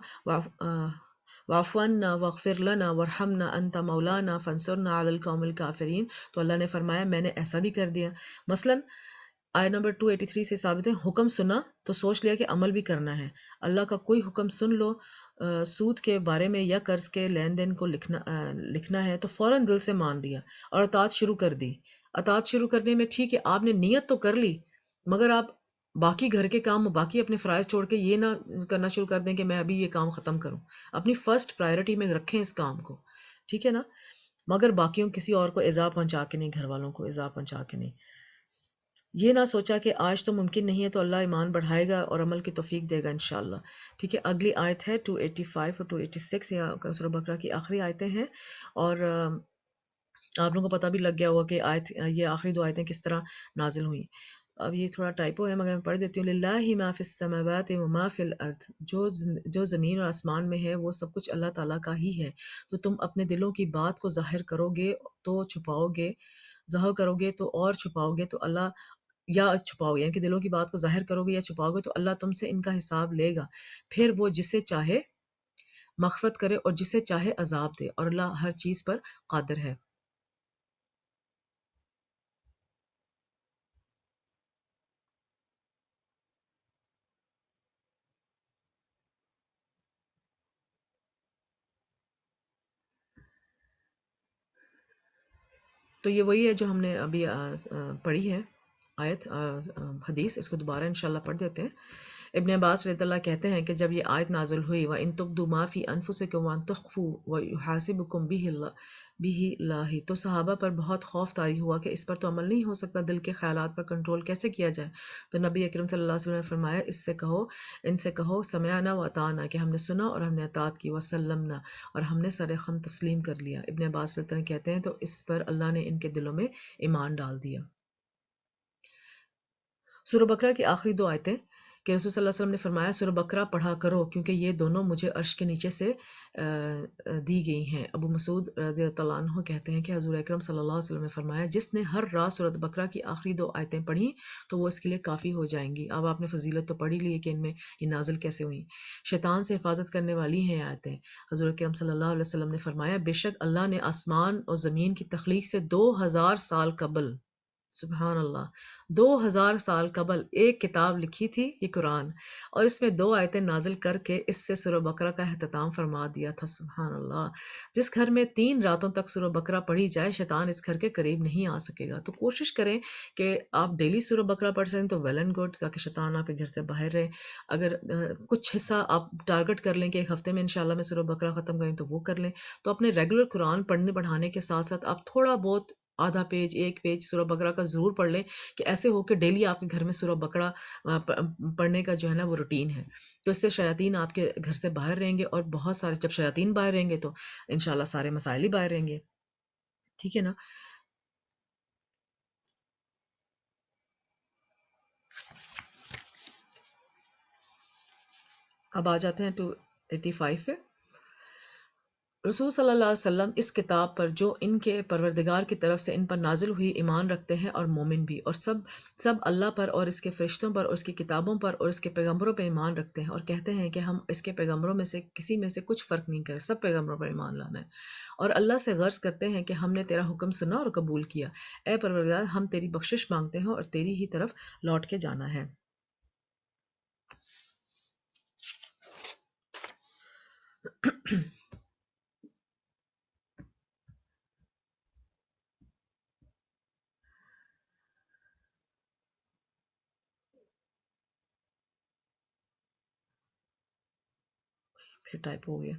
واعف عنا واغفر لنا وارحمنا انت مولانا فانصرنا علی القوم الکافرین، تو اللہ نے فرمایا میں نے ایسا بھی کر دیا۔ مثلاً آیت نمبر 283 سے ثابت ہے، حکم سنا تو سوچ لیا کہ عمل بھی کرنا ہے۔ اللہ کا کوئی حکم سن لو سود کے بارے میں یا قرض کے لین دین کو لکھنا ہے تو فوراً دل سے مان لیا اور اطاعت شروع کر دی۔ اطاعت شروع کرنے میں ٹھیک ہے آپ نے نیت تو کر لی، مگر آپ باقی گھر کے کام، باقی اپنے فرائض چھوڑ کے یہ نہ کرنا شروع کر دیں کہ میں ابھی یہ کام ختم کروں۔ اپنی فرسٹ پرائرٹی میں رکھیں اس کام کو، ٹھیک ہے نا؟ مگر باقیوں کسی اور کو ایذا پہنچا کے نہیں، گھر والوں کو ایذا پہنچا کے نہیں۔ یہ نہ سوچا کہ آج تو ممکن نہیں ہے تو اللہ ایمان بڑھائے گا اور عمل کی توفیق دے گا انشاءاللہ۔ ٹھیک ہے، اگلی آیت ہے 285 اور 286، یا سورہ بقرہ کی آخری آیتیں ہیں، اور آپ لوگوں کو پتہ بھی لگ گیا ہوگا کہ یہ آخری دو آیتیں کس طرح نازل ہوئیں۔ اب یہ تھوڑا ٹائپو ہے مگر میں پڑھ دیتی ہوں۔ للہ ما فی السماوات و ما فی الارض، جو زمین اور آسمان میں ہے وہ سب کچھ اللہ تعالیٰ کا ہی ہے۔ تو تم اپنے دلوں کی بات کو ظاہر کرو گے تو چھپاؤ گے، ظاہر کرو گے تو اور چھپاؤ گے تو اللہ، یا چھپاؤ گے، یعنی کہ دلوں کی بات کو ظاہر کرو گے یا چھپاؤ گے تو اللہ تم سے ان کا حساب لے گا، پھر وہ جسے چاہے مغفرت کرے اور جسے چاہے عذاب دے، اور اللہ ہر چیز پر قادر ہے۔ تو یہ وہی ہے جو ہم نے ابھی پڑھی ہے آیت، حدیث، اس کو دوبارہ انشاءاللہ پڑھ دیتے ہیں۔ ابن عباس رضی اللہ کہتے ہیں کہ جب یہ آیت نازل ہوئی، وَإِن تُبْدُوا مَا فِي أَنفُسِكُمْ وَإِن تُخْفُوهُ وَيُحَاسِبُكُم بِهِ اللہ، تو صحابہ پر بہت خوف طاری ہوا کہ اس پر تو عمل نہیں ہو سکتا، دل کے خیالات پر کنٹرول کیسے کیا جائے؟ تو نبی اکرم صلی اللہ علیہ وسلم نے فرمایا، ان سے کہو سمعنا و اطعنا، کہ ہم نے سنا اور ہم نے اطاعت کی، وسلمنا، اور ہم نے سر خم تسلیم کر لیا۔ ابن عباس رضی اللہ کہتے ہیں تو اس پر اللہ نے ان کے دلوں میں ایمان ڈال دیا۔ سورہ بقرہ کی آخری دو آیتیں کہ رسول صلی اللہ علیہ وسلم نے فرمایا سورہ بقرہ پڑھا کرو کیونکہ یہ دونوں مجھے عرش کے نیچے سے دی گئی ہیں۔ ابو مسعود رضی اللہ عنہ کہتے ہیں کہ حضور اکرم صلی اللہ علیہ وسلم نے فرمایا جس نے ہر رات سورۃ بقرہ کی آخری دو آیتیں پڑھی تو وہ اس کے لیے کافی ہو جائیں گی۔ اب آپ نے فضیلت تو پڑھ ہی لی ہے کہ ان میں یہ نازل کیسے ہوئیں۔ شیطان سے حفاظت کرنے والی ہیں آیتیں۔ حضور اکرم صلی اللہ علیہ وسلم نے فرمایا بے شک اللہ نے آسمان اور زمین کی تخلیق سے 2000 سال قبل، سبحان اللہ، 2000 سال قبل ایک کتاب لکھی تھی، یہ قرآن، اور اس میں دو آیتیں نازل کر کے اس سے سورہ بقرہ کا اختتام فرما دیا تھا۔ سبحان اللہ، جس گھر میں 3 راتوں تک سورہ بقرہ پڑھی جائے شیطان اس گھر کے قریب نہیں آ سکے گا۔ تو کوشش کریں کہ آپ ڈیلی سورہ بقرہ پڑھ سکیں تو ویل اینڈ گڈ، تاکہ شیطان آپ کے گھر سے باہر رہے۔ اگر کچھ حصہ آپ ٹارگٹ کر لیں کہ ایک ہفتے میں انشاءاللہ میں سورہ بقرہ ختم کریں تو وہ کر لیں۔ تو اپنے ریگولر قرآن پڑھنے پڑھانے کے ساتھ ساتھ آپ تھوڑا بہت آدھا پیج، ایک پیج سورہ بقرہ کا ضرور پڑھ لیں، کہ ایسے ہو کہ ڈیلی آپ کے گھر میں سورہ بقرہ پڑھنے کا جو ہے نا وہ روٹین ہے۔ تو اس سے شیاطین آپ کے گھر سے باہر رہیں گے، اور بہت سارے، جب شیاطین باہر رہیں گے تو انشاءاللہ سارے مسائل ہی باہر رہیں گے۔ ٹھیک ہے نا؟ اب آ جاتے ہیں 285 پہ۔ رسول صلی اللہ علیہ وسلم اس کتاب پر جو ان کے پروردگار کی طرف سے ان پر نازل ہوئی ایمان رکھتے ہیں، اور مومن بھی، اور سب اللہ پر اور اس کے فرشتوں پر اور اس کی کتابوں پر اور اس کے پیغمبروں پر ایمان رکھتے ہیں، اور کہتے ہیں کہ ہم اس کے پیغمبروں میں سے کسی میں سے کچھ فرق نہیں کریں، سب پیغمبروں پر ایمان لانا ہے، اور اللہ سے غرض کرتے ہیں کہ ہم نے تیرا حکم سنا اور قبول کیا، اے پروردگار ہم تیری بخشش مانگتے ہیں اور تیری ہی طرف لوٹ کے جانا ہے۔ پھر ٹائپ ہو گیا،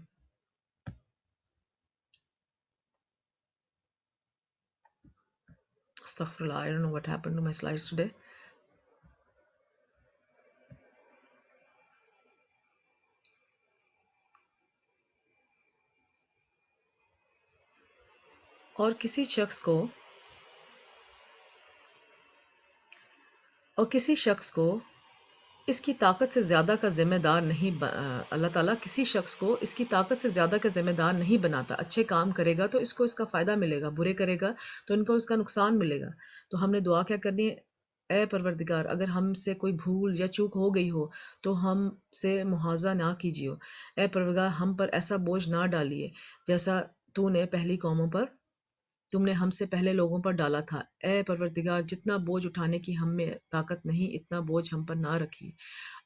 استغفر اللہ، I don't know what happened to my slides today۔ اور کسی شخص کو اس کی طاقت سے زیادہ کا ذمہ دار نہیں اللہ تعالیٰ کسی شخص کو اس کی طاقت سے زیادہ کا ذمہ دار نہیں بناتا۔ اچھے کام کرے گا تو اس کو اس کا فائدہ ملے گا، برے کرے گا تو ان کو اس کا نقصان ملے گا۔ تو ہم نے دعا کیا کرنی ہے؟ اے پروردگار اگر ہم سے کوئی بھول یا چوک ہو گئی ہو تو ہم سے مواخذہ نہ کیجیے۔ اے پروردگار ہم پر ایسا بوجھ نہ ڈالیے جیسا تو نے پہلی قوموں پر، تم نے ہم سے پہلے لوگوں پر ڈالا تھا۔ اے پروردگار جتنا بوجھ اٹھانے کی ہم میں طاقت نہیں اتنا بوجھ ہم پر نہ رکھیے۔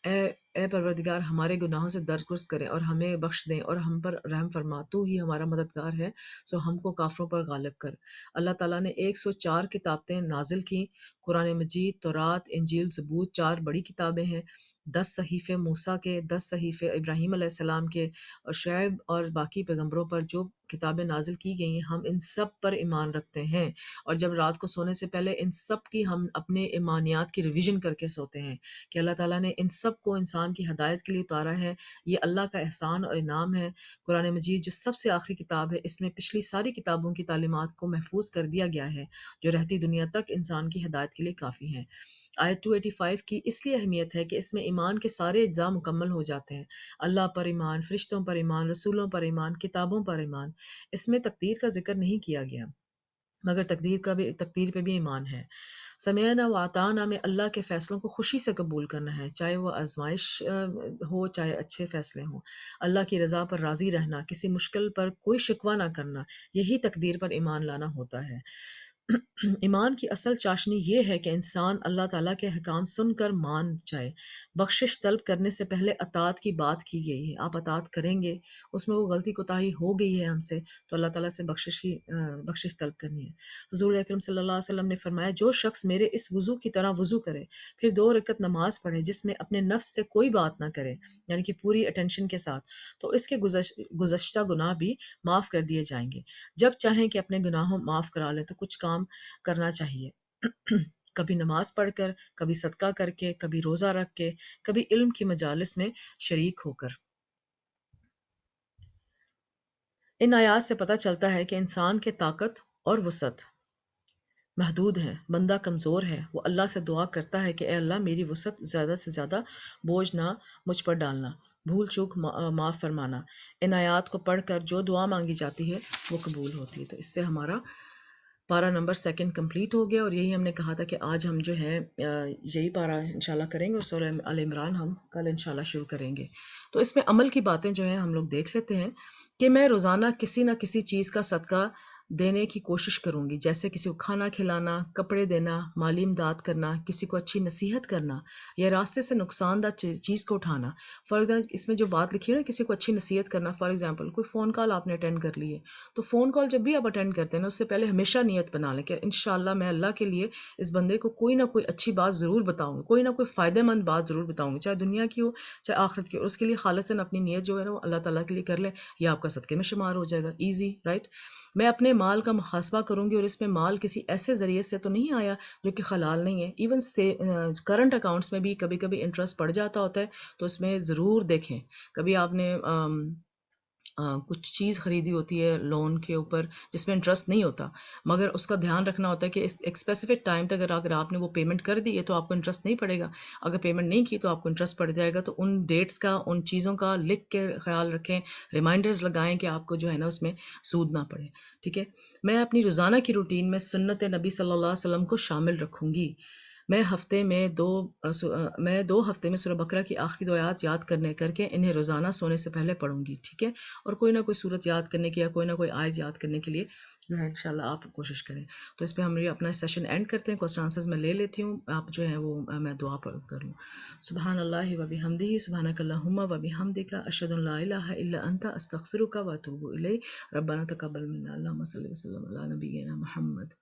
اے اے پروردگار ہمارے گناہوں سے درگزر کریں اور ہمیں بخش دیں اور ہم پر رحم فرما، تو ہی ہمارا مددگار ہے، سو ہم کو کافروں پر غالب کر۔ اللہ تعالیٰ نے 104 کتابیں نازل کی، قرآن مجید، تورات، انجیل، زبور، 4 بڑی کتابیں ہیں، 10 صحیفے موسیٰ کے، 10 صحیفے ابراہیم علیہ السلام کے، اور شعیب اور باقی پیغمبروں پر جو کتابیں نازل کی گئی ہیں ہم ان سب پر ایمان رکھتے ہیں، اور جب رات کو سونے سے پہلے ان سب کی ہم اپنے ایمانیات کی ریویژن کر کے سوتے ہیں کہ اللہ تعالیٰ نے ان سب کو انسان کی ہدایت کے لیے اتارا ہے، یہ اللہ کا احسان اور انعام ہے۔ قرآن مجید جو سب سے آخری کتاب ہے، اس میں پچھلی ساری کتابوں کی تعلیمات کو محفوظ کر دیا گیا ہے جو رہتی دنیا تک انسان کی ہدایت کے لیے کافی ہیں۔ آیت 285 کی اس لیے اہمیت ہے کہ اس میں ایمان کے سارے اجزاء مکمل ہو جاتے ہیں، اللہ پر ایمان، فرشتوں پر ایمان، رسولوں پر ایمان، کتابوں پر ایمان۔ اس میں تقدیر کا ذکر نہیں کیا گیا، مگر تقدیر پہ بھی ایمان ہے۔ سمعنا و اطعنا میں اللہ کے فیصلوں کو خوشی سے قبول کرنا ہے، چاہے وہ آزمائش ہو چاہے اچھے فیصلے ہوں۔ اللہ کی رضا پر راضی رہنا، کسی مشکل پر کوئی شکوہ نہ کرنا، یہی تقدیر پر ایمان لانا ہوتا ہے۔ ایمان کی اصل چاشنی یہ ہے کہ انسان اللہ تعالیٰ کے احکام سن کر مان جائے۔ بخشش طلب کرنے سے پہلے اطاعت کی بات کی گئی ہے، آپ اطاعت کریں گے، اس میں وہ غلطی کوتاہی ہو گئی ہے ہم سے تو اللہ تعالیٰ سے بخشش طلب کرنی ہے۔ حضور اکرم صلی اللہ علیہ وسلم نے فرمایا، جو شخص میرے اس وضو کی طرح وضو کرے، پھر 2 رکعت نماز پڑھے جس میں اپنے نفس سے کوئی بات نہ کرے، یعنی کہ پوری اٹینشن کے ساتھ، تو اس کے گزشتہ گناہ بھی معاف کر دیے جائیں گے۔ جب چاہیں کہ اپنے گناہوں معاف کرا لیں تو کچھ کام کرنا چاہیے، کبھی نماز پڑھ کر، کبھی صدقہ کر کے، کبھی روزہ رکھ کے، کبھی علم کی مجالس میں شریک ہو کر۔ ان آیات سے پتہ چلتا ہے کہ انسان کے طاقت اور وسعت محدود ہیں، بندہ کمزور ہے، وہ اللہ سے دعا کرتا ہے کہ اے اللہ میری وسعت زیادہ سے زیادہ بوجھ نہ مجھ پر ڈالنا، بھول چوک معاف فرمانا۔ ان آیات کو پڑھ کر جو دعا مانگی جاتی ہے وہ قبول ہوتی ہے۔ تو اس سے ہمارا پارہ نمبر 2 کمپلیٹ ہو گیا، اور یہی ہم نے کہا تھا کہ آج ہم جو ہے یہی پارہ انشاءاللہ کریں گے، اور سورہ آل عمران ہم کل انشاءاللہ شروع کریں گے۔ تو اس میں عمل کی باتیں جو ہیں ہم لوگ دیکھ لیتے ہیں کہ میں روزانہ کسی نہ کسی چیز کا صدقہ دینے کی کوشش کروں گی، جیسے کسی کو کھانا کھلانا، کپڑے دینا، مالی امداد کرنا، کسی کو اچھی نصیحت کرنا، یا راستے سے نقصان دہ چیز کو اٹھانا۔ فار ایگزامپل اس میں جو بات لکھی ہے نا، کسی کو اچھی نصیحت کرنا، فار ایگزامپل کوئی فون کال آپ نے اٹینڈ کر لی ہے، تو فون کال جب بھی آپ اٹینڈ کرتے ہیں نا، اس سے پہلے ہمیشہ نیت بنا لیں کہ انشاءاللہ میں اللہ کے لیے اس بندے کو کوئی نہ کوئی اچھی بات ضرور بتاؤں گی، کوئی نہ کوئی فائدہ مند بات ضرور بتاؤں گی، چاہے دنیا کی ہو چاہے آخرت کی ہو، اور اس کے لیے خالصاً اپنی نیت جو ہے نا وہ اللہ تعالیٰ کے لیے کر لیں، یہ آپ کا صدقے میں شمار ہو جائے گا، ایزی رائٹ۔ میں اپنے مال کا محاسبہ کروں گی، اور اس میں مال کسی ایسے ذریعے سے تو نہیں آیا جو کہ حلال نہیں ہے۔ ایون کرنٹ اکاؤنٹس میں بھی کبھی کبھی انٹرسٹ پڑ جاتا ہوتا ہے، تو اس میں ضرور دیکھیں۔ کبھی آپ نے کچھ چیز خریدی ہوتی ہے لون کے اوپر جس میں انٹرسٹ نہیں ہوتا، مگر اس کا دھیان رکھنا ہوتا ہے کہ ایک اسپیسیفک ٹائم تک اگر آپ نے وہ پیمنٹ کر دی ہے تو آپ کو انٹرسٹ نہیں پڑے گا، اگر پیمنٹ نہیں کی تو آپ کو انٹرسٹ پڑ جائے گا۔ تو ان ڈیٹس کا، ان چیزوں کا لکھ کے خیال رکھیں، ریمائنڈرز لگائیں کہ آپ کو جو ہے نا اس میں سود نہ پڑے، ٹھیک ہے۔ میں اپنی روزانہ کی روٹین میں سنت نبی صلی اللہ علیہ وسلم کو شامل رکھوں گی۔ میں دو ہفتے میں سورہ بقرہ کی آخری 2 آیات یاد کر کے انہیں روزانہ سونے سے پہلے پڑھوں گی، ٹھیک ہے۔ اور کوئی نہ کوئی صورت یاد کرنے کی یا کوئی نہ کوئی آیت یاد کرنے کے لیے جو ہے انشاءاللہ آپ کوشش کریں۔ تو اس پہ ہم یہ اپنا سیشن اینڈ کرتے ہیں، کوسچن آنسرز میں لے لیتی ہوں، آپ جو ہے وہ میں دعا کر لوں۔ سبحان اللہ و بحمدہ، سبحانک اللہم و بحمدک، اشہد ان لا الہ الا انت، استغفرک و اتوب الیک۔ ربنا تقبل منا، اللہم صلی وسلم علی نبینا محمد۔